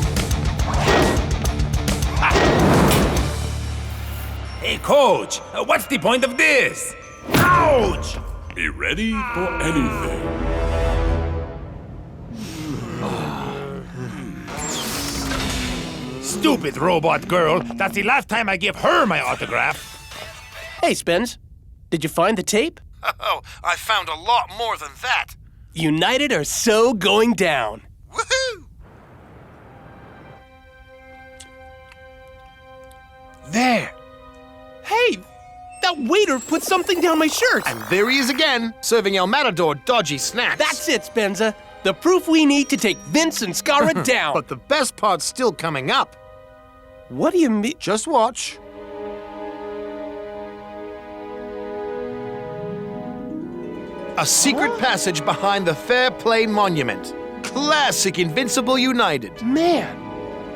Hey, Coach, what's the point of this? Ouch! Be ready for anything. Stupid robot girl. That's the last time I give her my autograph. Hey, Spence. Did you find the tape? Oh, I found a lot more than that. United are so going down. Woohoo! There. Hey, that waiter put something down my shirt. And there he is again, serving El Matador dodgy snacks. That's it, Spenza. The proof we need to take Vince and Scara down. But the best part's still coming up. What do you mean? Just watch. A secret passage behind the Fair Play Monument. Classic Invincible United. Man,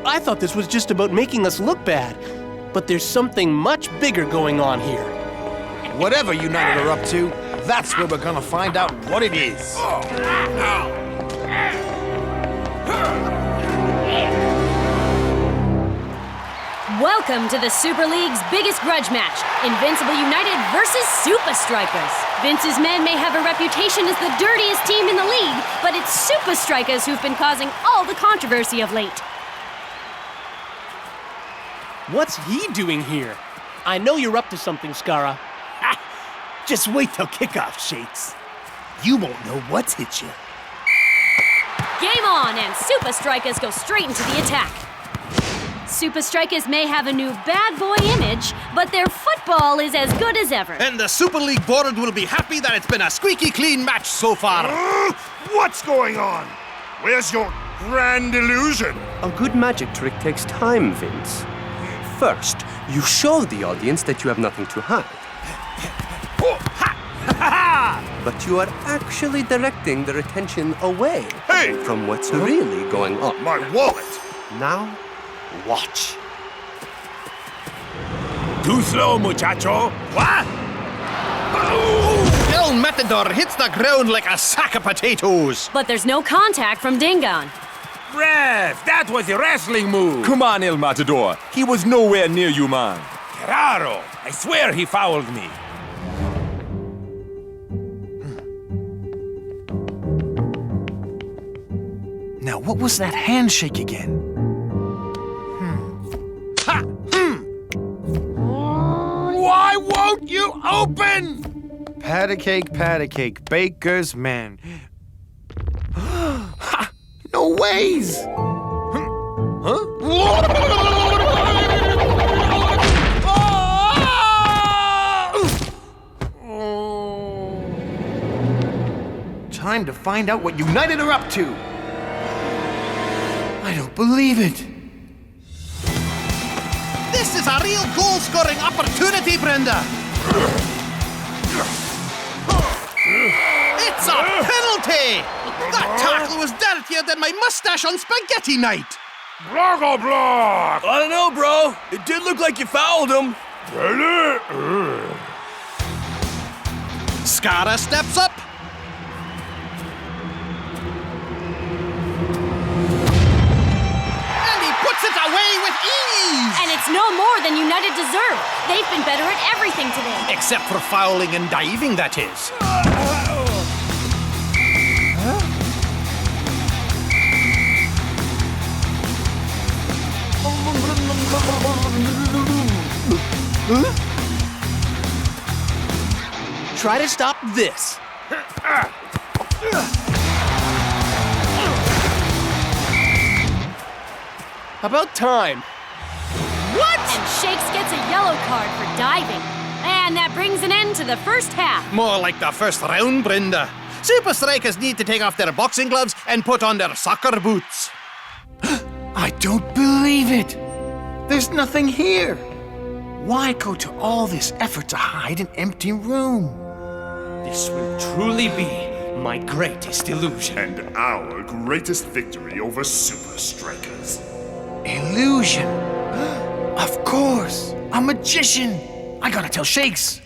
I thought this was just about making us look bad. But there's something much bigger going on here. Whatever United are up to, that's where we're gonna find out what it is. Welcome to the Super League's biggest grudge match, Invincible United versus Supa Strikas. Vince's men may have a reputation as the dirtiest team in the league, but it's Supa Strikas who've been causing all the controversy of late. What's he doing here? I know you're up to something, Scara. Just wait till kickoff, Shakes. You won't know what's hit you. Game on, and Supa Strikas go straight into the attack. Supa Strikas may have a new bad boy image, but their football is as good as ever. And the Super League board will be happy that it's been a squeaky clean match so far. What's going on? Where's your grand illusion? A good magic trick takes time, Vince. First, you show the audience that you have nothing to hide. But you are actually directing their attention away from what's really going on. My wallet! Now, watch. Too slow, muchacho. What? El Matador hits the ground like a sack of potatoes. But there's no contact from Dingon. Ref, that was a wrestling move. Come on, El Matador. He was nowhere near you, man. Claro. I swear he fouled me. Now, what was that handshake again? Why won't you open? Patty cake, baker's man. No ways! Time to find out what United are up to. I don't believe it. This is a real goal-scoring opportunity, Brenda. It's a penalty! That tackle was dirtier than my mustache on spaghetti night. Block. I don't know, bro. It did look like you fouled him. Scara steps up. And it's That's no more than United deserve. They've been better at everything today. Except for fouling and diving, that is. Try to stop this. About time. What? And Shakes gets a yellow card for diving. And that brings an end to the first half. More like the first round, Brenda. Supa Strikas need to take off their boxing gloves and put on their soccer boots. I don't believe it. There's nothing here. Why go to all this effort to hide an empty room? This will truly be my greatest illusion. And our greatest victory over Supa Strikas. Illusion. Of course. A magician. I gotta tell Shakes.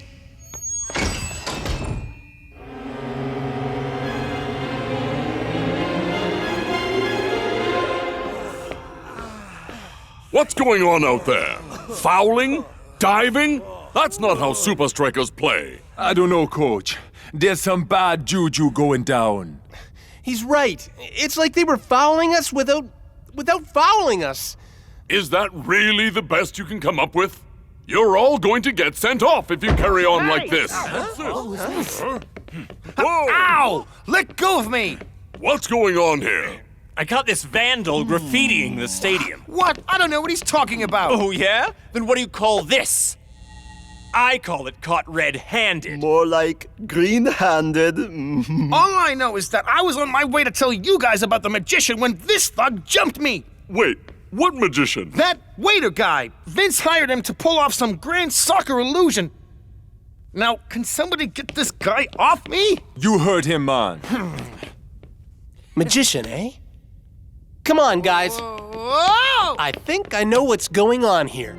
What's going on out there? Fouling? Diving? That's not how Supa Strikas play. I don't know, Coach. There's some bad juju going down. He's right. It's like they were fouling us without fouling us. Is that really the best you can come up with? You're all going to get sent off if you carry on like this. Whoa! Ow! Let go of me! What's going on here? I caught this vandal graffitiing the stadium. What? I don't know what he's talking about. Oh, yeah? Then what do you call this? I call it caught red-handed. More like green-handed. All I know is that I was on my way to tell you guys about the magician when this thug jumped me. Wait, what magician? That waiter guy. Vince hired him to pull off some grand soccer illusion. Now, can somebody get this guy off me? You heard him, man. Magician, eh? Come on, guys. Whoa! I think I know what's going on here.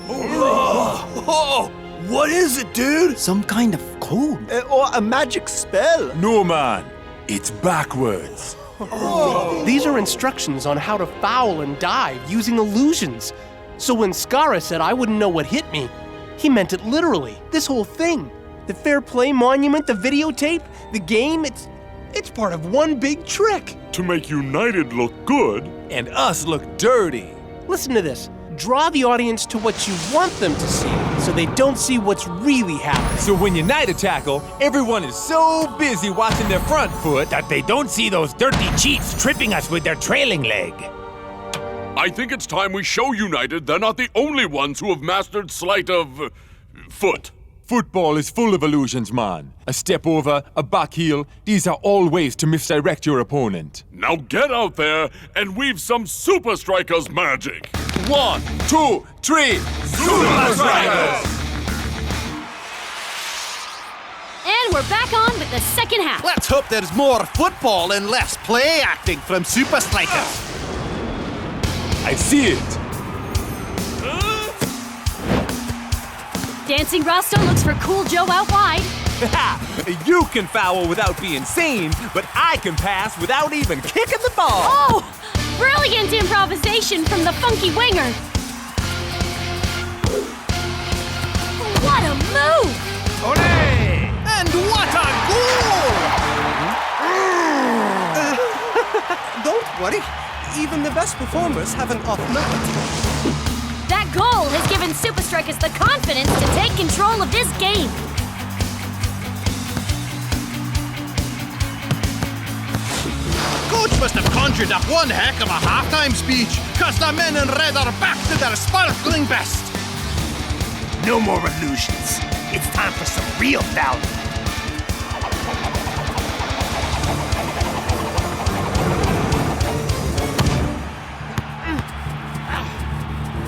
Oh, what is it, dude? Some kind of code. Or a magic spell. No, man. It's backwards. These are instructions on how to foul and dive using illusions. So when Skara said I wouldn't know what hit me, he meant it literally. This whole thing. The Fair Play Monument, the videotape, the game, it's part of one big trick. To make United look good. And us look dirty. Listen to this. Draw the audience to what you want them to see, so they don't see what's really happening. So when United tackle, everyone is so busy watching their front foot that they don't see those dirty cheats tripping us with their trailing leg. I think it's time we show United they're not the only ones who have mastered Sleight of Foot. Football is full of illusions, man. A step over, a back heel, these are all ways to misdirect your opponent. Now get out there and weave some Supa Strikas magic. 1, 2, 3, Supa Strikas! And we're back on with the second half. Let's hope there's more football and less play acting from Supa Strikas. I see it. Dancing Rasta looks for Cool Joe out wide. You can foul without being seen, but I can pass without even kicking the ball. Oh! Brilliant improvisation from the funky winger. What a move! Hooray! And what a goal! Don't worry. Even the best performers have an off night. That goal has given Supa Strikas the confidence to take control of this game. Coach must have conjured up one heck of a halftime speech, cause the men in red are back to their sparkling best. No more illusions. It's time for some real fouling.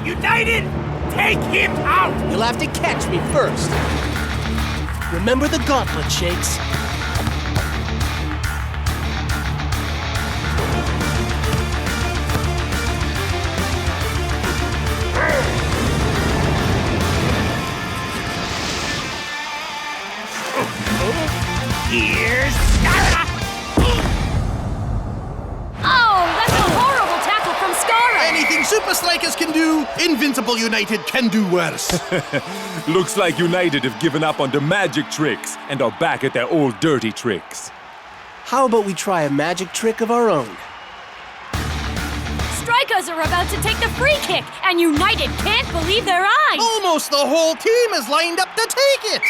United, take him out! You'll have to catch me first. Remember the gauntlet, Shakes. Here's Oh, that's a horrible tackle from Skara. Anything Supa Strikas can do, Invincible United can do worse. Looks like United have given up on the magic tricks and are back at their old dirty tricks. How about we try a magic trick of our own? Strikas are about to take the free kick, and United can't believe their eyes. Almost the whole team is lined up to take it.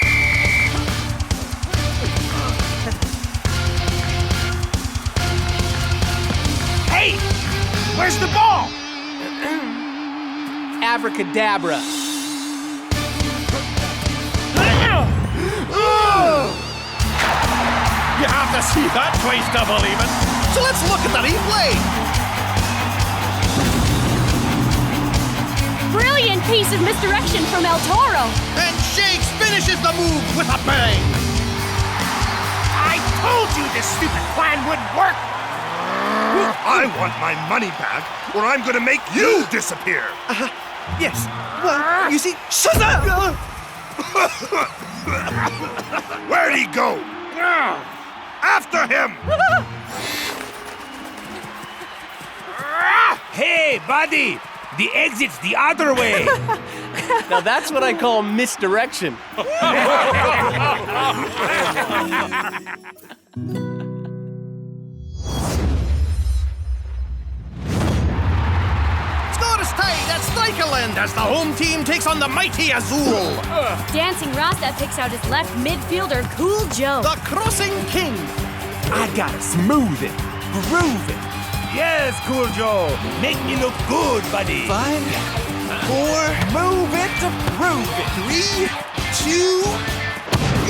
Hey! Where's the ball? Abracadabra. You have to see that twice to believe it. So let's look at the replay. Brilliant piece of misdirection from El Toro. And Shakes finishes the move with a bang. I told you this stupid plan wouldn't work. I want my money back, or I'm gonna make you disappear. Yes. Well, you see, shut up! Where'd he go? After him! Hey, buddy! The exit's the other way! Now that's what I call misdirection. Score is tied at Strikerland as the home team takes on the mighty Azul. Dancing Rasta picks out his left midfielder, Cool Joe. The Crossing King. I gotta smooth it, groove it. Yes, Cool Joe. Make me look good, buddy. 5, 4, Move it to prove it. 3, 2,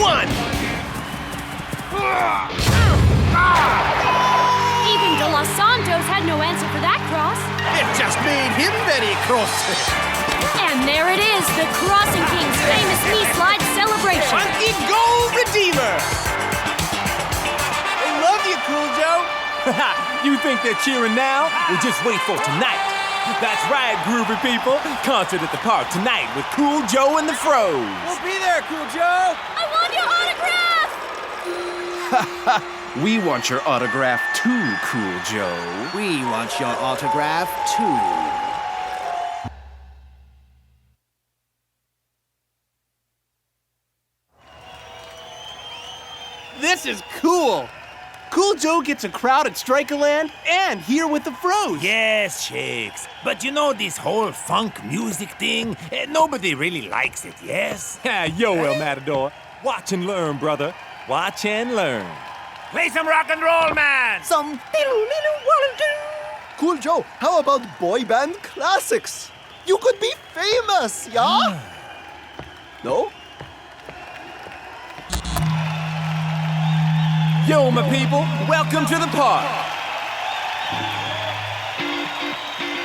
1. Even De Los Santos had no answer for that cross. It just made him very cross. And there it is, the Crossing King's famous knee slide celebration. Funky Goal Redeemer. They love you, Cool Joe. You think they're cheering now? Well, just wait for tonight. That's right, groovy people. Concert at the park tonight with Cool Joe and the Froze. We'll be there, Cool Joe. I want your autograph! We want your autograph too, Cool Joe. We want your autograph, too. This is cool. Cool Joe gets a crowd at Strikerland and here with the Froze. Yes, Shakes. But you know this whole funk music thing? Nobody really likes it, yes? Yo, El Matador. Watch and learn, brother. Watch and learn. Play some rock and roll, man! Some Cool Joe, how about boy band classics? You could be famous, yeah? No? Yo, my people, welcome to the park.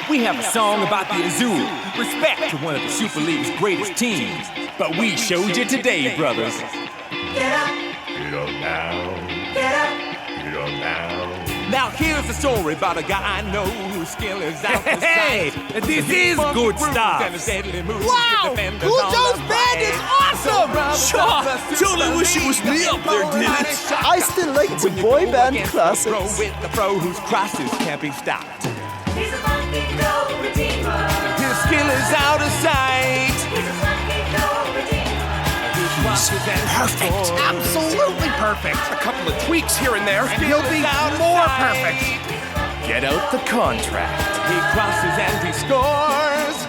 We have a song about the Azul, respect to one of the Super League's greatest teams. But we showed you today, brothers. Get up. Get up now. Get up. Get up now. Now here's a story about a guy I know whose skill is out of Hey, sight. this is good stuff. Wow! Cool Joe's band is awesome! Sure, totally wish it was me up there, did it? I still like the boy band classics. With the pro whose crosses can't be stopped. He's a funky Ghoul redeemer. His skill is out of sight. He's a funky Ghoul redeemer. Perfect. Absolutely perfect. A couple of tweaks here and there. And he'll be more perfect. Get out the contract. He crosses and he scores.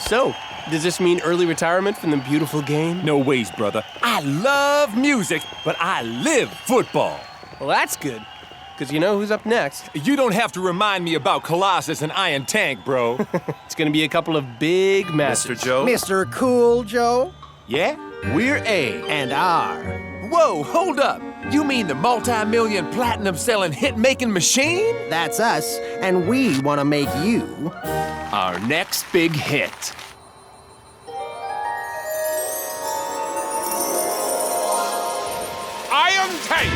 So, does this mean early retirement from the beautiful game? No ways, brother. I love music, but I live football. Well, that's good. Because you know who's up next. You don't have to remind me about Colossus and Iron Tank, bro. It's gonna be a couple of big matches. Mr. Joe? Mr. Cool Joe? Yeah? We're A. And R. Whoa, hold up. You mean the multi-million platinum-selling hit-making machine? That's us, and we want to make you Our next big hit. Iron Tank!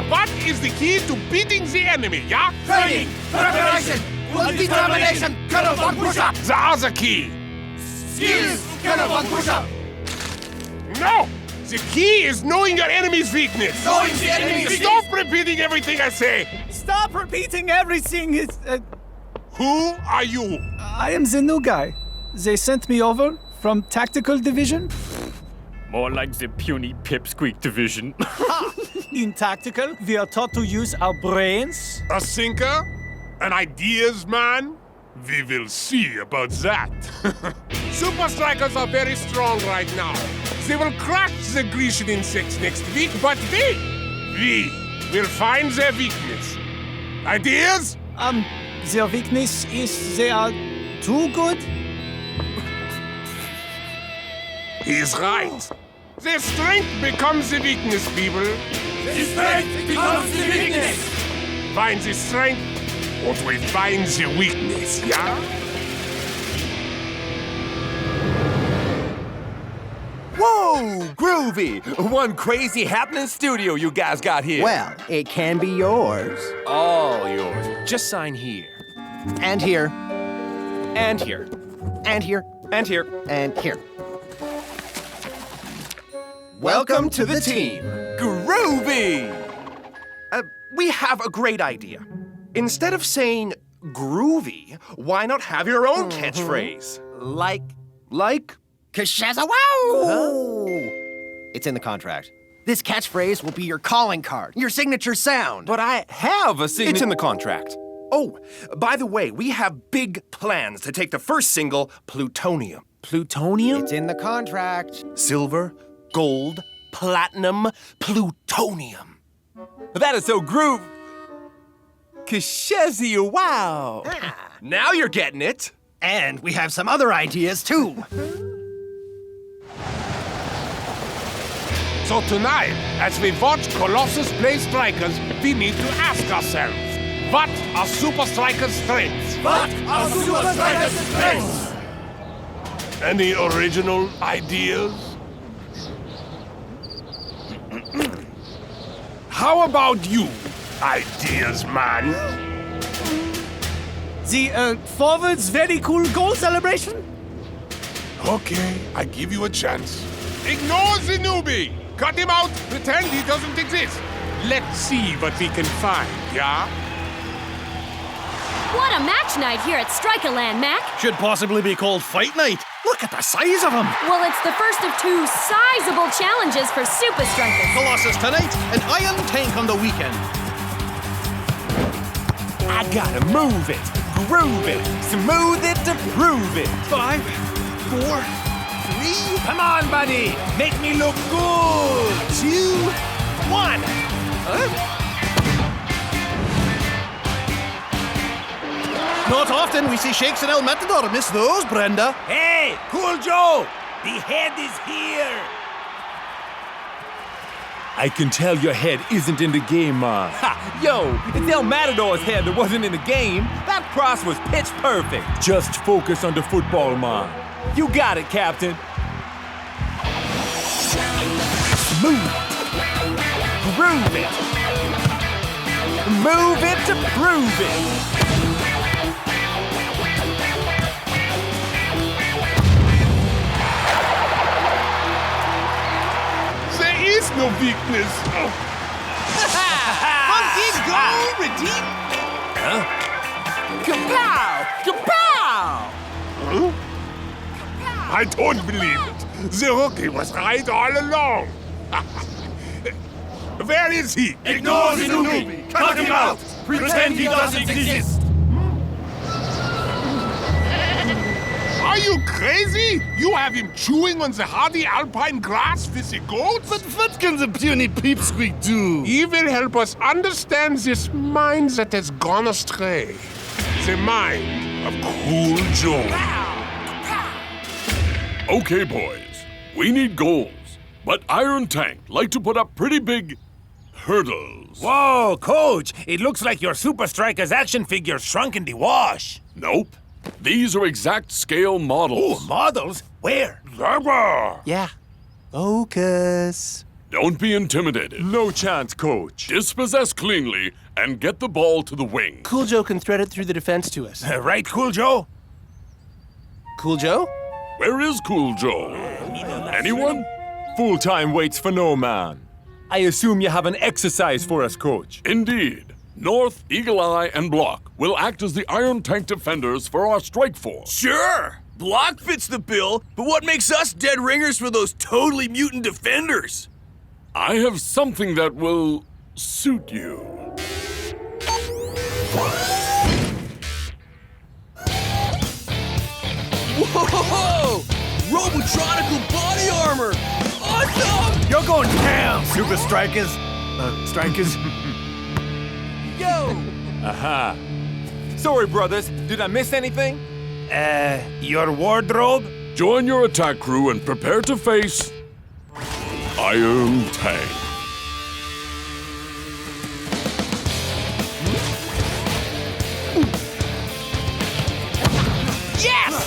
What is the key to beating the enemy, yeah? Training, preparation, determination, push-up. The other key. Skills, push-up. No! The key is knowing your enemy's weakness. Knowing the enemy's weakness. Stop repeating everything I say. Stop repeating everything. Who are you? I am the new guy. They sent me over from Tactical Division. More like the puny pipsqueak division. In Tactical, we are taught to use our brains. A thinker? An ideas man? We will see about that. Supa Strikas are very strong right now. They will crush the Grecian insects next week, but we will find their weakness. Ideas? Their weakness is they are too good. He's right. Their strength becomes the weakness, people. The strength becomes the weakness. Find the strength, or we find the weakness, yeah? Whoa, groovy! One crazy happening studio you guys got here. Well, it can be yours. All yours. Just sign here. And here. And here. And here. And here. And here. Welcome to the team. Groovy! We have a great idea. Instead of saying groovy, why not have your own catchphrase? Like? Kashaza wow! It's in the contract. This catchphrase will be your calling card, your signature sound. But I have a signature. It's in the contract. Oh, by the way, we have big plans to take the first single, Plutonium. Plutonium? It's in the contract. Silver, gold, platinum, plutonium. That is so groove. Kashezia, wow. Now you're getting it. And we have some other ideas, too. So tonight, as we watch Colossus play Strikers, we need to ask ourselves, what are Supa Strikas' strengths? What are Supa Strikas' strengths? Any original ideas? How about you, ideas man? The forward's very cool goal celebration? Okay, I give you a chance. Ignore the newbie! Cut him out, pretend he doesn't exist. Let's see what we can find, yeah? What a match night here at Strikaland, Mac. Should possibly be called Fight Night. Look at the size of him. Well, it's the first of two sizable challenges for Supa Strikas. Colossus tonight, and Iron Tank on the weekend. I gotta move it, groove it, smooth it to prove it. 5, 4, 3. Come on, buddy. Make me look good. 2, 1. Not often we see Shakes and El Matador. Miss those, Brenda. Hey, Cool Joe. The head is here. I can tell your head isn't in the game, man. Ha! Yo, it's El Matador's head that wasn't in the game. That cross was pitch perfect. Just focus on the football, man. You got it, Captain. Smooth. Groove it. Move it to prove it. There is no weakness. Funky Ghoul redeem. Huh? Kapow! Kapow! Huh? I don't believe it. The rookie was right all along. Where is he? Ignore the newbie. Cut him out. Pretend he doesn't exist. Are you crazy? You have him chewing on the hardy alpine grass with the goats? But what can the puny peepsqueak do? He will help us understand this mind that has gone astray. The mind of Cool Joe. Okay, boys. We need goals. But Iron Tank like to put up pretty big hurdles. Whoa, Coach. It looks like your Supa Strikas action figure shrunk in the wash. Nope. These are exact scale models. Oh, models? Where? Yeah. Focus. Don't be intimidated. No chance, Coach. Dispossess cleanly and get the ball to the wing. Cool Joe can thread it through the defense to us. Right, Cool Joe? Cool Joe? Where is Cool Joe? Anyone? Full-time waits for no man. I assume you have an exercise for us, Coach. Indeed. North, Eagle Eye, and Block will act as the Iron Tank defenders for our strike force. Sure! Block fits the bill, but what makes us dead ringers for those totally mutant defenders? I have something that will suit you. Whoa! Robotronical body armor! Awesome! You're going down, Supa Strikas. Strikers. Yo! Aha. Sorry, brothers. Did I miss anything? Your wardrobe? Join your attack crew and prepare to face Iron Tank. Yes!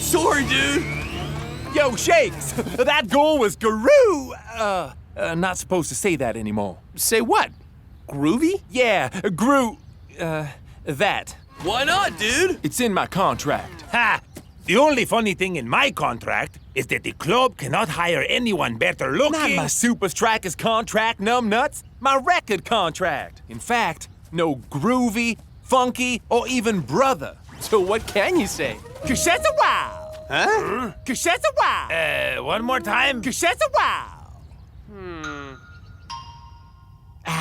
Sorry, dude. Yo, Shakes, that goal was guru. Not supposed to say that anymore. Say what? Groovy? Yeah, that. Why not, dude? It's in my contract. Ha! The only funny thing in my contract is that the club cannot hire anyone better looking. Not my Supa Strikas contract, numbnuts. My record contract. In fact, no groovy, funky, or even brother. So what can you say? Kushets a wow. Huh? Kushets a wow. One more time. Kushets a wow.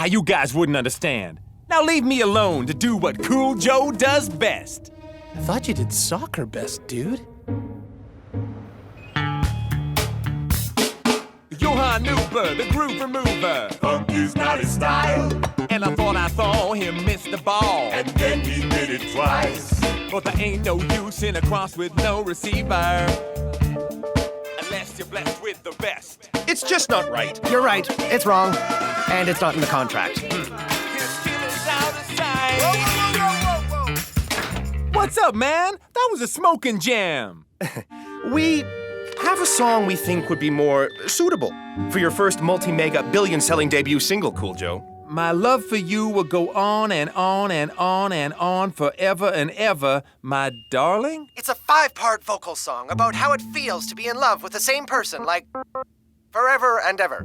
You guys wouldn't understand. Now leave me alone to do what Cool Joe does best. I thought you did soccer best, dude. Johan Nuber, the groove remover. Funky's not his style. And I thought I saw him miss the ball. And then he did it twice. But there ain't no use in a cross with no receiver. Unless you're blessed with the best. It's just not right. You're right. It's wrong. And it's not in the contract. What's up, man? That was a smoking jam. We have a song we think would be more suitable for your first multi-mega billion-selling debut single, Cool Joe. My love for you will go on and on and on and on forever and ever, my darling. It's a 5-part vocal song about how it feels to be in love with the same person, like forever and ever.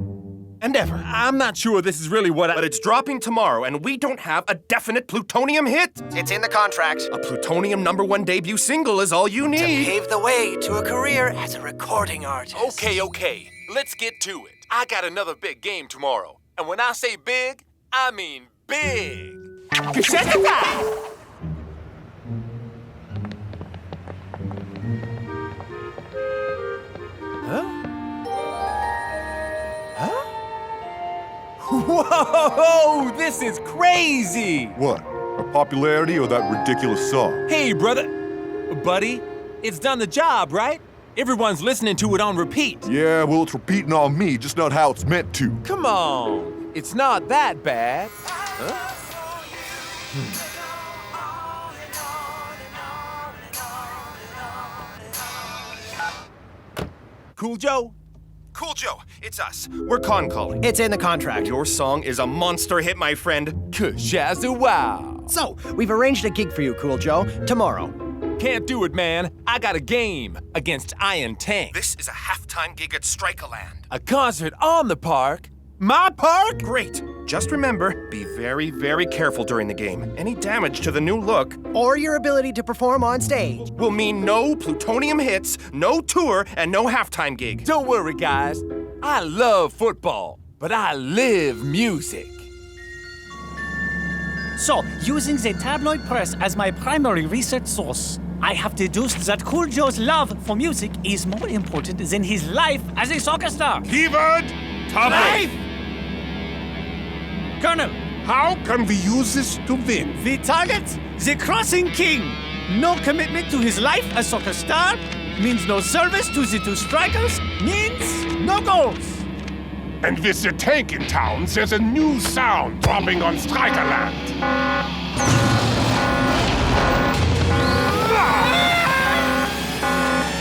And ever. I'm not sure this is really what But it's dropping tomorrow, and we don't have a definite plutonium hit. It's in the contract. A plutonium #1 debut single is all you need. To pave the way to a career as a recording artist. Okay. Let's get to it. I got another big game tomorrow. And when I say big, I mean big. Whoa, this is crazy! What? Our popularity or that ridiculous song? Hey, buddy, it's done the job, right? Everyone's listening to it on repeat. Yeah, well, it's repeating on me, just not how it's meant to. Come on, it's not that bad. Cool Joe? Cool Joe, it's us. We're con-calling. It's in the contract. Your song is a monster hit, my friend. Wow. So, we've arranged a gig for you, Cool Joe, tomorrow. Can't do it, man. I got a game against Iron Tank. This is a halftime gig at Strikaland. A concert on the park? My park? Great. Just remember, be very, very careful during the game. Any damage to the new look or your ability to perform on stage will mean no plutonium hits, no tour, and no halftime gig. Don't worry, guys. I love football, but I live music. So, using the tabloid press as my primary research source, I have deduced that Cool Joe's love for music is more important than his life as a soccer star. Keyword, life! Colonel, how can we use this to win? The target, the Crossing King. No commitment to his life as soccer star means no service to the two strikers, means no goals. And with the tank in town, there's a new sound dropping on Strikerland.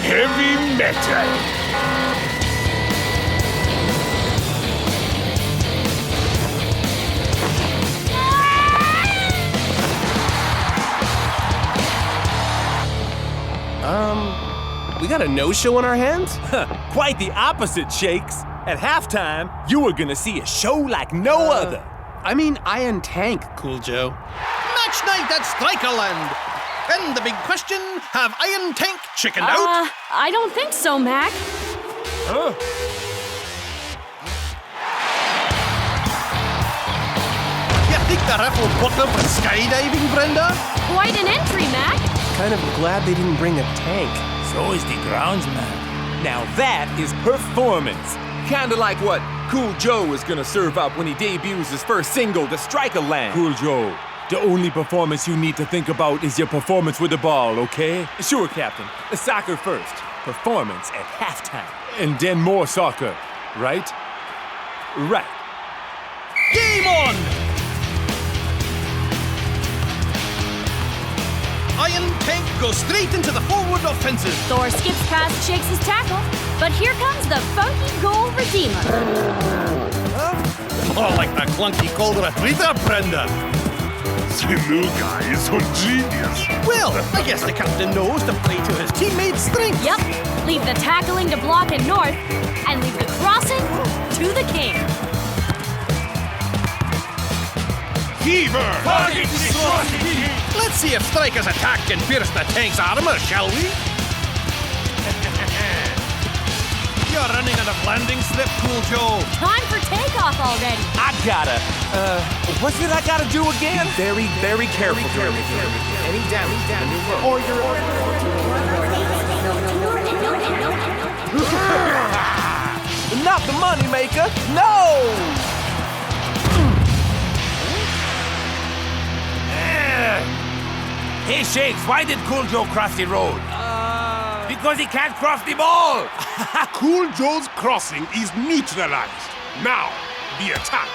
Heavy metal. We got a no-show on our hands? Quite the opposite, Shakes. At halftime, you were gonna see a show like no other. I mean, Iron Tank, Cool Joe. Match night at Strikerland. And the big question, have Iron Tank chickened out? I don't think so, Mac. Huh? You think the ref will book them for skydiving, Brenda? Quite an entry, Mac. Kind of glad they didn't bring a tank. So is the groundsman. Now that is performance. Kinda like what Cool Joe is gonna serve up when he debuts his first single, The Strikerland. Cool Joe, the only performance you need to think about is your performance with the ball, okay? Sure, Captain. Soccer first. Performance at halftime. And then more soccer, right? Right. Game on! Iron Tank goes straight into the forward offensive. Thor skips past Shakes' tackle, but here comes the funky Ghoul Redeemer. More like the clunky cold retriever, Brenda. The new guy is so genius. Well, I guess the captain knows to play to his teammates' strengths. Yep. Leave the tackling to Block and North, and leave the crossing to the King. Fever! Let's see if Striker's attack can pierce the tank's armor, shall we? You're running on a landing slip, Cool Joe. Time for takeoff already. I gotta, what did I gotta do again? Very, very careful, Jeremy. Any damage to the new road. Or you're... Not the moneymaker, no! Hey, Shakes, why did Cool Joe cross the road? Because he can't cross the ball. Cool Joe's crossing is neutralized. Now, the attack.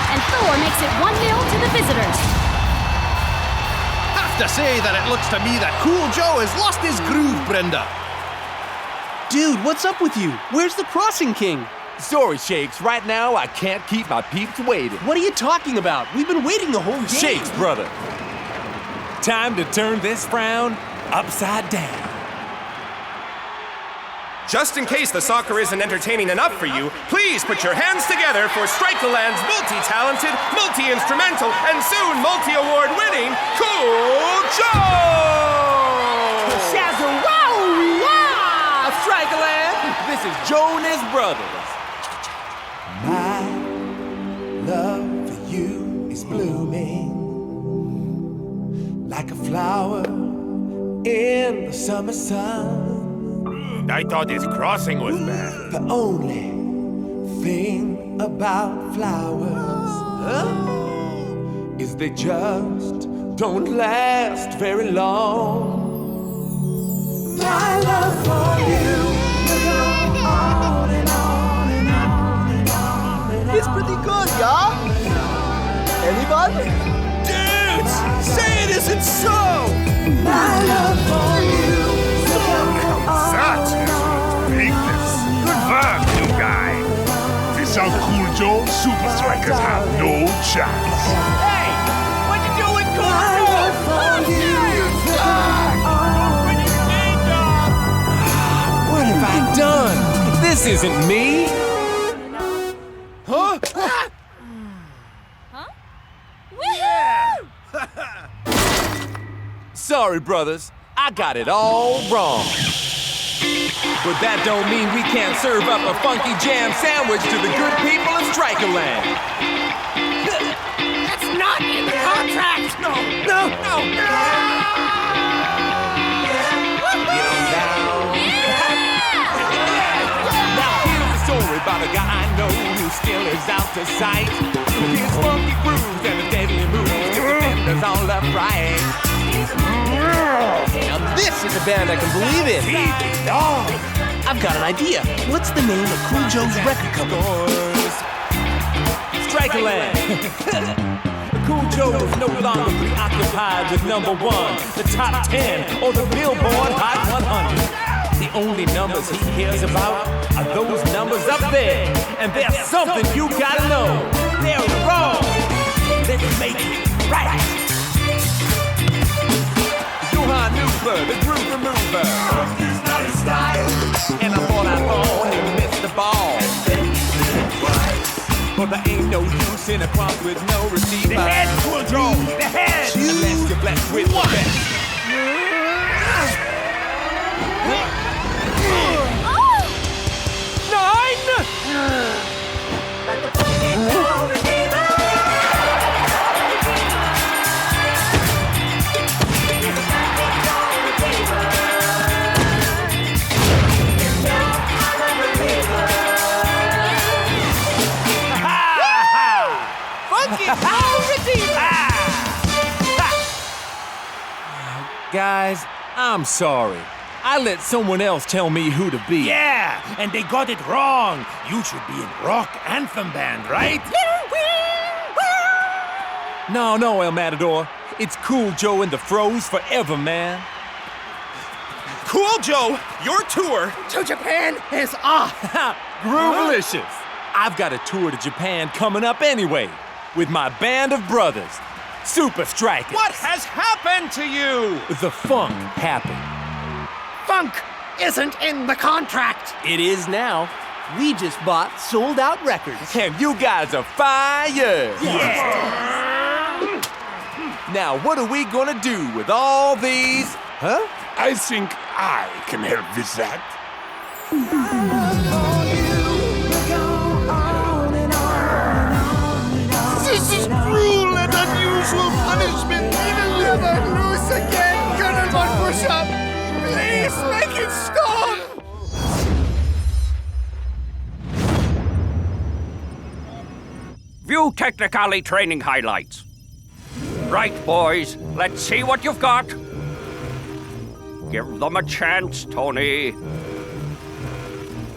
And Thor makes it 1-0 to the visitors. Have to say that it looks to me that Cool Joe has lost his groove, Brenda. Dude, what's up with you? Where's the Crossing King? Sorry, Shakes. Right now, I can't keep my peeps waiting. What are you talking about? We've been waiting the whole game. Shakes, brother. Time to turn this frown upside down. Just in case the soccer isn't entertaining enough for you, please put your hands together for Strikerland's multi-talented, multi-instrumental, and soon multi-award-winning Cool Joe! Shazza-wow! Strikerland! This is Joe and his brothers. My love for you is blooming like a flower in the summer sun. I thought his crossing was bad. The only thing about flowers is they just don't last very long. My love for you will go on and on and on and on and on. It's pretty good, yeah? Anybody? Dudes, say it isn't so! My love for you will go on That is weakness. Good work, new guy. Without Cool Joe, Supa Strikas have no chance. Hey! What you doing, Cool Joe? What have I done? This isn't me. Huh? Sorry, brothers. I got it all wrong. But that don't mean we can't serve up a funky jam sandwich to the good people of Strikerland. That's not in the contract! No! Now here's a story about a guy I know who still is out to sight. His funky grooves and his deadly moves get the defenders all upright. Now this is a band I can believe in. I've got an idea. What's the name of Cool Joe's record company? Strikerland. Cool Joe is no longer preoccupied with number 1, the top 10, or the Billboard Hot 100. The only numbers he cares about are those numbers up there. And there's something you gotta know. They're wrong. Let's make it right. Johan Newber, the groove remover. He's not his style. And I thought I only missed the ball. But there ain't no use in a cross with no receiver. The head, Cool Joe! The head! Unless you're blessed with the best. Guys, I'm sorry. I let someone else tell me who to be. Yeah, and they got it wrong. You should be in rock anthem band, right? No, El Matador. It's Cool Joe and the Froze forever, man. Cool Joe, your tour to Japan is off. Groovelicious. I've got a tour to Japan coming up anyway, with my band of brothers, Supa Strikas. What has happened to you? The funk happened. Funk isn't in the contract. It is now. We just bought Sold Out Records. And you guys are fire. Yeah. Now, what are we gonna do with all these? Huh? I think I can help with that. This is cruel and unusual punishment. Even never lose again. Colonel Von Push-Up, please make it stop. View technically training highlights. Right, boys, let's see what you've got. Give them a chance, Tony.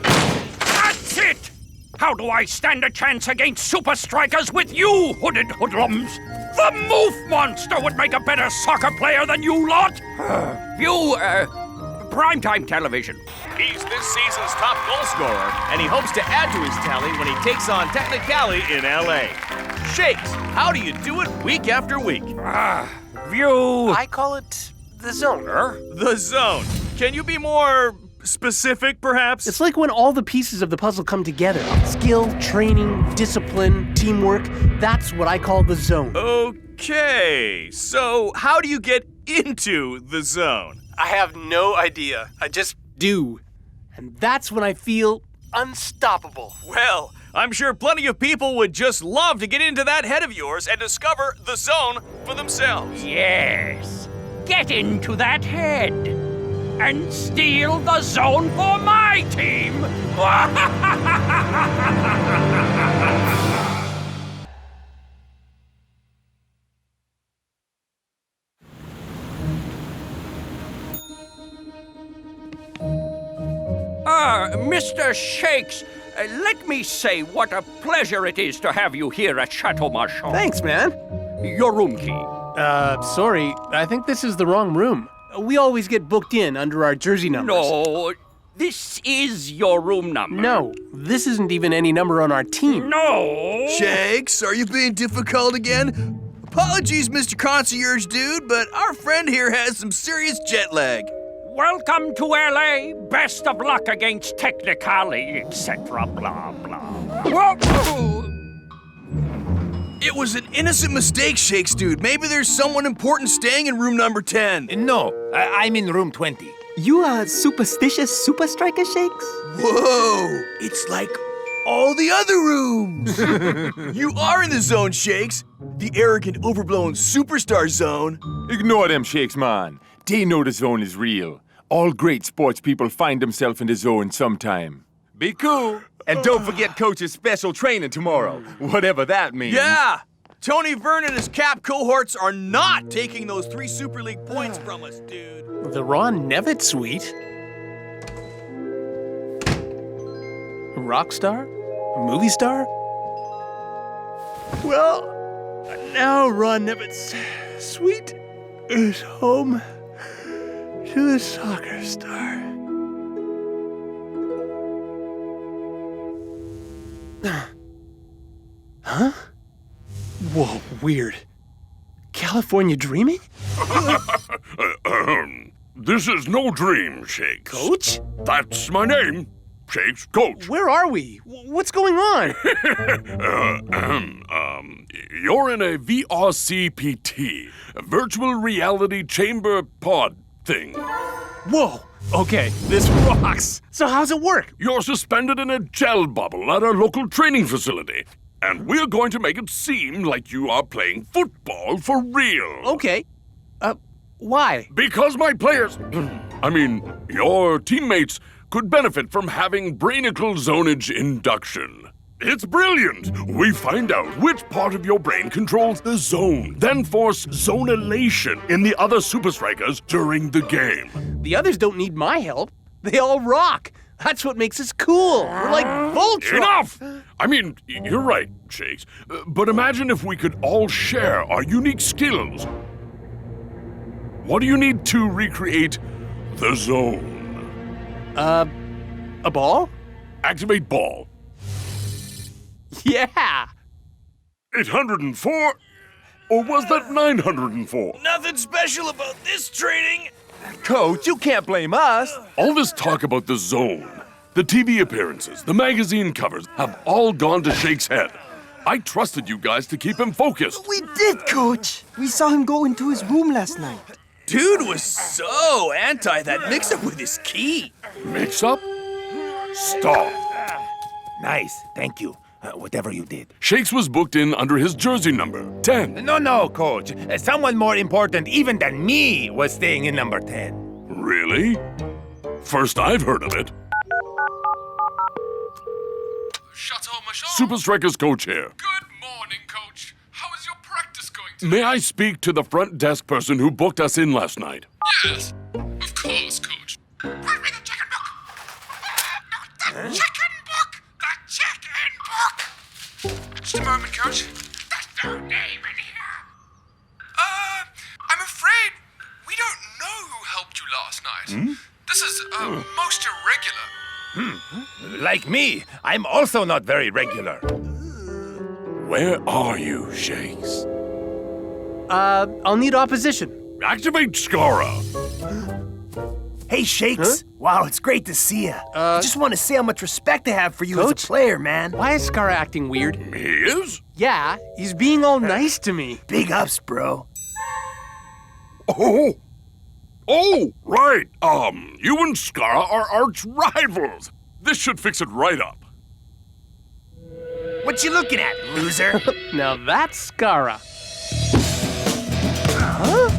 That's it! How do I stand a chance against Supa Strikas with you, hooded hoodlums? The Moof Monster would make a better soccer player than you lot! View, primetime television. He's this season's top goal scorer, and he hopes to add to his tally when he takes on Technicali in LA. Shakes, how do you do it week after week? View. I call it the zone. The zone. Can you be more specific, perhaps? It's like when all the pieces of the puzzle come together. Skill, training, discipline, teamwork. That's what I call the zone. Okay, so how do you get into the zone? I have no idea. I just do. And that's when I feel unstoppable. Well, I'm sure plenty of people would just love to get into that head of yours and discover the zone for themselves. Yes. Get into that head and steal the zone for my team. Mr. Shakes, let me say what a pleasure it is to have you here at Chateau Marchand. Thanks, man. Your room key. Sorry. I think this is the wrong room. We always get booked in under our jersey numbers. No, this is your room number. No, this isn't even any number on our team. No! Shakes, are you being difficult again? Apologies, Mr. Concierge Dude, but our friend here has some serious jet lag. Welcome to LA. Best of luck against Technicali, etc. Blah, blah. Whoa! It was an innocent mistake, Shakes Dude. Maybe there's someone important staying in room number 10. No, I'm in room 20. You are superstitious Supa Strikas, Shakes? Whoa! It's like all the other rooms. You are in the zone, Shakes. The arrogant, overblown superstar zone. Ignore them, Shakes, man. They know the zone is real. All great sports people find themselves in the zone sometime. Be cool. And don't forget Coach's special training tomorrow, whatever that means. Yeah! Tony Vern and his Cap cohorts are not taking those 3 Super League points from us, dude. The Ron Nevitt suite? A rock star? A movie star? Well, now run if it's sweet is home to the soccer star. Huh? Whoa, weird. California dreaming? This is no dream, Shakes. Coach? That's my name, Shakes Coach. Where are we? What's going on? You're in a VRCPT, a virtual reality chamber pod thing. Whoa! Okay, this rocks. So how's it work? You're suspended in a gel bubble at our local training facility, and we're going to make it seem like you are playing football for real. Okay. Why? Because my players, your teammates could benefit from having brainical zonage induction. It's brilliant! We find out which part of your brain controls the zone, then force zonulation in the other Supa Strikas during the game. The others don't need my help. They all rock. That's what makes us cool. We're like Voltron. Enough! You're right, Shakes. But imagine if we could all share our unique skills. What do you need to recreate the zone? A ball? Activate ball. Yeah! 804? Or was that 904? Nothing special about this training. Coach, you can't blame us. All this talk about the zone, the TV appearances, the magazine covers have all gone to Shake's head. I trusted you guys to keep him focused. We did, Coach. We saw him go into his room last night. Dude was so anti that mix-up with his key. Mix-up? Stop. Nice, thank you. Whatever you did. Shakes was booked in under his jersey number, 10. No, Coach. Someone more important even than me was staying in number 10. Really? First I've heard of it. Supa Strikas coach here. Good morning, Coach. How is your practice going today? May I speak to the front desk person who booked us in last night? Yes, of course, Coach. Bring me the chicken book. The chicken book. The chicken book. Just a moment, Coach. There's no name in here. I'm afraid we don't know who helped you last night. This is most irregular. Like me, I'm also not very regular. Where are you, Shakes? I'll need opposition. Activate Scara. Hey, Shakes. Huh? Wow, it's great to see you. I just want to say how much respect I have for you as a player, man. Why is Scara acting weird? He is? Yeah, he's being all nice to me. Big ups, bro. Oh, right. You and Scara are arch rivals. This should fix it right up. What you looking at, loser? Now that's Scara. Huh?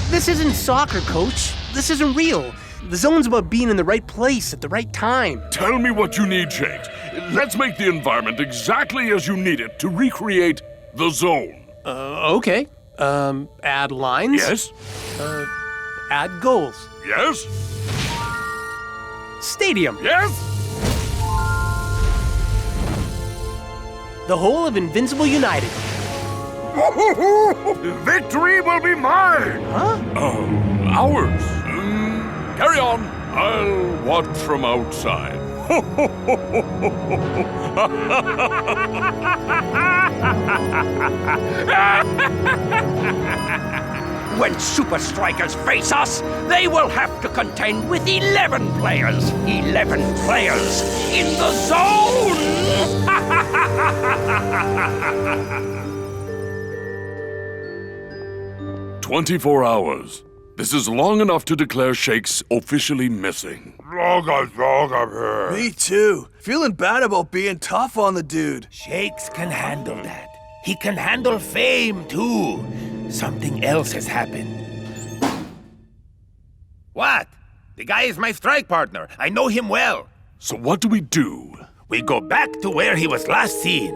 This isn't soccer, Coach. This isn't real. The zone's about being in the right place at the right time. Tell me what you need, Shakes. Let's make the environment exactly as you need it to recreate the zone. Okay. Add lines? Yes. Add goals? Yes. Stadium? Yes. The whole of Invincible United. Victory will be mine! Huh? Ours. Carry on. I'll watch from outside. When Supa Strikas face us, they will have to contend with 11 players. 11 players in the zone! 24 hours. This is long enough to declare Shakes officially missing. Me too. Feeling bad about being tough on the dude. Shakes can handle that. He can handle fame too. Something else has happened. What? The guy is my strike partner. I know him well. So what do we do? We go back to where he was last seen.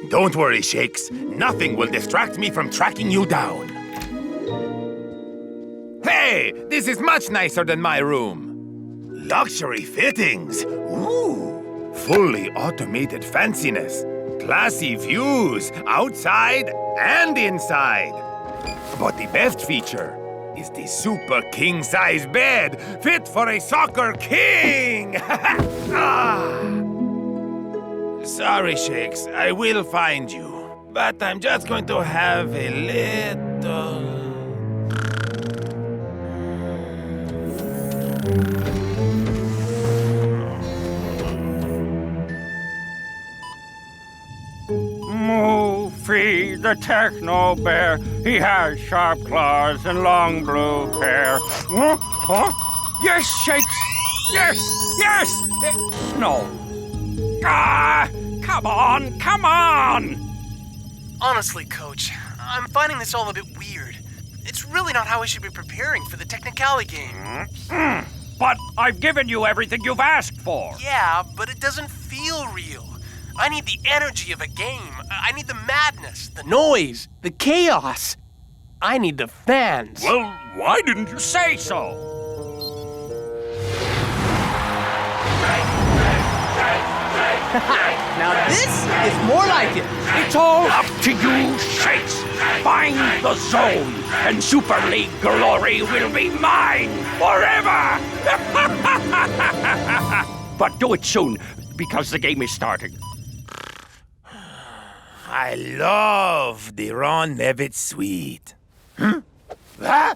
Don't worry, Shakes. Nothing will distract me from tracking you down. Hey, this is much nicer than my room. Luxury fittings. Ooh. Fully automated fanciness. Classy views, outside and inside. But the best feature is the super king-size bed, fit for a soccer king! Sorry, Shakes, I will find you. But I'm just going to have a little... Moofy, the techno bear. He has sharp claws and long blue hair. Huh? Huh? Yes, Shakes! Yes! Yes! No. Ah! Come on! Come on! Honestly, Coach, I'm finding this all a bit weird. It's really not how we should be preparing for the Technicali game. But I've given you everything you've asked for. Yeah, but it doesn't feel real. I need the energy of a game. I need the madness, the noise, the chaos. I need the fans. Well, why didn't you say so? Now this is more like it. It's all up to you, Shakes. Find the zone, and Super League glory will be mine forever! But do it soon, because the game is starting. I love the Ron Nevitt suite. Hmm? Ah?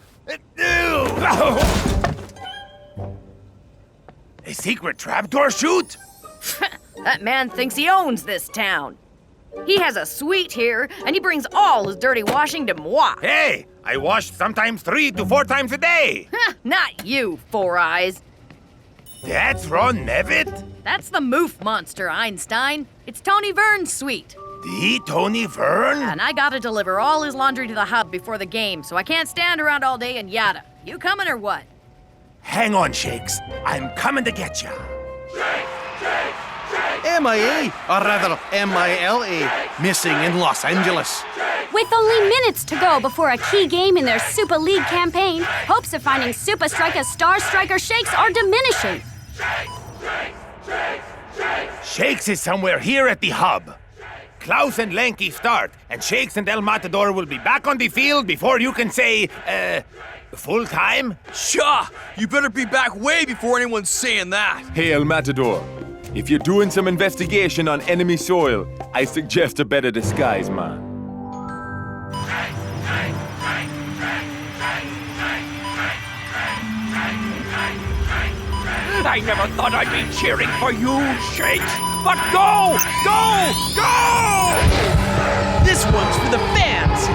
A secret trapdoor chute? That man thinks he owns this town. He has a suite here, and he brings all his dirty washing to moi. Hey, I wash sometimes 3 to 4 times a day. Not you, Four Eyes. That's Ron Nevitt? That's the moof monster, Einstein. It's Tony Vern's suite. The Tony Vern? And I gotta deliver all his laundry to the hub before the game, so I can't stand around all day and yada. You coming or what? Hang on, Shakes. I'm coming to get ya. MIA, or rather MILA, missing in Los Angeles. With only minutes to go before a key game in their Super League campaign, hopes of finding Supa Strikas star striker Shakes are diminishing. Shakes is somewhere here at the hub. Klaus and Lanky start, and Shakes and El Matador will be back on the field before you can say, full time? Sure, you better be back way before anyone's saying that. Hey, El Matador. If you're doing some investigation on enemy soil, I suggest a better disguise, man. I never thought I'd be cheering for you, Shakes. But go! Go! Go! This one's for the fans!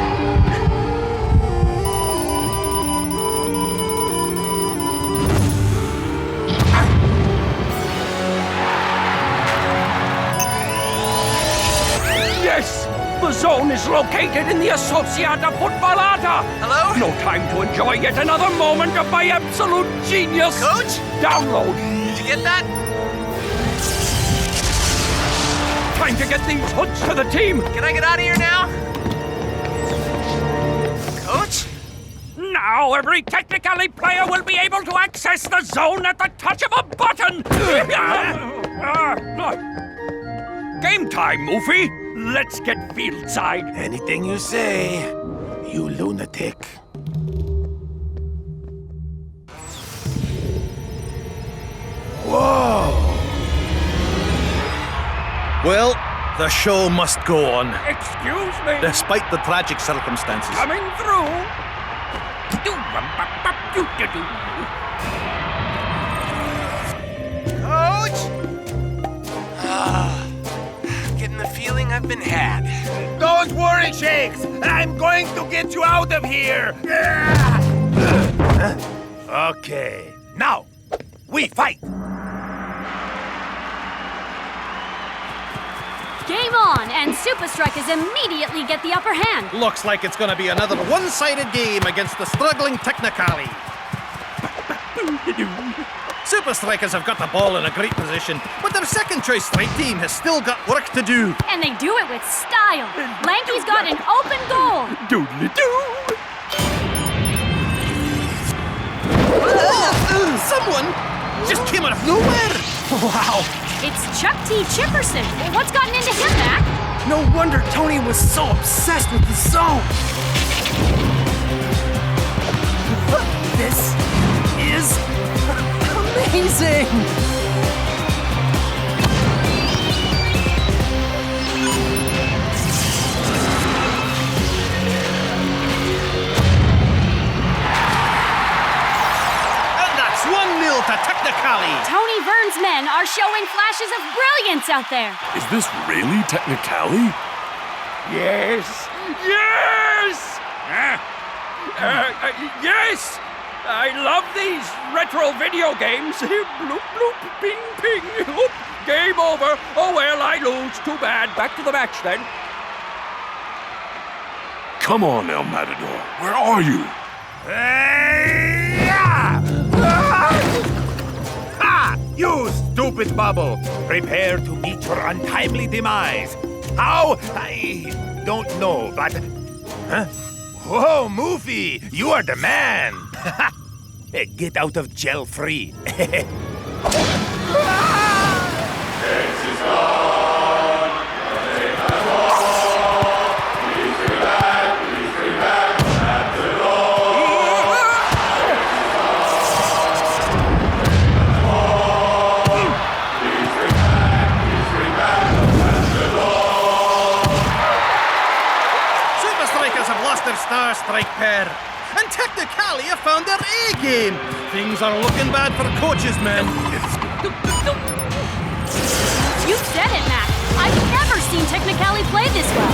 Yes! The zone is located in the Associata Footballata! Hello? No time to enjoy yet another moment of my absolute genius! Coach? Download! Did you get that? Time to get these hoods to the team! Can I get out of here now? Coach? Now every Technicali player will be able to access the zone at the touch of a button! Game time, Moofy! Let's get fieldside. Anything you say, you lunatic. Whoa! Well, the show must go on. Excuse me? Despite the tragic circumstances. Coming through. Coach? Getting the feeling I've been had. Don't worry, Shakes. I'm going to get you out of here. Okay, now we fight. Game on, and Supa Strikas immediately get the upper hand. Looks like it's gonna be another one-sided game against the struggling Technicali. Supa Strikas have got the ball in a great position, but their second-choice strike team has still got work to do. And they do it with style. Lanky's got an open goal. Doodly-doo. Someone just came out of nowhere. Wow. It's Chuck T. Chipperson. What's gotten into him, Mac? No wonder Tony was so obsessed with the zone. This is amazing. To Technicali. Tony Vern's men are showing flashes of brilliance out there. Is this really Technicali? Yes! Yes! Yes! I love these retro video games. Bloop, bloop, ping, ping. Oop, game over. Oh, well, I lose. Too bad. Back to the match, then. Come on, El Matador. Where are you? You stupid bubble! Prepare to meet your untimely demise. How? I don't know, but... Huh? Whoa, Moofy! You are the man! Get out of jail free. Their star strike pair. And Technicali have found their A-game. Things are looking bad for coaches, man. You said it, Mac. I've never seen Technicali play this well.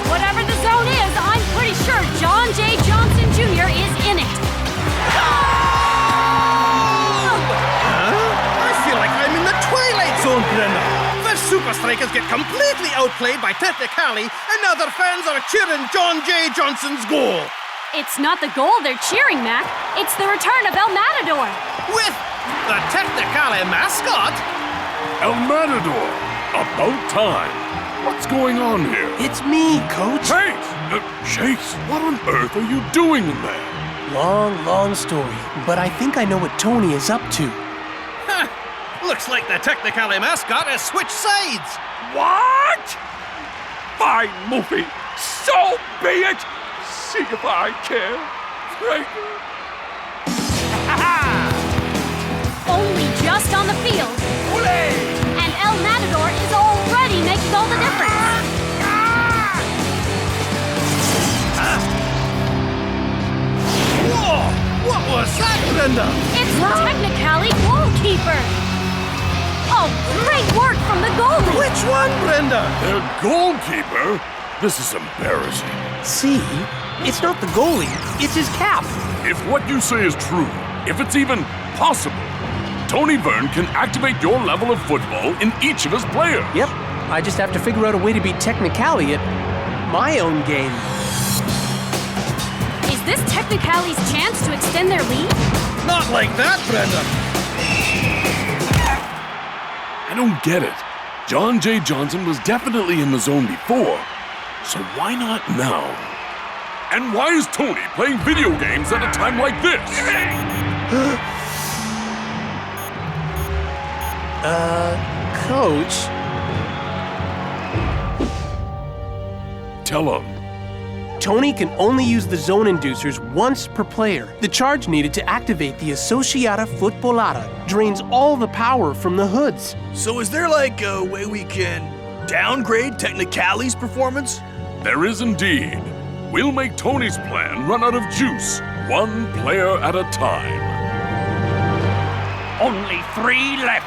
Whatever the zone is, I'm pretty sure John J. Johnson Jr. is in it. I feel like I'm in the Twilight Zone, Brenda. Supa Strikas get completely outplayed by Technicali, and now their fans are cheering John J. Johnson's goal. It's not the goal they're cheering, Mac. It's the return of El Matador. With the Technicali mascot. El Matador! About time. What's going on here? It's me, Coach. Chase, what on earth are you doing in there? Long story, but I think I know what Tony is up to. Looks like the Technicali mascot has switched sides. What? Fine, Moofy. So be it. See if I care. Only just on the field. And El Matador is already making all the difference. Whoa! What was that, Brenda? It's the Technicali goalkeeper. Oh, great work from the goalie! Which one, Brenda? Their goalkeeper? This is embarrassing. See? It's not the goalie, it's his cap. If what you say is true, if it's even possible, Tony Vern can activate your level of football in each of his players. Yep. I just have to figure out a way to beat Technicali at my own game. Is this Technicali's chance to extend their lead? Not like that, Brenda. I don't get it. John J. Johnson was definitely in the zone before, so why not now? And why is Tony playing video games at a time like this? Coach? Tell him. Tony can only use the zone inducers once per player. The charge needed to activate the Associata Futbolata drains all the power from the hoods. So is there like a way we can downgrade Technicali's performance? There is indeed. We'll make Tony's plan run out of juice, one player at a time. Only 3 left.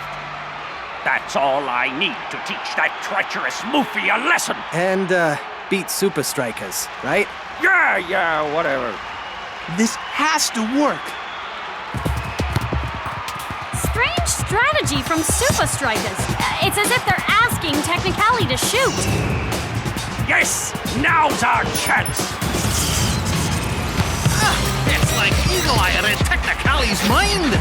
That's all I need to teach that treacherous Moofy a lesson. And, beat Supa Strikas, right? Yeah, whatever. This has to work. Strange strategy from Supa Strikas. It's as if they're asking Technicali to shoot. Yes, now's our chance. It's like Eagle Eye read Technicali's mind.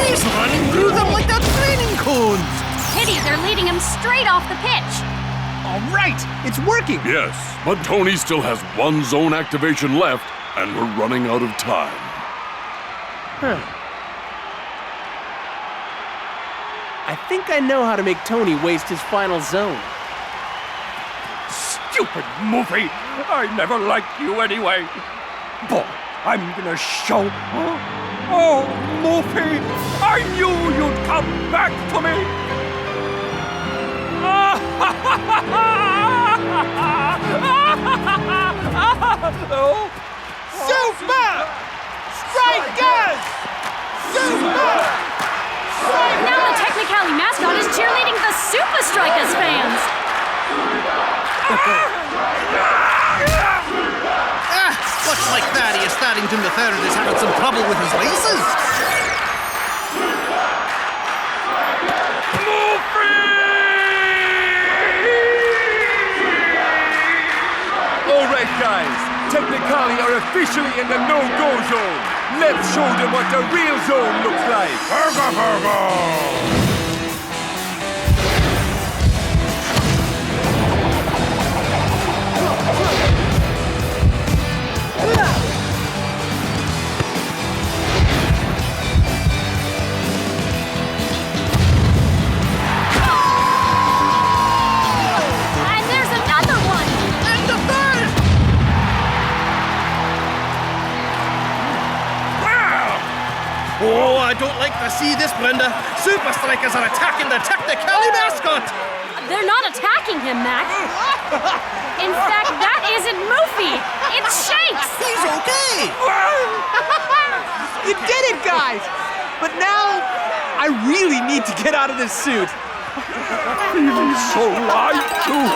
He's running through them like a training cone. shooting him straight off the pitch. All right, it's working. Yes, but Tony still has one zone activation left, and we're running out of time. I think I know how to make Tony waste his final zone. Stupid movie! I never liked you anyway. Boy, I'm gonna show. Oh, movie! I knew you'd come back to me! Supa Strikas! Supa Strikas! Now the Technicali mascot is cheerleading the Supa Strikas fans. Looks like Thaddeus Staddington III is having some trouble with his laces. All right, guys. Technicali are officially in the no-go zone. Let's show them what the real zone looks like. Burger, burger! And there's another one. And the third! Oh, I don't like to see this, Brenda. Supa Strikas are attacking the Technicali mascot. They're not attacking him, Mac. In fact, that isn't Moofy. It's Shakes. He's okay. You did it, guys! But now, I really need to get out of this suit. Feeling so light, too.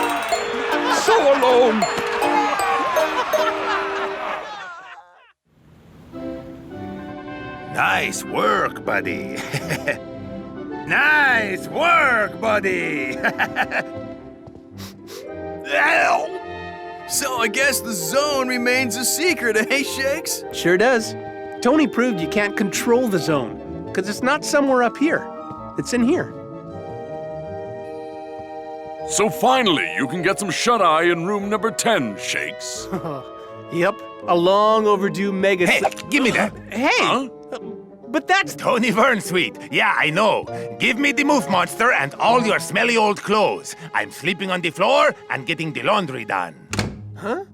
So alone. Nice work, buddy. Nice work, buddy. So I guess the zone remains a secret, eh, Shakes? Sure does. Tony proved you can't control the zone, because it's not somewhere up here. It's in here. So finally, you can get some shut-eye in room number 10, Shakes. Yep, a long overdue mega... Hey, give me that. Hey! Huh? But that's... Tony Vern Sweet. Yeah, I know. Give me the Moof Monster and all your smelly old clothes. I'm sleeping on the floor and getting the laundry done. Huh?